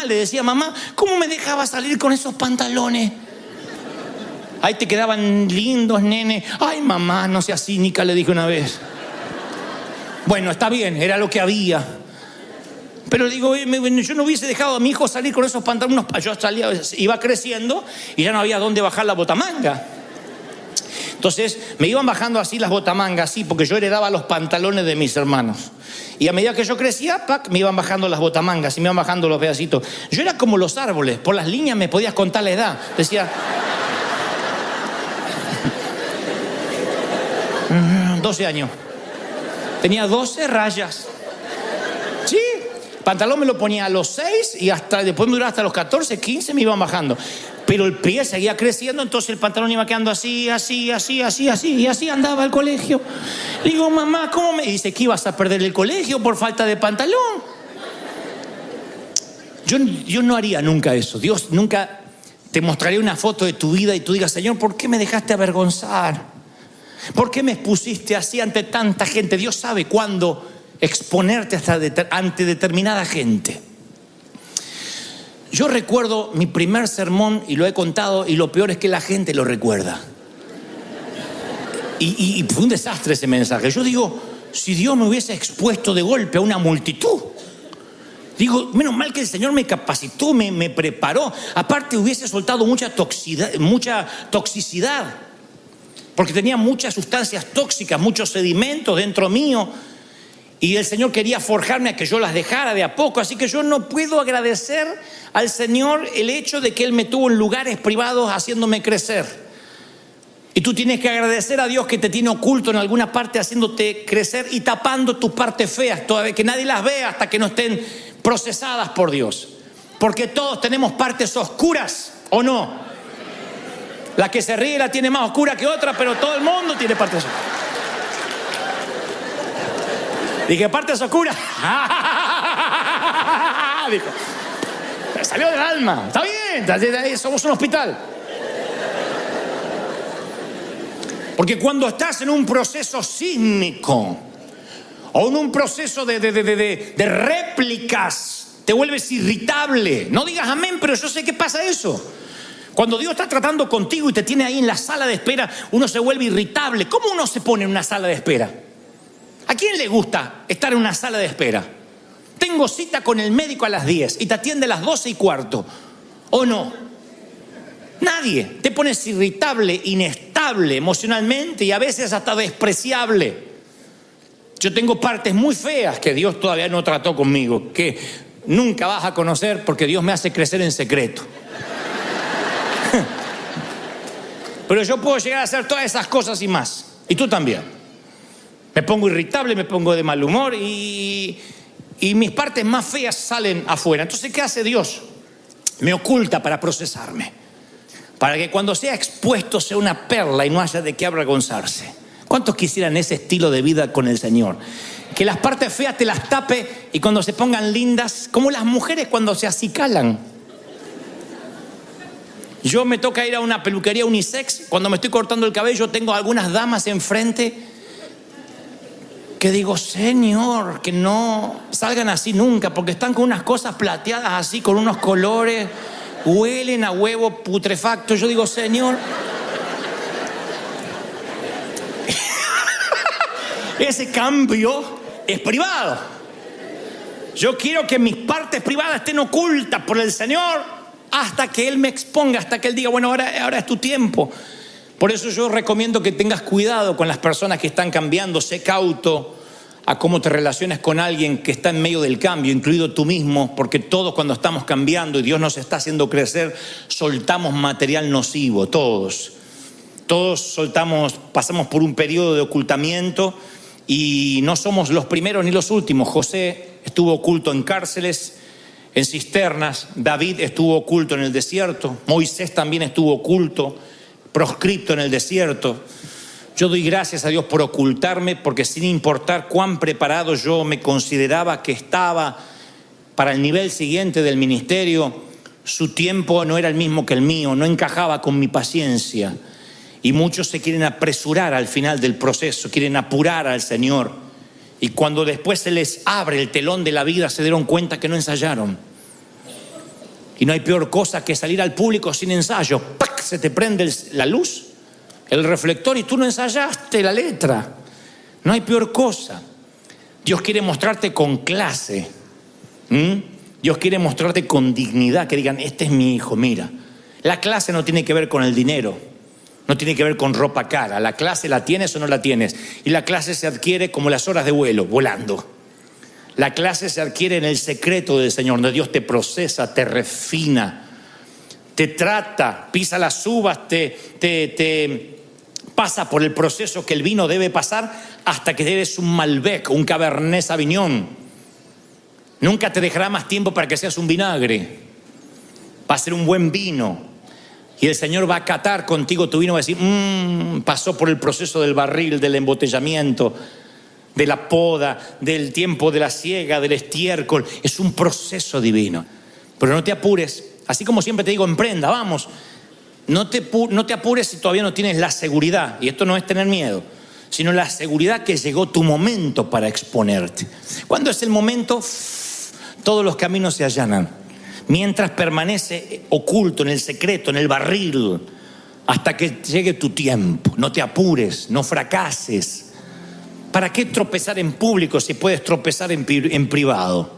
decía mamá, ¿cómo me dejaba salir con esos pantalones? Ahí te quedaban lindos, nene. Ay, mamá, no seas cínica, le dije una vez. Bueno, está bien, era lo que había. Pero digo, yo no hubiese dejado a mi hijo salir con esos pantalones. Yo iba creciendo y ya no había dónde bajar la botamanga. Entonces me iban bajando así las botamangas, así, porque yo heredaba los pantalones de mis hermanos. Y a medida que yo crecía, me iban bajando las botamangas y me iban bajando los pedacitos. Yo era como los árboles, por las líneas me podías contar la edad. Decía... 12 años. Tenía 12 rayas. Sí, pantalón me lo ponía a los 6 y después me duraba hasta los 14, 15 me iban bajando. Pero el pie seguía creciendo, entonces el pantalón iba quedando así, y así andaba al colegio. Le digo, mamá, ¿cómo me...? Y dice, ¿que ibas a perder el colegio por falta de pantalón? Yo no haría nunca eso. Dios nunca te mostraría una foto de tu vida y tú digas, Señor, ¿por qué me dejaste avergonzar? ¿Por qué me expusiste así ante tanta gente? Dios sabe cuándo exponerte ante determinada gente. Yo recuerdo mi primer sermón y lo he contado y lo peor es que la gente lo recuerda. Y fue un desastre ese mensaje. Yo digo, si Dios me hubiese expuesto de golpe a una multitud. Digo, menos mal que el Señor me capacitó, me preparó. Aparte hubiese soltado mucha toxicidad. Porque tenía muchas sustancias tóxicas, muchos sedimentos dentro mío. Y el Señor quería forjarme a que yo las dejara de a poco. Así que yo no puedo agradecer al Señor el hecho de que Él me tuvo en lugares privados haciéndome crecer. Y tú tienes que agradecer a Dios que te tiene oculto en alguna parte haciéndote crecer y tapando tus partes feas, todavía que nadie las vea hasta que no estén procesadas por Dios. Porque todos tenemos partes oscuras, ¿o no? La que se ríe la tiene más oscura que otra, pero todo el mundo tiene partes oscuras. Dije, partes oscuras. Dijo, salió del alma. Está bien, somos un hospital. Porque cuando estás en un proceso sísmico o en un proceso de réplicas, te vuelves irritable. No digas amén, pero yo sé que pasa eso. Cuando Dios está tratando contigo y te tiene ahí en la sala de espera, uno se vuelve irritable. ¿Cómo uno se pone en una sala de espera? ¿A quién le gusta estar en una sala de espera? Tengo cita con el médico a las 10 y te atiende a las 12:15. ¿O no? Nadie. Te pones irritable, inestable emocionalmente y a veces hasta despreciable. Yo tengo partes muy feas que Dios todavía no trató conmigo, que nunca vas a conocer porque Dios me hace crecer en secreto. Pero yo puedo llegar a hacer todas esas cosas y más. Y tú también. Me pongo irritable, me pongo de mal humor y mis partes más feas salen afuera. Entonces, ¿qué hace Dios? Me oculta para procesarme. Para que cuando sea expuesto sea una perla y no haya de qué avergonzarse. ¿Cuántos quisieran ese estilo de vida con el Señor? Que las partes feas te las tape y cuando se pongan lindas, como las mujeres cuando se acicalan. Yo me toca ir a una peluquería unisex. Cuando me estoy cortando el cabello tengo algunas damas enfrente que digo, Señor, que no salgan así nunca, porque están con unas cosas plateadas así, con unos colores, huelen a huevo putrefacto. Yo digo, Señor, ese cambio es privado. Yo quiero que mis partes privadas estén ocultas por el Señor hasta que Él me exponga, hasta que Él diga, bueno, ahora es tu tiempo. Por eso yo recomiendo que tengas cuidado con las personas que están cambiando. Sé cauto a cómo te relaciones con alguien que está en medio del cambio, incluido tú mismo, porque todos cuando estamos cambiando y Dios nos está haciendo crecer, soltamos material nocivo, todos. Todos soltamos, pasamos por un periodo de ocultamiento y no somos los primeros ni los últimos. José estuvo oculto en cárceles, en cisternas, David estuvo oculto en el desierto, Moisés también estuvo oculto, proscripto en el desierto. Yo doy gracias a Dios por ocultarme, porque sin importar cuán preparado yo me consideraba que estaba para el nivel siguiente del ministerio, su tiempo no era el mismo que el mío, no encajaba con mi paciencia. Y muchos se quieren apresurar al final del proceso, quieren apurar al Señor. Y cuando después se les abre el telón de la vida, se dieron cuenta que no ensayaron. Y no hay peor cosa que salir al público sin ensayo. ¡Pac! Se te prende la luz, el reflector, y tú no ensayaste la letra. No hay peor cosa. Dios quiere mostrarte con clase. Dios quiere mostrarte con dignidad, que digan, este es mi hijo, mira. La clase no tiene que ver con el dinero, no tiene que ver con ropa cara. La clase la tienes o no la tienes. Y la clase se adquiere como las horas de vuelo, volando. La clase se adquiere en el secreto del Señor, donde Dios te procesa, te refina, te trata, pisa las uvas, te pasa por el proceso que el vino debe pasar hasta que eres un Malbec, un Cabernet Sauvignon. Nunca te dejará más tiempo para que seas un vinagre. Va a ser un buen vino. Y el Señor va a catar contigo tu vino, va a decir, pasó por el proceso del barril, del embotellamiento, de la poda, del tiempo de la siega, del estiércol. Es un proceso divino. Pero no te apures. Así como siempre te digo, emprenda, vamos. No te apures si todavía no tienes la seguridad. Y esto no es tener miedo, sino la seguridad que llegó tu momento para exponerte. ¿Cuándo es el momento? Todos los caminos se allanan. Mientras permanece oculto en el secreto, en el barril, hasta que llegue tu tiempo. No te apures, no fracases. ¿Para qué tropezar en público si puedes tropezar en privado?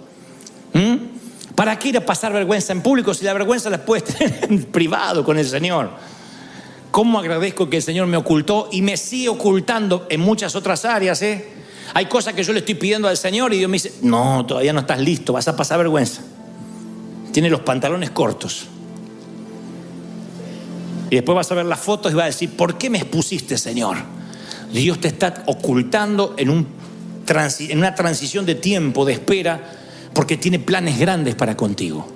¿Para qué ir a pasar vergüenza en público si la vergüenza la puedes tener en privado con el Señor? ¿Cómo agradezco que el Señor me ocultó y me sigue ocultando en muchas otras áreas? Hay cosas que yo le estoy pidiendo al Señor y Dios me dice, no, todavía no estás listo, vas a pasar vergüenza. Tiene los pantalones cortos. Y después vas a ver las fotos y vas a decir, ¿por qué me expusiste, Señor? Dios te está ocultando en una transición de tiempo, de espera, porque tiene planes grandes para contigo.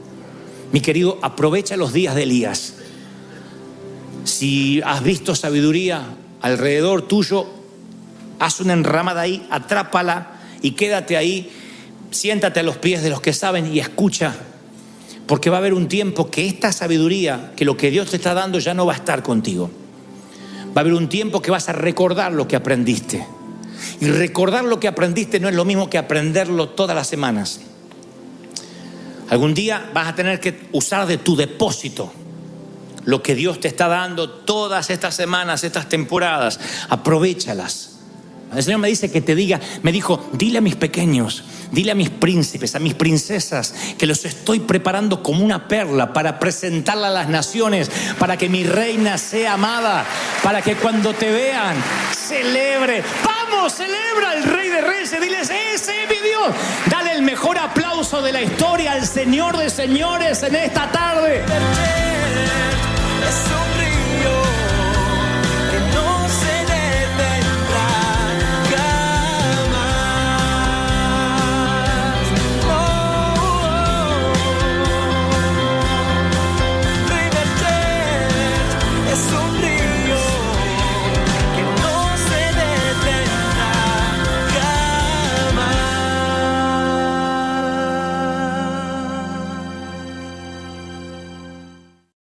Mi querido, aprovecha los días de Elías. Si has visto sabiduría alrededor tuyo, haz una enramada ahí, atrápala y quédate ahí. Siéntate a los pies de los que saben y escucha. Porque va a haber un tiempo que esta sabiduría, que lo que Dios te está dando ya no va a estar contigo. Va a haber un tiempo que vas a recordar lo que aprendiste. Y recordar lo que aprendiste no es lo mismo que aprenderlo todas las semanas. Algún día vas a tener que usar de tu depósito lo que Dios te está dando todas estas semanas, estas temporadas. Aprovéchalas. El Señor me dice que te diga, me dijo, dile a mis pequeños, dile a mis príncipes, a mis princesas, que los estoy preparando como una perla para presentarla a las naciones, para que mi reina sea amada, para que cuando te vean, celebre. ¡Vamos, celebra al Rey de Reyes! Diles, ese es mi Dios. Dale el mejor aplauso de la historia al Señor de señores en esta tarde. Es un río